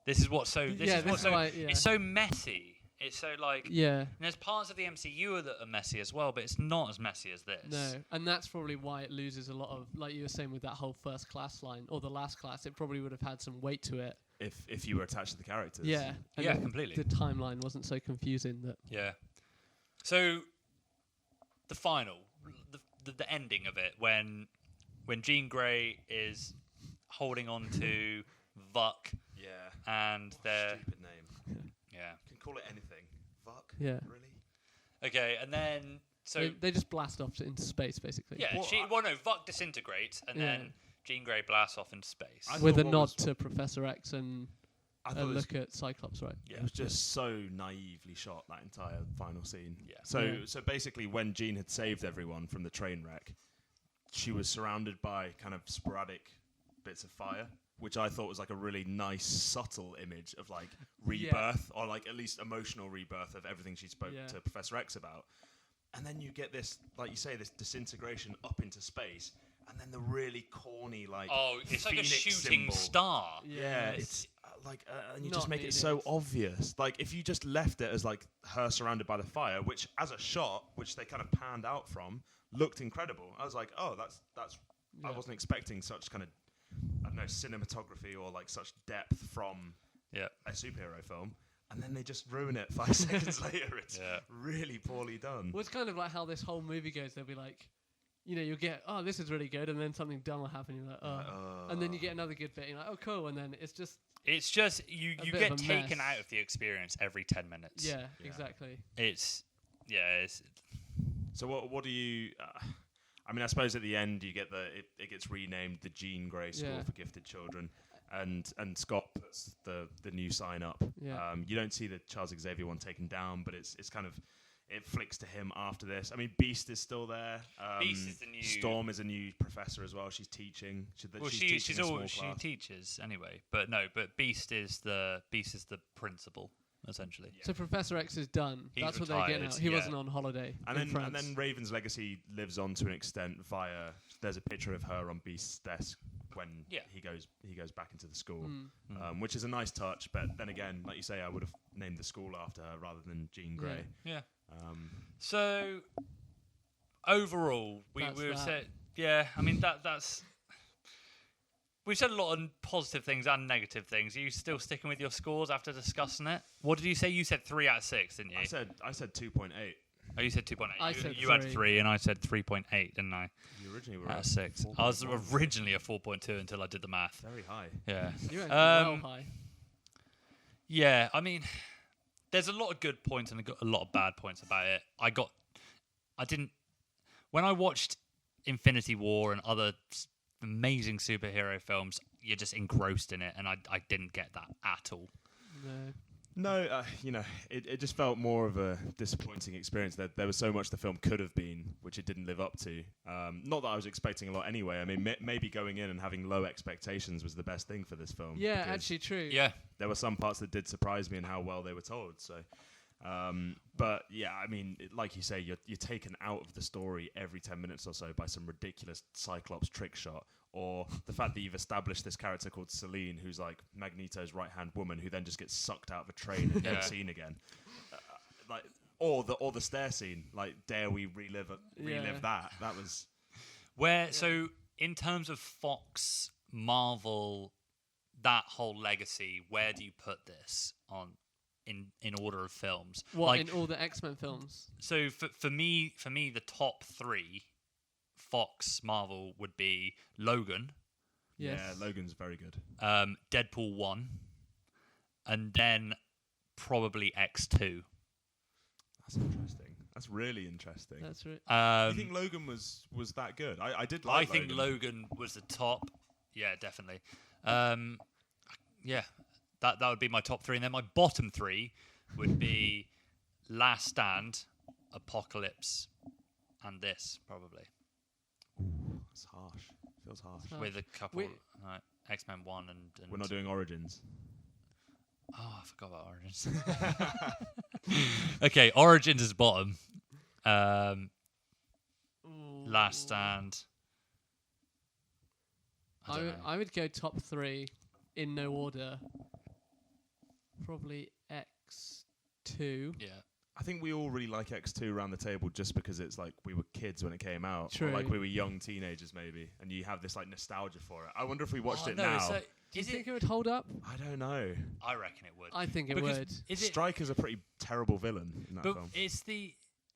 A: This is what's so. This
B: Yeah,
A: is
B: this
A: what's
B: is
A: so.
B: why- yeah.
A: It's so messy. It's so like.
B: Yeah.
A: And there's parts of the MCU that are messy as well, but it's not as messy as this.
B: No, and that's probably why it loses a lot of, like you were saying with that whole First Class line, or the Last Class, it probably would have had some weight to it.
C: If you were attached to the characters.
B: Yeah. And
A: Yeah,
B: the-
A: completely.
B: The timeline wasn't so confusing that...
A: Yeah. So, the final, the ending of it, when Jean Grey is holding on to Vuck,
C: Yeah.
A: and they're
C: Stupid name.
A: yeah.
C: You can call it anything. Fuck.
B: Yeah.
C: Really?
A: Okay, and then so
B: They just blast off into space, basically.
A: yeah,
C: Well,
A: no, Vuck disintegrates, and
B: Yeah.
A: then Jean Grey blasts off into space.
C: I
B: With a
C: thought what
B: nod
C: was-
B: to Professor X and
C: I
B: a
C: thought it was,
B: look at Cyclops, right?
A: Yeah.
C: it was just so naively shot, that entire final scene.
A: Yeah.
C: So basically, when Jean had saved everyone from the train wreck, she was surrounded by kind of sporadic bits of fire, which I thought was like a really nice, subtle image of like rebirth, or like at least emotional rebirth of everything she spoke
B: Yeah.
C: to Professor X about. And then you get this, like you say, this disintegration up into space, and then the really corny, like,
A: Oh, it's like a
C: Phoenix
A: shooting
C: symbol.
A: star.
C: Yeah, it's like, and you
B: Not
C: just make it
B: needed.
C: so obvious. Like, if you just left it as like her surrounded by the fire, which as a shot, which they kind of panned out from, looked incredible. I was like, oh, that's. I
B: Yeah.
C: wasn't expecting such kind of, I don't know, cinematography or like such depth from
A: Yeah.
C: a superhero film. And then they just ruin it 5 seconds later. It's
A: Yeah.
C: really poorly done.
B: Well, it's kind of like how this whole movie goes. They'll be like, you know, you'll get, oh, this is really good, and then something dumb will happen. You're like, oh. And then you get another good bit. You're like, oh, cool. And then it's just,
A: It's just you
B: A bit
A: get
B: of a
A: taken
B: mess.
A: out of the experience every 10 minutes.
B: yeah,
C: Yeah.
B: exactly.
A: It's
C: So what do you? I mean, I suppose at the end you get it gets renamed the Jean Grey School
B: Yeah.
C: for Gifted Children, and Scott puts the new sign up.
B: Yeah.
C: You don't see the Charles Xavier one taken down, but it's kind of it flicks to him after this. I mean, Beast is still there.
A: Beast is the new-
C: Storm is a new professor as well. She's teaching.
A: well,
C: she's
A: she's
C: teaching a small
A: she
C: class.
A: teaches anyway. But no, but Beast is the principal essentially.
B: So Professor X is done.
A: He's
B: That's what they're getting
A: retired,
B: out. He
A: yeah.
B: wasn't on holiday
C: And
B: in
C: then
B: France.
C: and then Raven's legacy lives on to an extent via there's a picture of her on Beast's desk when
A: Yeah.
C: he goes back into the school,
B: Mm.
C: which is a nice touch. But then again, like you say, I would have named the school after her rather than Jean Grey.
A: Yeah.
C: Um,
A: So overall, we
B: That's
A: were
B: that.
A: said, yeah. I mean that's. We've said a lot of positive things and negative things. Are you still sticking with your scores after discussing it? What did you say? You said 3 out of 6, didn't you?
C: I said 2.8.
A: Oh, you said 2.8.
B: I said
A: you had
B: 3.
A: 3, and I said 3.8, didn't I?
C: You originally were
A: At
C: at
A: 6. I was originally a 4.2 until I did the math.
C: very high.
A: Yeah.
B: You went well high.
A: Yeah, I mean, there's a lot of good points and a lot of bad points about it. When I watched Infinity War and other amazing superhero films, you're just engrossed in it, and I didn't get that at all.
C: No, it just felt more of a disappointing experience. There was so much the film could have been, which it didn't live up to. Not that I was expecting a lot anyway. I mean, maybe going in and having low expectations was the best thing for this film.
B: Yeah, actually true.
A: Yeah.
C: There were some parts that did surprise me in how well they were told. So, but yeah, I mean, like you say, you're taken out of the story every 10 minutes or so by some ridiculous Cyclops trick shot, or the fact that you've established this character called Selene, who's like Magneto's right-hand woman, who then just gets sucked out of a train and never seen again. Or the stair scene. Like, dare we relive that? That was
A: So in terms of Fox, Marvel, that whole legacy, where do you put this on in order of films?
B: What, in all the X-Men films?
A: So for me, the top 3, Fox, Marvel, would be Logan.
B: Yes.
C: Yeah, Logan's very good.
A: Deadpool 1, and then probably X2.
C: That's interesting. That's really interesting.
B: That's right.
C: You think Logan was that good? I did like
A: I think Logan was the top. Yeah, definitely. Yeah, that would be my top 3. And then my bottom 3 would be Last Stand, Apocalypse, and this, probably.
C: Ooh, that's harsh. Feels harsh.
A: With a couple, X-Men 1 and...
C: We're not doing Origins.
A: Oh, I forgot about Origins. Okay, Origins is bottom. Last Stand.
B: I would go top 3 in no order. Probably X2.
A: Yeah.
C: I think we all really like X2 around the table just because it's like we were kids when it came out.
B: True.
C: Or like we were young teenagers maybe, and you have this like nostalgia for it. I wonder if we watched it now.
B: Do you think it would hold up?
C: I don't know.
A: I reckon it would.
B: I think it would.
C: Stryker's a pretty terrible villain in that film.
A: It's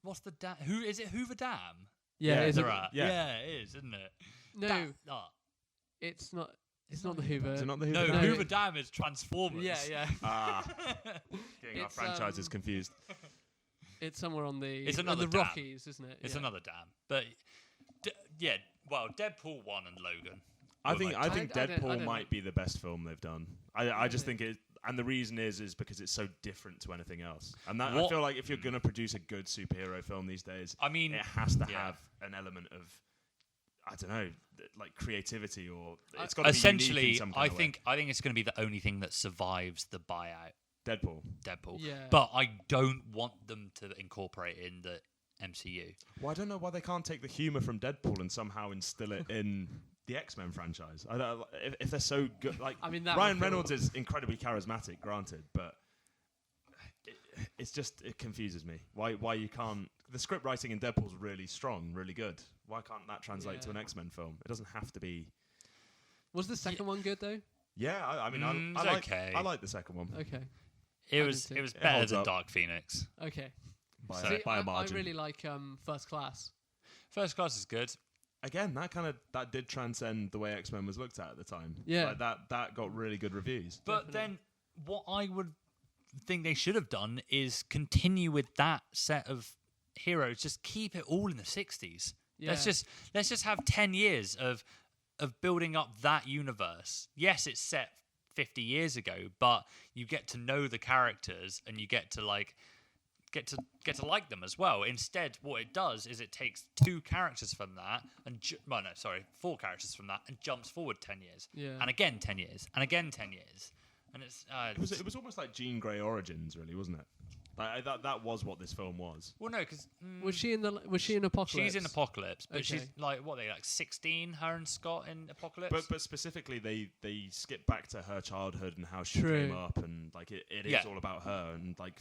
A: what's the dam? Who is it? Hoover Dam?
B: Yeah,
C: is
B: it?
A: Yeah, it is, isn't it?
B: No, it's not. It's not the Hoover.
C: Is it not the Hoover?
A: No, Hoover Dam is Transformers.
B: Yeah.
C: Getting our franchises confused.
B: It's somewhere on the.
A: It's another
B: the
A: dam.
B: Rockies, isn't it?
A: It's another dam. But Deadpool 1 and Logan.
C: I think Deadpool
B: I
C: might be the best film they've done. I just think it, and the reason is because it's so different to anything else. And that I feel like if you're gonna produce a good superhero film these days,
A: I mean,
C: it has to have an element of, I don't know, like creativity, or it's got to be
A: essentially.
C: Unique in some kind of way.
A: I think it's going to be the only thing that survives the buyout.
C: Deadpool.
B: Yeah.
A: But I don't want them to incorporate it in the MCU.
C: Well, I don't know why they can't take the humor from Deadpool and somehow instill it in the X-Men franchise. I don't, if they're so good, like
B: I mean,
C: Ryan Reynolds is incredibly charismatic, granted, but it confuses me. Why you can't? The script writing in Deadpool's really strong, really good. Why can't that translate to an X-Men film? It doesn't have to be.
B: Was the second one good though?
C: Yeah, I mean, I like the second one.
B: Okay.
A: It was better than
C: up.
A: Dark Phoenix.
B: Okay.
C: By a margin.
B: I really like First Class.
A: First Class is good.
C: Again, that did transcend the way X-Men was looked at the time.
B: Yeah.
C: Like that got really good reviews.
A: But then what I would think they should have done is continue with that set of heroes. Just keep it all in the 60s.
B: Yeah.
A: Let's just have 10 years of building up that universe. Yes, it's set 50 years ago, but you get to know the characters and you get to like them as well. Instead, what it does is it takes 2 characters from that and 4 characters from that and jumps forward 10 years.
B: Yeah.
A: And again 10 years and again 10 years. And
C: it was almost like Jean Grey Origins, really, wasn't it? Like, that was what this film was.
A: Well, no, because
B: was she in Apocalypse?
A: She's in Apocalypse, but
B: Okay.
A: she's like 16? Her and Scott in Apocalypse.
C: But specifically, they skip back to her childhood and how she
B: True.
C: came up, and like it is all about her, and like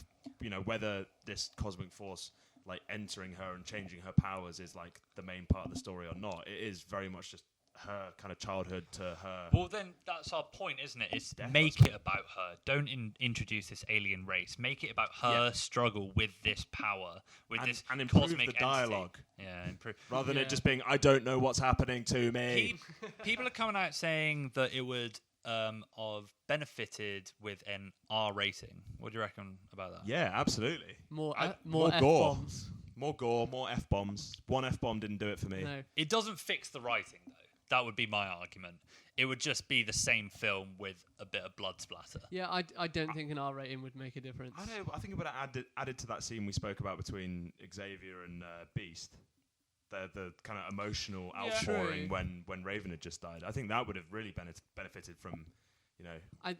C: whether this cosmic force like entering her and changing her powers is like the main part of the story or not. It is very much just her kind of childhood to her.
A: Well, then that's our point, isn't it? It's make it about her. Don't introduce this alien race. Make it about her struggle with this power, with this
C: and improve
A: cosmic
C: the dialogue.
A: Entity. Yeah, improve.
C: Rather than it just being, I don't know what's happening to me.
A: People are coming out saying that it would have benefited with an R rating. What do you reckon about that?
C: Yeah, absolutely.
B: More
C: more gore.
B: F-bombs.
C: More gore, more F-bombs. One F-bomb didn't do it for me.
B: No.
A: It doesn't fix the writing, though. That would be my argument. It would just be the same film with a bit of blood splatter.
B: Yeah, I don't think an R rating would make a difference.
C: I know. I think it would have added to that scene we spoke about between Xavier and Beast. The kind of emotional outpouring when Raven had just died. I think that would have really benefited from,
B: I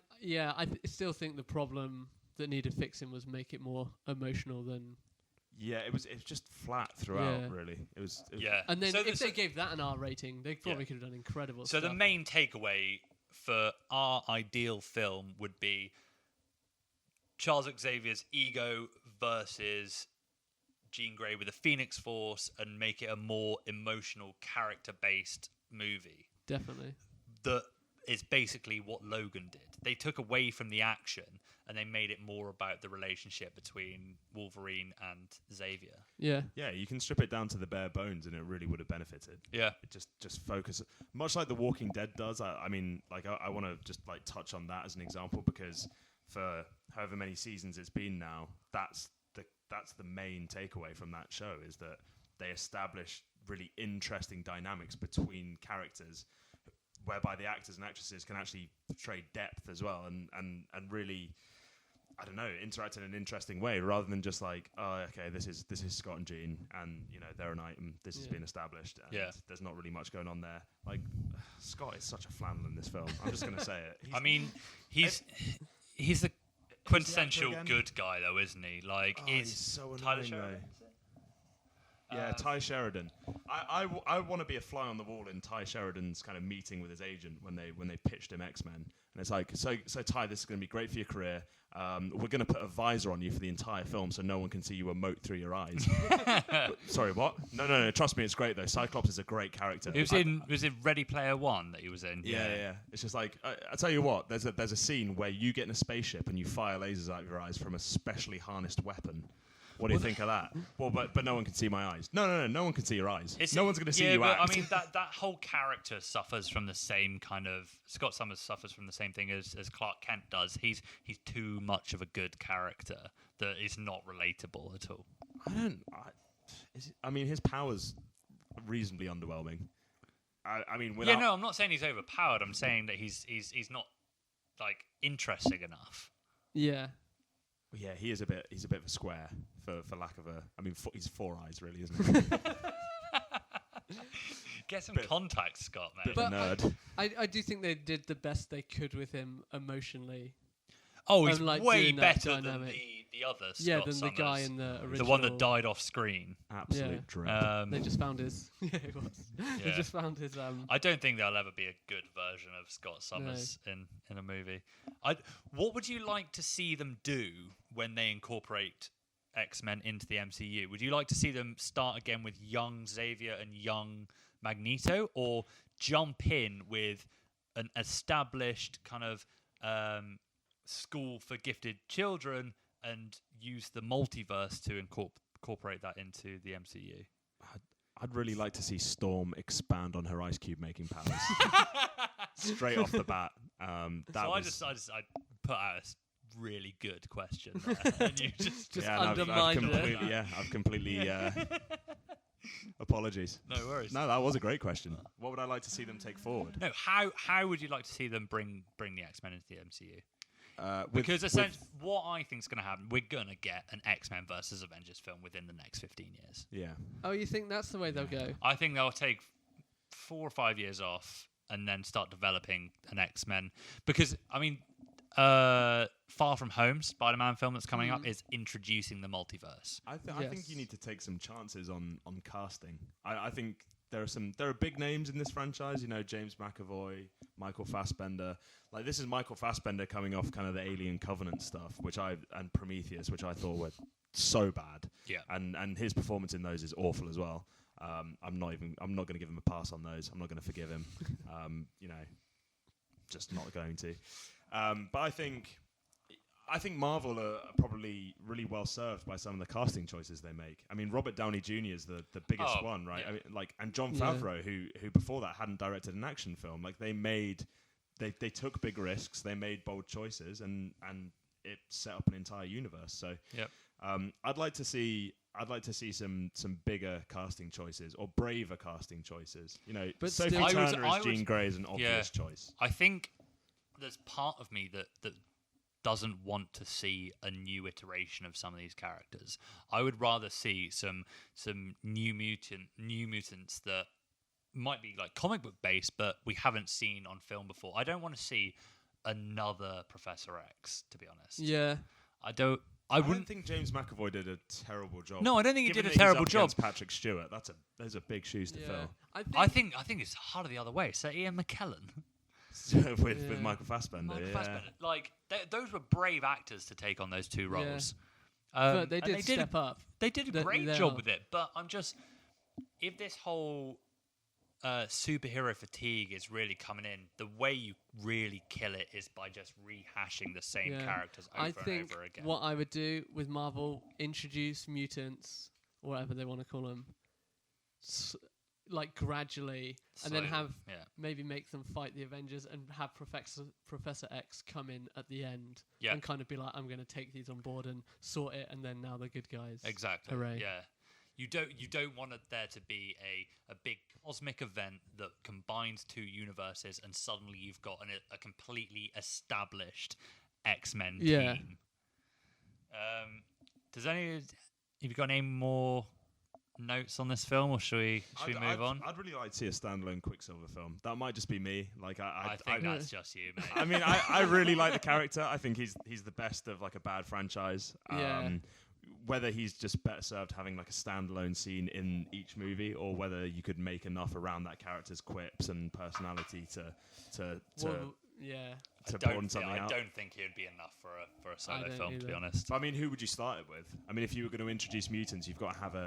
B: still think the problem that needed fixing was make it more emotional than.
C: Yeah, it was just flat throughout. Really, it was.
A: And
B: then if they gave that an R rating, they probably could have done incredible stuff.
A: So the main takeaway for our ideal film would be Charles Xavier's ego versus Jean Grey with the Phoenix Force, and make it a more emotional, character-based movie.
B: Definitely.
A: That is basically what Logan did. They took away from the action and they made it more about the relationship between Wolverine and Xavier.
B: Yeah.
C: Yeah, you can strip it down to the bare bones and it really would have benefited.
A: Yeah.
C: It just focus, much like The Walking Dead does. I want to just touch on that as an example, because for however many seasons it's been now, that's the main takeaway from that show, is that they establish really interesting dynamics between characters, whereby the actors and actresses can actually portray depth as well, and really, I don't know, interact in an interesting way, rather than just like, oh, okay, this is Scott and Jean, and they're an item. This has been established. And there's not really much going on there. Like, Scott is such a flannel in this film. I'm just gonna say it.
A: He's the quintessential good guy, though, isn't he? Like,
C: he's so annoying,
A: Tyler Sheridan.
C: Yeah, Ty Sheridan. I want to be a fly on the wall in Ty Sheridan's kind of meeting with his agent when they pitched him Xmen, and it's like, so Ty, this is going to be great for your career. We're going to put a visor on you for the entire film so no one can see you emote through your eyes. Sorry, what? No. Trust me, it's great though. Cyclops is a great character.
A: Was it Ready Player One that he was in?
C: Yeah. It's just like, I tell you what. There's a scene where you get in a spaceship and you fire lasers out of your eyes from a specially harnessed weapon. What do you think of that? Well, but no one can see my eyes. No one can see your eyes. No one's going to see you act.
A: I mean, that whole character suffers from the same kind of... Scott Summers suffers from the same thing as Clark Kent does. He's too much of a good character that is not relatable at all.
C: His power's reasonably underwhelming.
A: I'm not saying he's overpowered. I'm saying that he's not, like, interesting enough.
B: Yeah.
C: Yeah, he's a bit of a square for lack of a. He's four eyes, really, isn't he?
A: Get some contacts, Scott, mate.
C: Bit of a nerd.
B: I do think they did the best they could with him emotionally.
A: Oh, he's way better than the other Scott
B: than
A: Summers,
B: the guy in the original.
A: the one that died off screen.
C: Absolute dread.
B: They just found his. Yeah, it was. They just found his.
A: I don't think there'll ever be a good version of Scott Summers in a movie. What would you like to see them do when they incorporate X-Men into the MCU? Would you like to see them start again with young Xavier and young Magneto, or jump in with an established kind of school for gifted children and use the multiverse to incorporate that into the MCU?
C: I'd really like to see Storm expand on her ice cube making powers straight off the bat. I put out a really good question there, and you just
B: undermined it.
C: I've completely. Apologies.
A: No worries.
C: No, that was a great question. What would I like to see them take forward?
A: No, how would you like to see them bring the X-Men into the MCU? Because essentially, what I think is going to happen, we're going to get an X-Men versus Avengers film within the next 15 years.
C: Yeah.
B: Oh, you think that's the way they'll go?
A: I think they'll take 4 or 5 years off and then start developing an X-Men. Because, Far From Home, Spider-Man film that's coming up, is introducing the multiverse.
C: I think you need to take some chances on casting. I think there are big names in this franchise. James McAvoy, Michael Fassbender. Like, this is Michael Fassbender coming off kind of the Alien Covenant stuff, and Prometheus, which I thought were so bad.
A: Yeah.
C: And his performance in those is awful as well. I'm not going to give him a pass on those. I'm not going to forgive him. Just not going to. But I think Marvel are probably really well served by some of the casting choices they make. I mean, Robert Downey Jr. is the biggest one, right?
A: Yeah.
C: I mean, and Jon Favreau, who before that hadn't directed an action film. They took big risks, they made bold choices, and it set up an entire universe. So, I'd like to see some bigger casting choices or braver casting choices. But Sophie Turner as Jean Grey is an obvious choice.
A: I think there's part of me that doesn't want to see a new iteration of some of these characters. I would rather see some new mutants that might be like comic book based, but we haven't seen on film before. I don't want to see another Professor X, to be honest.
B: Yeah.
C: I don't think James McAvoy did a terrible job.
A: No, I don't think he did a
C: Given that
A: terrible
C: he's up
A: job.
C: against Patrick Stewart, those are big shoes to fill.
A: I think it's harder the other way. So Ian McKellen
C: with Michael Fassbender.
A: Like those were brave actors to take on those two roles.
B: But they did step up.
A: They did a great job with it. But I'm just, if this whole superhero fatigue is really coming in, the way you really kill it is by just rehashing the same characters over and over again.
B: What I would do with Marvel, introduce mutants, or whatever they want to call them, like gradually, and then have maybe make them fight the Avengers and have Professor X come in at the end and kind of be like, I'm going to take these on board and sort it, and then now they're good guys.
A: Exactly.
B: Hooray.
A: Yeah. You don't want there to be a big cosmic event that combines two universes, and suddenly you've got a completely established Xmen team. Have you got any more notes on this film, or should we move on?
C: I'd really like to see a standalone Quicksilver film. That might just be me. Like
A: I think that's just you, mate.
C: I mean, I really like the character. I think he's the best of like a bad franchise. Whether he's just better served having like a standalone scene in each movie, or whether you could make enough around that character's quips and personality to broaden something out.
A: I don't think it would be enough for a solo film, either, to be honest.
C: But, I mean, who would you start it with? I mean, if you were going to introduce mutants, you've got to have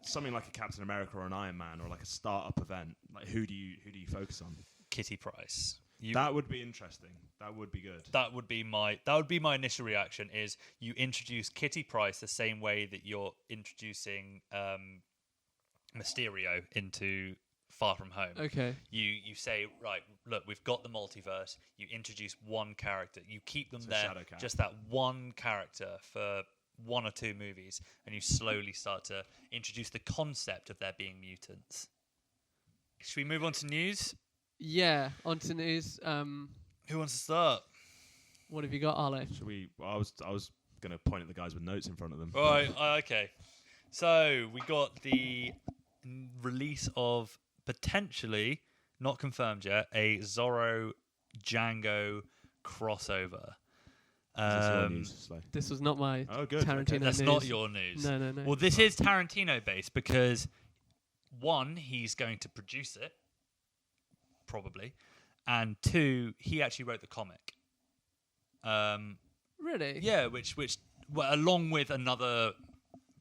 C: something like a Captain America or an Iron Man, or like a startup event. Like who do you focus on?
A: Kitty Pryce.
C: That would be interesting. That would be good.
A: That would be my initial reaction. Is you introduce Kitty Pryce the same way that you're introducing Mysterio into Far From Home.
B: Okay.
A: You say, right, look, we've got the multiverse. You introduce one character. You keep them there, just that one character for one or two movies, and you slowly start to introduce the concept of there being mutants. Should we move on to news?
B: Yeah, on to news.
A: Who wants to start?
B: What have you got, Arlo?
C: Should we? Well, I was going to point at the guys with notes in front of them.
A: Right. Okay. So we got the release of potentially, not confirmed yet, a Zorro Django crossover.
B: This was not my Tarantino
A: That's
B: news.
A: not your news.
B: No.
A: Well, this is Tarantino based because one, he's going to produce it. Probably, and two, he actually wrote the comic.
B: Really?
A: Yeah, which along with another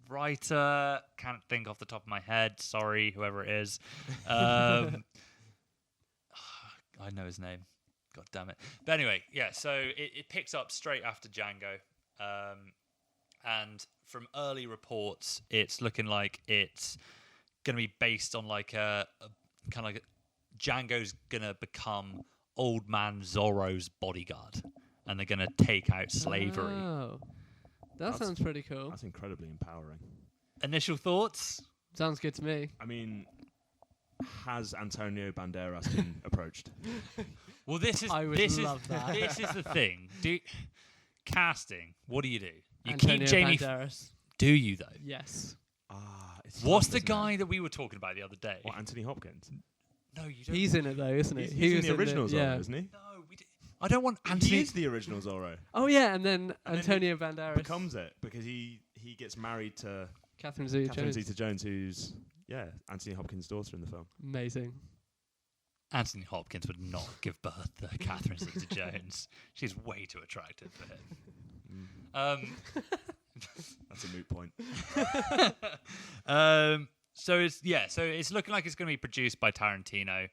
A: writer, can't think off the top of my head. Sorry, whoever it is. I know his name. God damn it. But anyway, yeah. So it picks up straight after Django, and from early reports, it's looking like it's going to be based on like a kind of like Django's going to become old man Zorro's bodyguard, and they're going to take out slavery.
B: Oh, that sounds pretty cool.
C: That's incredibly empowering.
A: Initial thoughts?
B: Sounds good to me.
C: I mean, has Antonio Banderas been approached?
A: Well, this is
B: love that.
A: This is the thing. Casting. What do? You
B: Antonio
A: keep Jamie.
B: Banderas.
A: Do you though?
B: Yes.
A: What's the guy that we were talking about the other day?
C: What, Anthony Hopkins?
A: No, you don't.
B: He's in it though, isn't he?
C: He's in the original Zorro, isn't he?
A: No, I don't want Anthony.
C: He is the original Zorro.
B: Oh yeah, and then Antonio Banderas
C: becomes it because he gets married to
B: Catherine Zeta-Jones,
C: who's Anthony Hopkins' daughter in the film.
B: Amazing.
A: Anthony Hopkins would not give birth to Catherine Zeta-Jones. She's way too attractive for him.
C: That's a moot point.
A: So it's looking like it's going to be produced by Tarantino,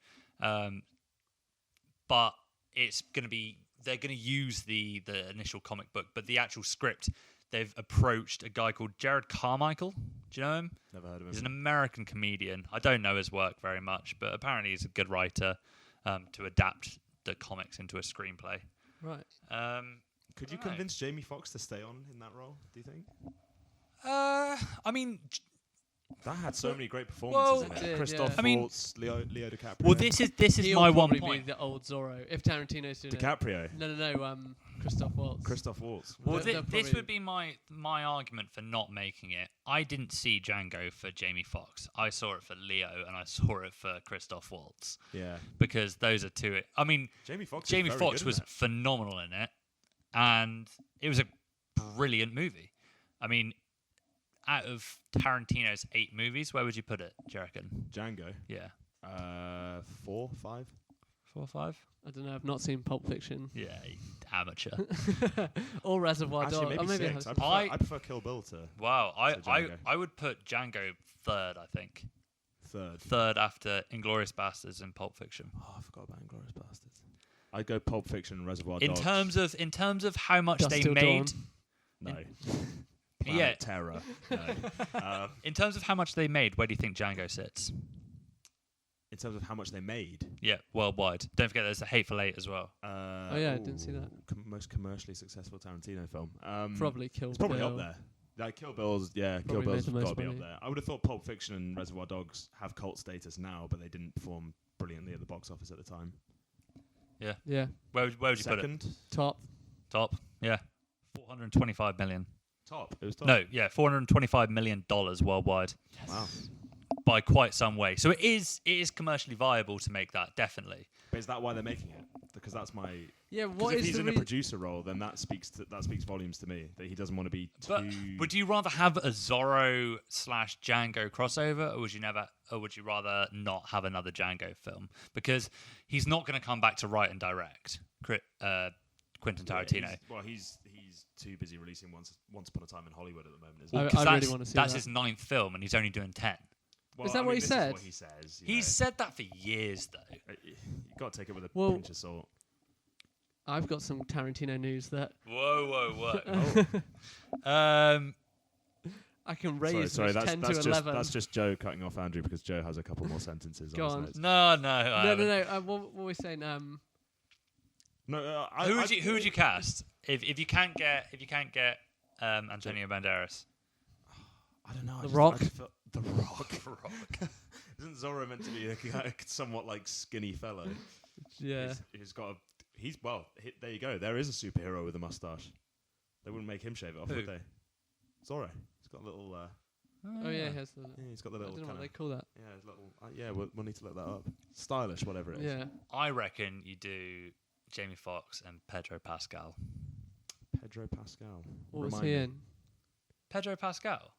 A: but it's going to be they're going to use the initial comic book, but the actual script they've approached a guy called Jared Carmichael. Do you know him?
C: Never heard of him.
A: He's an American comedian. I don't know his work very much, but apparently he's a good writer to adapt the comics into a screenplay.
B: Right.
C: Could you convince Jamie Foxx to stay on in that role, do you think?
A: I mean,
C: that had so many great performances in it.
B: did,
C: Christoph
B: yeah.
C: Waltz, Leo DiCaprio.
A: well, this is
B: He'll
A: my one
B: probably
A: point.
B: be the old Zorro if Tarantino's doing
C: DiCaprio.
B: it. No. Christoph Waltz.
C: Christoph Waltz.
A: Well,
B: They'll
A: this
B: probably-
A: would be my argument for not making it. I didn't see Django for Jamie Foxx. I saw it for Leo, and I saw it for Christoph Waltz
C: Yeah.
A: because those are two. I mean,
C: Jamie Foxx.
A: was phenomenal in it, and it was a brilliant movie. I mean, out of Tarantino's 8 movies, where would you put it, do you reckon?
C: Django.
A: Yeah.
C: 4, 5.
A: 4 or 5?
B: I don't know. I've not seen Pulp Fiction
A: Yeah, amateur.
B: or Reservoir
C: Actually,
B: Dogs.
C: maybe
B: Or maybe
C: 6.
B: I
C: I prefer Kill Bill to
A: Wow,
C: So Django.
A: I would put Django third, I think.
C: 3rd.
A: Third after Inglourious Bastards and Pulp Fiction.
C: Oh, I forgot about Inglourious Bastards. I'd go Pulp Fiction and Reservoir
A: In
C: Dogs.
A: terms of how much
B: Dusk
A: they
B: Till
A: made,
C: No.
A: Yeah.
C: Planet Terror. No.
A: in terms of how much they made, where do you think Django sits?
C: In terms of how much they made.
A: Yeah, worldwide. Don't forget there's a Hateful Eight as well.
B: yeah, I didn't see that.
C: Most commercially successful Tarantino film.
B: probably Kill
C: It's
B: Bill.
C: probably up there. Like Kill Bill's, Kill
B: Probably
C: Bill's
B: made the
C: got
B: most
C: to be up
B: money.
C: there. I would have thought Pulp Fiction and Reservoir Dogs have cult status now, but they didn't perform brilliantly at the box office at the time.
B: Yeah.
A: Where would you put it?
C: Second,
B: Top.
A: Top. Yeah. 425 million.
C: top. It was top.
A: No, yeah, $425 million worldwide
C: Wow.
A: by quite some way. So it is commercially viable to make that, definitely.
C: But is that why they're making it? Because that's my.
B: Yeah.
C: Because
B: What
C: if
B: is
C: he's
B: the
C: in a producer role, then that speaks volumes to me that he doesn't want to be too.
A: But would you rather have a Zorro / Django crossover, or would you rather not have another Django film? Because he's not going to come back to write and direct. Quentin Tarantino.
C: He's too busy releasing Once Upon a Time in Hollywood at the moment, isn't
A: Well,
C: he?
A: 'cause
B: I really wanna see
A: that's
B: that.
A: his 9th film, and he's only doing 10.
C: Well,
B: Is that what he
C: this
B: said?
C: Is what he says.
A: He's said that for years, though.
C: You got to take it with a
B: Well-
C: pinch of salt.
B: I've got some Tarantino news that
A: Whoa.
B: I can raise
C: Sorry,
B: from 10 to 11.
C: that's just Joe cutting off Andrew because Joe has a couple more sentences.
B: Go
C: on.
B: on.
C: His notes.
A: No.
B: No. What were we saying?
C: No,
A: Who would you cast if you can't get Antonio Banderas?
C: I don't know.
B: The Rock?
C: The Rock. Isn't Zorro meant to be a somewhat like skinny fellow?
B: Yeah.
C: He's got a. There you go. There is a superhero with a mustache. They wouldn't make him shave it off,
A: Who?
C: would they? Zorro. He's got a little.
B: Oh yeah, he has the.
C: He's got the
B: I
C: little.
B: don't know what they
C: Kinda,
B: call that.
C: yeah, his little. We'll need to look that up. Stylish, whatever it is.
B: Yeah.
A: I reckon you do Jamie Foxx and Pedro Pascal.
C: Pedro Pascal.
B: What was
C: Remind
B: he
C: me.
B: in?
A: Pedro Pascal.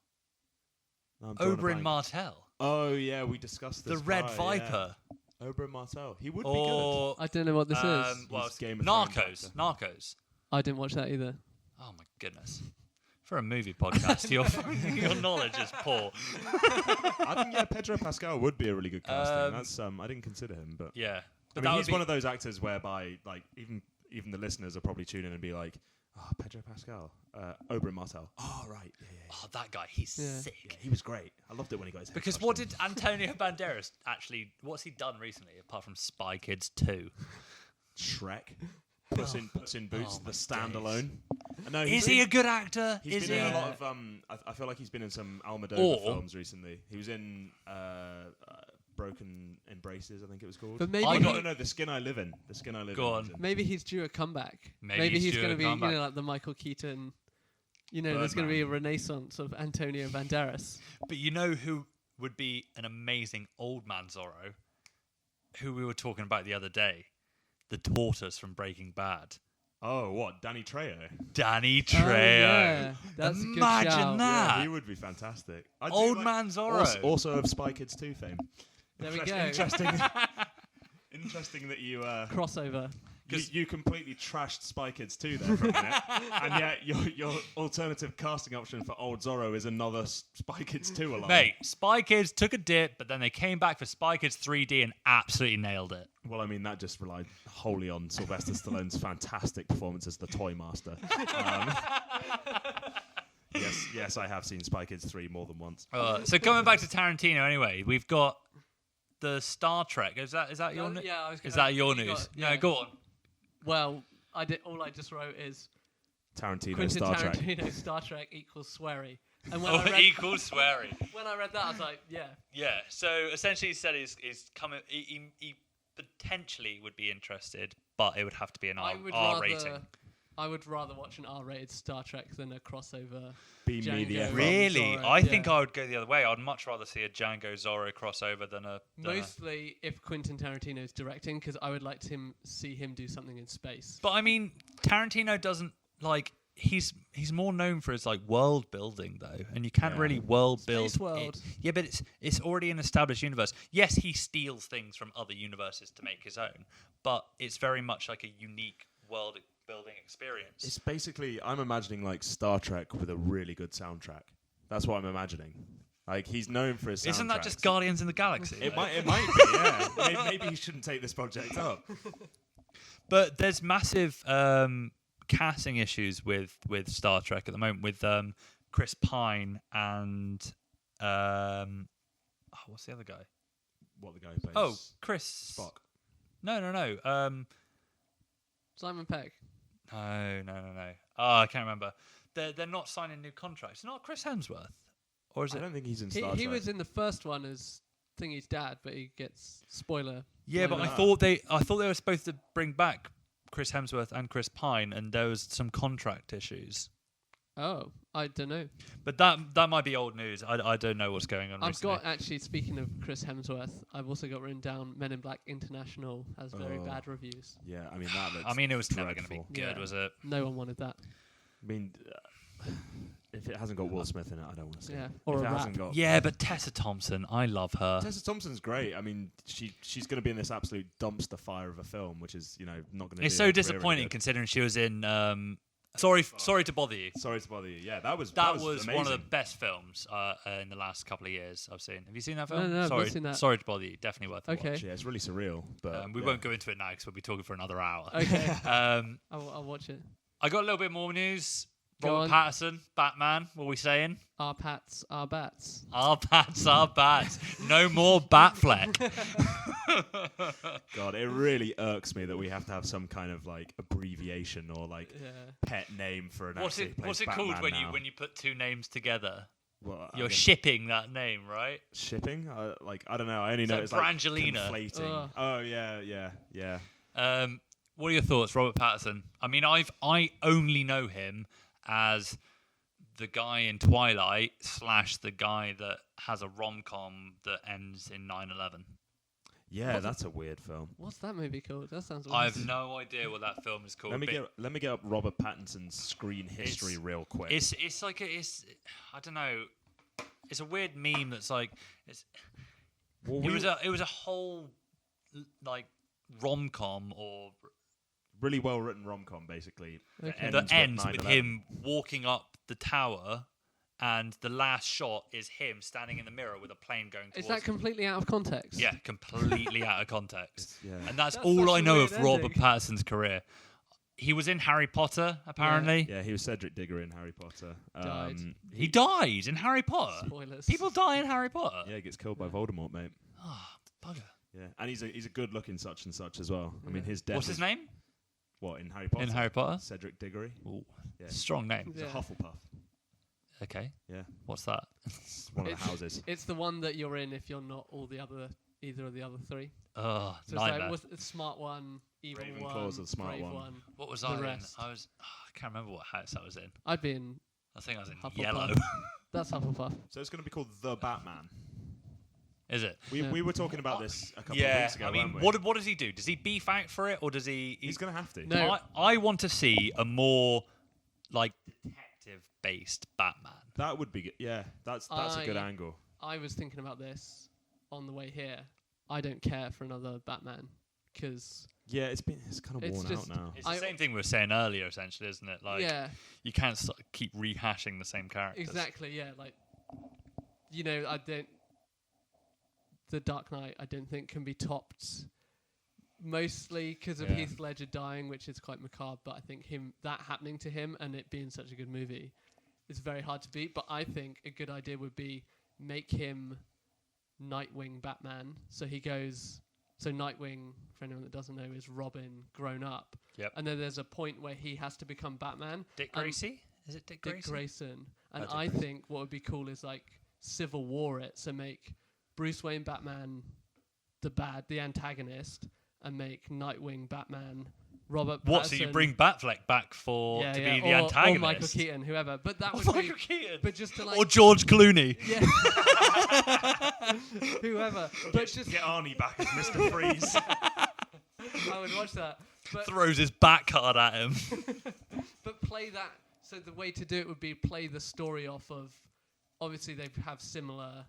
C: No, I'm drawing a
A: Oberyn
C: blank.
A: Martell.
C: Oh yeah, we discussed this.
A: The Red
C: guy,
A: Viper.
C: Yeah. Oberyn Martell. He would be
A: Or
B: I don't know what this is.
A: well,
C: He's Game of Thrones
A: Narcos.
C: actor.
A: Narcos.
B: I didn't watch that either.
A: Oh my goodness. For a movie podcast, your knowledge is poor.
C: good. I think Pedro Pascal would be a really good casting.
A: Um,
C: That's I didn't consider him, but
A: Yeah.
C: I
A: But
C: mean,
A: that
C: he's
A: would
C: one
A: be-
C: of those actors whereby like even the listeners will probably tune in and be like, "Oh, Pedro Pascal, Oberyn Martell. Oh, right, yeah.
A: Oh, that guy, he's
B: Yeah.
A: sick.
C: Yeah, he was great. I loved it when he got his head
A: Because
C: crushed
A: what
C: in.
A: did Antonio Banderas actually? What's he done recently apart from Spy Kids 2?
C: Shrek? Puss in Boots,
A: Oh,
C: the
A: my
C: standalone. No,
A: Is he a good actor?
C: He's
A: Is
C: been
A: he?
C: in a lot of. I feel like he's been in some Almodovar
A: Or-
C: films recently. He was in Broken Embraces, I think it was called.
B: But maybe
A: I
B: he-
A: got-
C: No, The Skin I Live In. The Skin I Live
A: Go
C: In.
A: on.
C: he was in.
B: maybe he's due a comeback.
A: Maybe he's due
B: going
A: a
B: to be,
A: comeback.
B: like the Michael Keaton. There's going to be a renaissance of Antonio Banderas.
A: But you know who would be an amazing old man Zorro? Who we were talking about the other day, the tortoise from Breaking Bad,
C: Oh, what? Danny Trejo?
A: Danny
B: Oh,
A: Trejo.
B: yeah. That's a good
A: Imagine
B: shout.
A: that.
C: Yeah, he would be fantastic. I do
A: Old
C: like-
A: man Zorro.
C: Also of Spy Kids 2 fame.
B: There we
C: Interest-
B: go.
C: Interesting. Interesting that you.
B: Crossover.
C: You completely trashed Spy Kids 2 there for a minute, and yet your alternative casting option for old Zorro is another Spy Kids 2 alone.
A: Mate, Spy Kids took a dip, but then they came back for Spy Kids 3D and absolutely nailed it.
C: Well, I mean, that just relied wholly on Sylvester Stallone's fantastic performance as the Toy Master. Yes, I have seen Spy Kids 3 more than once.
A: So coming back to Tarantino, anyway, we've got the Star Trek. Is that your news?
B: Yeah,
A: Is that your news? No, go on.
B: Well, all I just wrote is
C: Quentin
B: Tarantino Star Trek equals sweary. And when
A: equals sweary.
B: When I read that, I was like, yeah.
A: Yeah. So essentially, he said he's coming. He potentially would be interested, but it would have to be an R rating.
B: I would rather watch an R-rated Star Trek than a crossover.
C: Beam me the F.
A: Really?
B: Zorro.
A: I think I would go the other way. I'd much rather see a Django Zorro crossover than a...
B: Mostly if Quentin Tarantino is directing, because I would like to see him do something in space.
A: But I mean, Tarantino doesn't, like... He's more known for his like world building though, and you can't really world build.
B: Space world.
A: Yeah, but it's already an established universe. Yes, he steals things from other universes to make his own, but it's very much like a unique world building experience.
C: It's basically, I'm imagining like Star Trek with a really good soundtrack. That's what I'm imagining. Like he's known for his soundtracks.
A: Isn't that just Guardians in the Galaxy?
C: It might be. Yeah. Maybe he shouldn't take this project up.
A: But there's massive casting issues with Star Trek at the moment with Chris Pine and what's the other guy?
C: What the guy who plays?
A: Oh, Chris
C: Spock.
A: No.
B: Simon Pegg.
A: No. Oh, I can't remember. They're not signing new contracts. Not Chris Hemsworth, or is it?
C: I don't think he's in Star Trek.
B: He was in the first one as Thingy's dad, but he gets spoiler.
A: Yeah, but I thought they were supposed to bring back Chris Hemsworth and Chris Pine, and there was some contract issues.
B: Oh, I don't know.
A: But that might be old news. I don't know what's going on.
B: I've got, actually, speaking of Chris Hemsworth, I've also got written down Men in Black International has very bad reviews.
C: Yeah, I mean that looks.
A: I mean, it was
C: dreadful.
A: never going to be good, was it?
B: No one wanted that.
C: I mean, if it hasn't got Will Smith in it, I don't want to see it.
B: Or
C: if
B: a
C: it
B: rap.
C: hasn't got
A: Yeah, but Tessa Thompson, I love her.
C: Tessa Thompson's great. I mean, she's going to be in this absolute dumpster fire of a film, which is not going to.
A: It's so disappointing considering she was in. Sorry to bother you.
C: Sorry to bother you. Yeah, that was
A: one
C: amazing.
A: of the best films in the last couple of years I've seen. Have you seen that film?
B: No, I've
A: sorry,
B: not seen that.
A: Sorry to bother you. Definitely worth a
B: Okay.
A: watch.
C: Yeah, it's really surreal. But
A: We won't go into it now because we'll be talking for another hour.
B: Okay.
A: I'll
B: watch it.
A: I got a little bit more news.
B: Go
A: Robert Pattinson, Batman. What are we saying?
B: Our Patz, our Batz.
A: Our Batz. No more Batfleck.
C: God, it really irks me that we have to have some kind of like abbreviation or like pet name for an actor.
A: What's it called when you put two names together?
C: Well,
A: You're shipping that name, right?
C: Shipping? I don't know. I only know it's like conflating. Oh yeah.
A: What are your thoughts, Robert Pattinson? I mean, I only know him as the guy in Twilight / the guy that has a rom-com that ends in 9/11.
C: Yeah, that's a weird film.
B: What's that movie called? That sounds.
A: I have no idea what that film is called.
C: Let me get up Robert Pattinson's screen history real quick.
A: It's like I don't know. It's a weird meme that's like it was a whole like rom-com or
C: really well written rom-com basically.
B: Okay.
A: That ends with him walking up the tower, and the last shot is him standing in the mirror with a plane going towards
B: him. Is that completely out of context?
A: Yeah, completely out of context.
C: Yeah.
A: And that's all I know of Robert Pattinson's career. He was in Harry Potter, apparently.
C: Yeah, he was Cedric Diggory in Harry Potter.
B: Died.
A: He died in Harry Potter.
B: Spoilers.
A: People die in Harry Potter.
C: Yeah, he gets killed by Voldemort, mate.
A: Oh, bugger.
C: Yeah, and he's a good-looking such and such as well. I mean, his death.
A: What's his name?
C: What, in Harry Potter?
A: In Harry Potter?
C: Cedric Diggory.
A: Ooh,
C: yeah.
A: Strong name.
C: He's a Hufflepuff.
A: Okay.
C: Yeah.
A: What's that?
C: It's one of the houses.
B: It's the one that you're in if you're not either of the other three.
A: Oh,
B: so
A: nightmare.
B: It's like smart one, evil one,
C: Ravenclaw's the smart
B: brave
C: one.
A: What was
B: the
A: I
B: rest.
A: in? I can't remember what house I was in.
B: I'd be in.
A: I think I was in
B: Hufflepuff.
A: yellow.
B: That's Hufflepuff.
C: So it's going to be called The Batman.
A: Is it?
C: We were talking about this a couple of weeks ago.
A: I mean,
C: weren't we?
A: what does he do? Does he beef out for it, or does he?
C: He's going to have to.
B: No.
A: I want to see a more like detective-based Batman.
C: That would be good. Yeah, that's a good angle.
B: I was thinking about this on the way here. I don't care for another Batman because
C: Yeah, it's kind of
B: It's
C: worn
B: just-
C: out now.
A: It's the same thing we were saying earlier, essentially, isn't it? Like,
B: yeah,
A: you can't keep rehashing the same characters.
B: exactly. Yeah, like The Dark Knight, I don't think can be topped. Mostly because of
A: Yeah.
B: Heath Ledger dying, which is quite macabre. But I think that happening to him and it being such a good movie is very hard to beat. But I think a good idea would be make him Nightwing Batman. So he goes. So Nightwing, for anyone that doesn't know, is Robin grown up.
A: Yep.
B: And then there's a point where he has to become Batman.
A: Dick Grayson? Is it Dick Grayson?
B: Dick Grayson. And
C: Dick
B: I
C: Grayson.
B: think what would be cool is like Civil War it. So make Bruce Wayne Batman the antagonist, and make Nightwing Batman Robert Pattinson.
A: What? So you bring Batfleck back to be the antagonist?
B: Or Michael Keaton, whoever. But that would be.
A: Michael Keaton.
B: But just to like.
A: Or George Clooney.
B: Yeah. Whoever. But just.
C: Get Arnie back as Mr. Freeze.
B: I would watch that. But
A: Throws his back card at him.
B: But play that. So the way to do it would be play the story off of. Obviously, they have similar.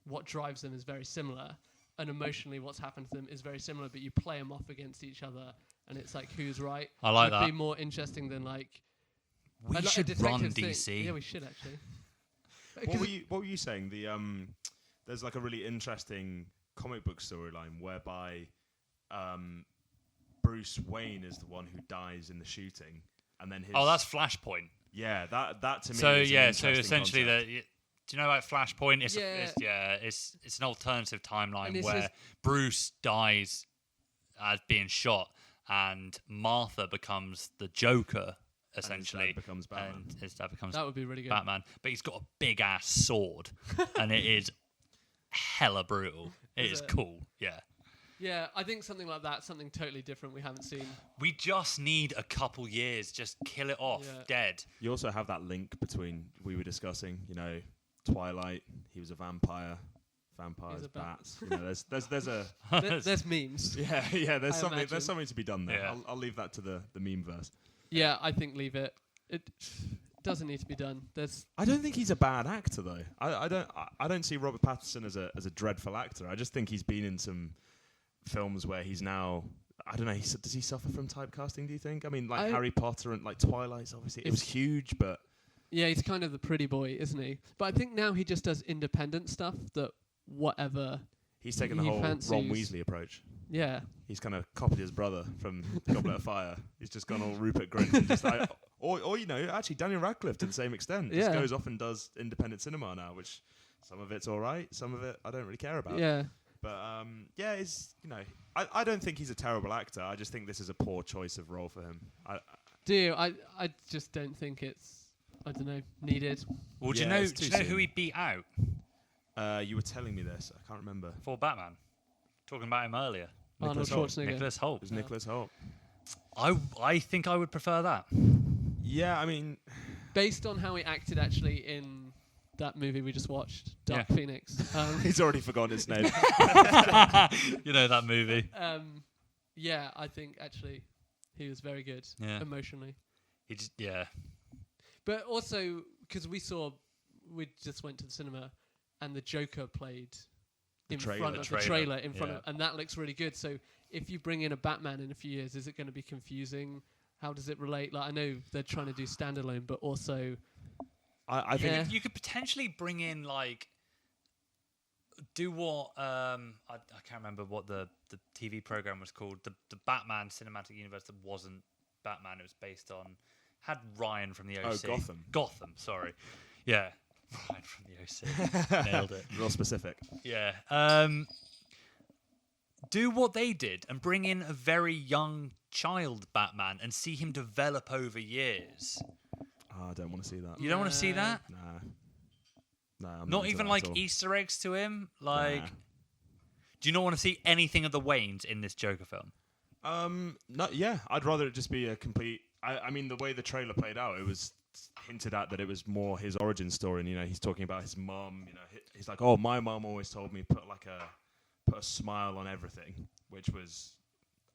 B: What drives them is very similar, and emotionally, what's happened to them is very similar. But you play them off against each other, and it's like who's right.
A: I like
B: Would
A: that.
B: be more interesting than like.
A: We
B: like a
A: should
B: detective
A: run
B: thing.
A: DC.
B: Yeah, we should actually.
C: What were you saying? There's like a really interesting comic book storyline whereby Bruce Wayne is the one who dies in the shooting, and then his
A: That's Flashpoint.
C: yeah that to me.
A: So
C: is an
A: yeah, so
C: interesting
A: essentially,
C: concept.
A: do you know about Flashpoint?
B: Yeah.
A: It's an alternative
B: And
A: timeline
B: it's
A: where
B: just-
A: Bruce dies as being shot, and Martha becomes the Joker essentially,
C: dad becomes Batman.
A: and his dad becomes
B: That would be really good.
A: Batman. But he's got a big ass sword, and it is hella brutal. It is
B: it?
A: cool. Yeah.
B: Yeah, I think something like that, something totally different we haven't seen.
A: We just need a couple years, just kill it off,
B: Yeah.
A: dead.
C: You also have that link between we were discussing, Twilight. He was a vampire. Vampires,
B: He's a bat.
C: bats. There's a
B: There's memes.
C: yeah. There's
B: I
C: something.
B: imagine.
C: There's something to be done there.
A: Yeah.
C: I'll leave that to the meme verse.
B: Yeah, I think leave it. It doesn't need to be done. There's
C: I don't think he's a bad actor though. I don't see Robert Pattinson as a dreadful actor. I just think he's been in some films where he's now. I don't know. Does he suffer from typecasting? Do you think? I mean, like Harry Potter and like Twilight's obviously it was huge, but
B: yeah, he's kind of the pretty boy, isn't he? But I think now he just does independent stuff that whatever.
C: he's taken the
B: He
C: whole Ron
B: fancies-
C: Weasley approach.
B: Yeah,
C: He's kind of copied his brother from Goblet of Fire. He's just gone all Rupert Grint and just like, or actually Daniel Radcliffe to the same extent. Just
B: Yeah.
C: goes off and does independent cinema now, which some of it's all right, some of it I don't really care about.
B: yeah.
C: But it's I don't think he's a terrible actor. I just think this is a poor choice of role for him.
B: I just don't think it's needed.
A: Well,
C: Yeah,
A: do
C: it's
A: you
C: too
A: know who
C: soon.
A: he beat out
C: You were telling me this. I can't remember.
A: for Batman? Talking about him earlier.
B: Arnold
C: Nicholas Hoult.
B: Schwarzenegger.
A: Nicholas Hoult.
C: It was Nicholas Hoult.
A: I think I would prefer that.
C: Yeah, I mean,
B: Based on how he acted actually in that movie we just watched, Dark
A: Yeah.
B: Phoenix.
C: he's already forgotten his name.
A: You know that movie.
B: Yeah, I think actually he was very good
A: Yeah.
B: emotionally.
A: He just
B: But also, because we just went to the cinema and the Joker played
C: The
B: in
C: trailer.
B: front
A: The
B: of
A: trailer,
B: the trailer in front
C: yeah.
B: of, and that looks really good. So if you bring in a Batman in a few years, is it going to be confusing? How does it relate? Like I know they're trying to do standalone, but also
C: I think
B: Yeah.
A: you could potentially bring in do what I can't remember what the TV program was called. The Batman cinematic universe that wasn't Batman. It was based on had Ryan from the OC.
C: Gotham.
A: Gotham. Sorry. Yeah. Ryan from the OC. Nailed it.
C: real specific.
A: Yeah. Do what they did and bring in a very young child Batman and see him develop over years.
C: I don't want to see that.
A: You don't want to see
B: No.
A: that?
C: No, I'm
A: Not
C: into
A: even
C: that
A: like
C: at all.
A: Easter eggs to him? Like,
C: Nah.
A: do you not want to see anything of the Waynes in this Joker film?
C: Yeah, I'd rather it just be a complete. I mean, the way the trailer played out, it was hinted at that it was more his origin story, and he's talking about his mum. He's like, "Oh, my mum always told me put a smile on everything," which was,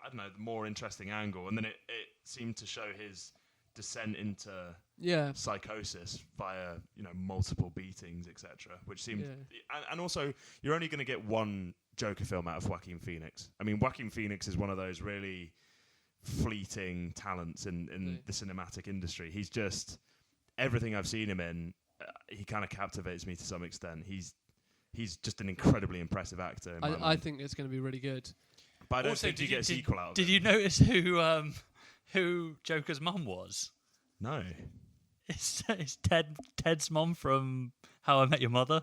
C: I don't know, the more interesting angle. And then it seemed to show his descent into
B: Yeah.
C: psychosis via multiple beatings, etc. Which seemed,
B: Yeah.
C: and also you're only going to get one Joker film out of Joaquin Phoenix. I mean, Joaquin Phoenix is one of those really fleeting talents in the cinematic industry. He's just everything I've seen him in. He kind of captivates me to some extent. He's just an incredibly impressive actor.
B: I think it's going to be really good.
C: But I don't
A: Also,
C: think you get a sequel out of it.
A: Did you notice who Joker's mum was?
C: No.
A: It's Ted's mum from How I Met Your Mother.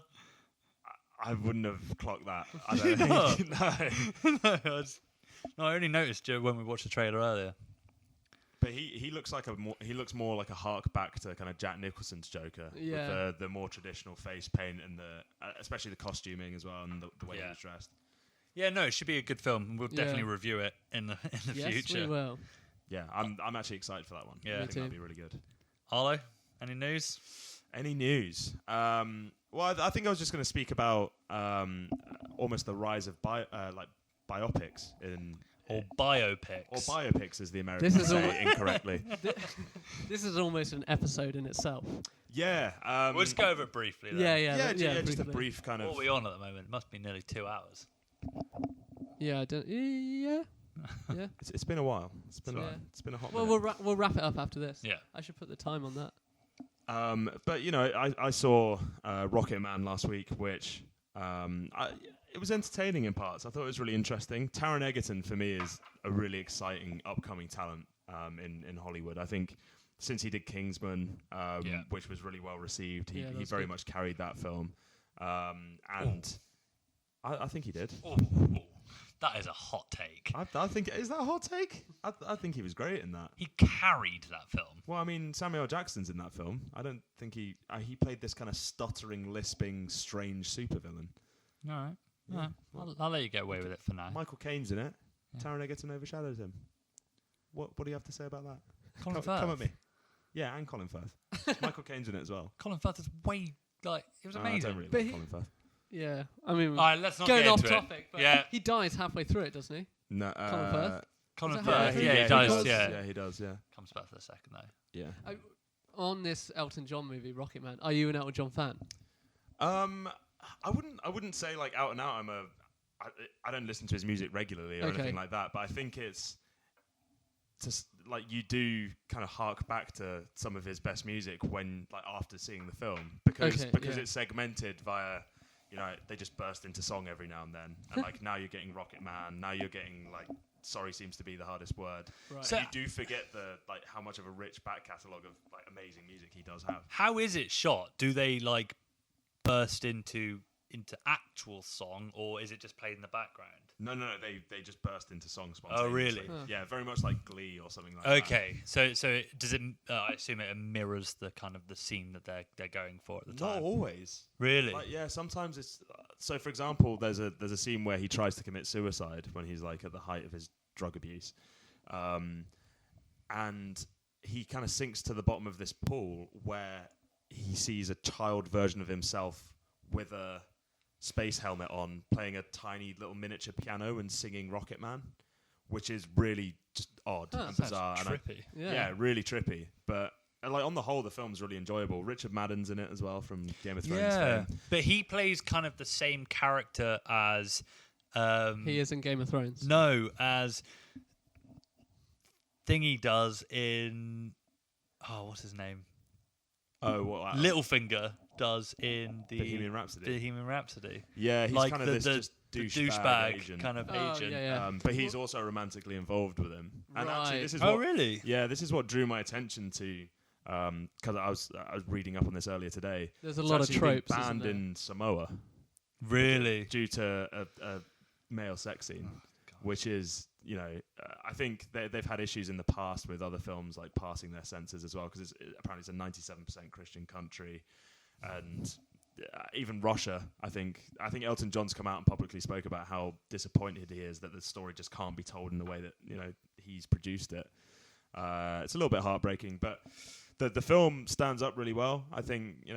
C: I wouldn't have clocked that. I
A: Did you
C: don't
A: not?
C: think. No.
A: No, I only noticed when we watched the trailer earlier.
C: But he looks like he looks more like a hark back to kind of Jack Nicholson's Joker,
B: Yeah.
C: with the more traditional face paint and especially the costuming as well and the way he was dressed.
A: Yeah, no, it should be a good film. We'll definitely review it in the
B: Yes,
A: future.
B: we will.
C: Yeah, I'm actually excited for that one.
A: Yeah.
C: I
A: Me
C: think that'd be really good.
A: Arlo, any news?
C: Any news? Well, I think I was just going to speak about almost the rise of biopics
A: Or biopics.
C: or biopics, as the Americans say incorrectly.
B: This is almost an episode in itself.
C: Yeah.
A: We'll just go over it briefly then.
B: Yeah.
C: Just a
B: briefly.
C: brief kind
A: What
C: of.
A: are we on at the moment? It must be nearly 2 hours.
B: Yeah, I don't. Yeah. Yeah.
C: It's been a while. It's been
B: Yeah.
C: it's been a hot
B: Well,
C: minute.
B: we'll wrap it up after this.
A: Yeah.
B: I should put the time on that.
C: But I saw Rocketman last week, which it was entertaining in parts. I thought it was really interesting. Taron Egerton for me is a really exciting upcoming talent in Hollywood. I think since he did Kingsman, which was really well received, he very much carried that film, and I think he did.
A: Oh, that is a hot take.
C: I think is that a hot take? I think he was great in that.
A: He carried that film.
C: Well, I mean, Samuel L. Jackson's in that film. I don't think he played this kind of stuttering, lisping, strange supervillain.
A: All right.
C: Yeah.
A: All right. I'll let you get away with it for now.
C: Michael Caine's in it.
A: Yeah.
C: Taron Egerton overshadows him. What do you have to say about that?
A: Colin Firth.
C: Come at me. Yeah, and Colin Firth. Michael Caine's in it as well.
A: Colin Firth is way, it was
C: I
A: amazing.
C: don't really
B: But
C: like Colin Firth.
B: Yeah. I mean,
A: All right, let's not
B: going
A: get
B: off
A: into
B: topic, but
A: Yeah.
B: he dies halfway through it, doesn't he?
C: No,
B: Colin Firth?
A: Colin
B: Is that how
A: Firth,
B: it
A: yeah,
B: is?
A: he
B: He
A: does,
B: does.
A: yeah.
C: he does, yeah.
A: Comes back for a second, though.
C: Yeah.
B: On this Elton John movie, Rocketman, are you an Elton John fan?
C: I wouldn't say like out and out. I don't listen to his music regularly or anything like that. But I think it's just like you do kind of hark back to some of his best music when after seeing the film because it's segmented via. They just burst into song every now and then, and now you're getting Rocketman. Now you're getting Sorry seems to be the hardest word.
B: Right.
A: So
C: you do forget how much of a rich back catalogue of amazing music he does have.
A: How is it shot? Do they burst into actual song, or is it just played in the background?
C: No. They just burst into song spontaneously.
A: Oh, really?
B: Huh.
C: Yeah, very much like Glee or something like that.
A: Okay, so does it? I assume it mirrors the kind of the scene that they're going for at the time.
C: Not always.
A: Really?
C: Sometimes it's. So, for example, there's a scene where he tries to commit suicide when he's at the height of his drug abuse, and he kind of sinks to the bottom of this pool where he sees a child version of himself with a space helmet on, playing a tiny little miniature piano and singing Rocketman, which is really just odd and bizarre.
A: Trippy.
C: Yeah, really trippy. But on the whole, the film's really enjoyable. Richard Madden's in it as well from Game of Thrones fame.
A: But he plays kind of the same character as
B: he is in Game of Thrones.
A: No, as Thingy does in what's his name?
C: Oh, what?
A: Littlefinger does in the
C: Bohemian Rhapsody.
A: Bohemian Rhapsody.
C: Yeah, he's kind of this just
A: douchebag
C: agent.
A: kind of
B: Oh,
A: agent.
B: yeah.
C: But he's also romantically involved with him. And actually,
B: Right.
C: this is
A: Oh, really?
C: Yeah, this is what drew my attention to. Because I was reading up on this earlier today.
B: There's a
C: It's
B: lot of
C: actually been
B: tropes, isn't
C: banned
B: there?
C: in Samoa
A: Really?
C: due to a male sex scene, which is, I think they've had issues in the past with other films passing their censors as well, because apparently it's a 97% Christian country, and even Russia. I think Elton John's come out and publicly spoke about how disappointed he is that the story just can't be told in the way that he's produced it. It's a little bit heartbreaking, but the film stands up really well. I think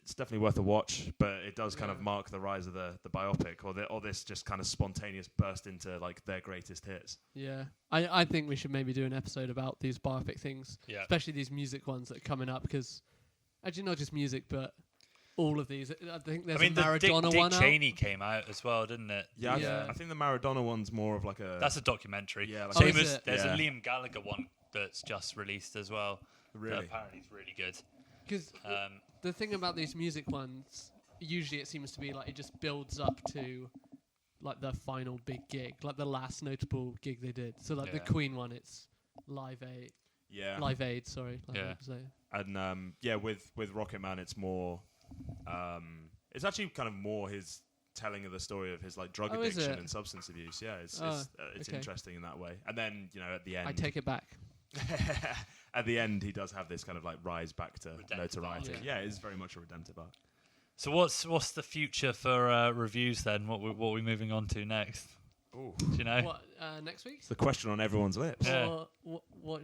C: it's definitely worth a watch, but it does kind of mark the rise of the biopic, or this just kind of spontaneous burst into like their greatest hits.
B: Yeah, I think we should maybe do an episode about these biopic things, especially these music ones that are coming up, because actually not just music, but all of these. I think there's a Maradona
A: Dick
B: one
A: Cheney came out as well, didn't it?
C: Yeah, I think the Maradona one's more of like a...
A: That's a documentary.
C: Yeah, like
A: Same as there's a Liam Gallagher one that's just released as well.
C: Really?
A: That apparently is really good.
B: Because the thing about these music ones, usually it seems to be like it just builds up to like the final big gig, like the last notable gig they did. So like the Queen one, it's Live Aid.
C: Yeah.
B: Live Aid, sorry.
C: And with Rocketman, it's more... it's actually kind of more his telling of the story of his like drug addiction and substance abuse. Yeah, it's interesting in that way. And then, you know, at the end...
B: I take it back.
C: At the end, he does have this kind of like rise back to notoriety. Yeah, it is very much a redemptive arc.
A: So what's the future for reviews then? What are we moving on to next?
C: Ooh.
A: Do you know?
B: What, next week?
C: It's the question on everyone's lips.
A: Yeah.
B: What?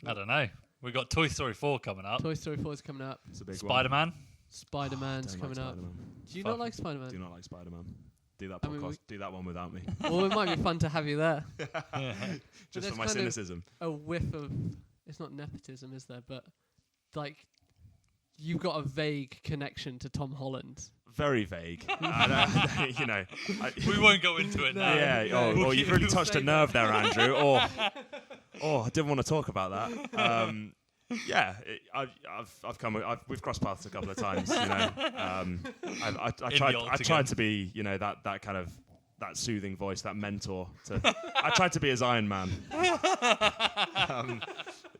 A: I don't know. We've got Toy Story 4 coming up.
B: Toy Story 4 is coming up.
C: It's a big
A: Spider-Man.
C: one.
B: Spider-Man's coming up. Do you not like Spider-Man?
C: Do not like Spider-Man. Do that podcast. Do that one without me.
B: Well, it might be fun to have you there.
C: Just for my cynicism.
B: A whiff of... It's not nepotism, is there? But, like, you've got a vague connection to Tom Holland.
C: Very vague. You know.
A: We won't go into it now.
C: Yeah. You've really touched a nerve there, Andrew. I didn't want to talk about that. We've crossed paths a couple of times. You know, I tried to be, you know, that kind of that soothing voice, that mentor. I tried to be his Iron Man.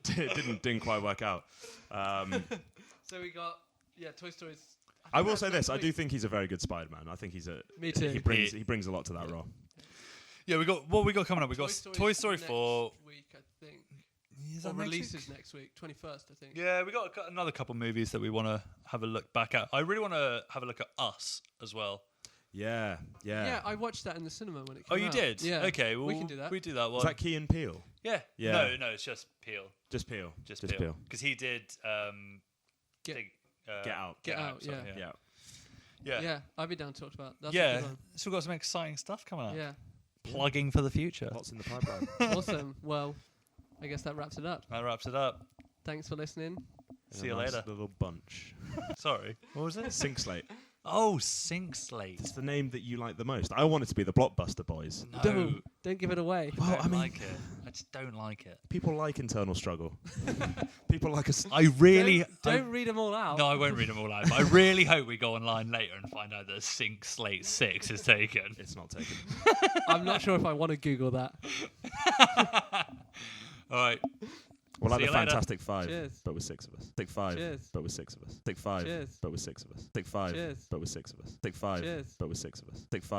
C: It didn't quite work out.
B: So we got Toy Story's.
C: I will say this: I do think he's a very good Spider-Man. I think he's a.
B: Me too.
C: He brings a lot to that role.
A: Yeah, we got coming up. We got Toy Story 4
B: next week, I think. Or releases next week, 21st, I think.
A: Yeah, we got another couple movies that we want to have a look back at. I really want to have a look at Us as well.
C: Yeah.
B: Yeah, I watched that in the cinema when it came out.
A: Oh, you did?
B: Yeah.
A: Okay, well,
B: we can do that.
A: We do that one.
C: Was that Key and Peele?
A: Yeah. No, it's just Peele.
C: Just Peele.
A: Just Peele. Because he did
C: Get Out.
B: Get Out,
A: sorry,
B: yeah. Yeah, I'd be down to talk about. That's a
A: yeah,
B: good one.
A: so we've got some exciting stuff coming up.
B: Yeah.
A: Plugging for the future.
C: Lots in the pipeline.
B: Awesome. Well, I guess that wraps it up.
A: That wraps it up.
B: Thanks for listening.
A: See you later.
C: Little bunch.
A: Sorry. What was it?
C: Sync Slate.
A: Oh, Sync Slate.
C: It's the name that you like the most. I want it to be the Blockbuster Boys.
A: No.
B: Don't give it away.
A: I don't like it. I just don't like it.
C: People like internal struggle. People like us.
A: I really...
B: Don't read them all out.
A: No, I won't read them all out. But I really hope we go online later and find out that Sync Slate 6 is taken.
C: It's not taken.
B: I'm not sure if I want to Google that.
A: All right.
C: We're like
A: See
C: the
A: you later.
C: Fantastic Five,
B: Cheers.
C: but with 6 of us. Take 5,
B: Cheers.
C: but with 6 of us. Take 5,
B: Cheers.
C: but with 6 of us. Take 5,
B: Cheers.
C: but with 6 of us. Take 5,
B: Cheers.
C: but with 6 of us. Take 5.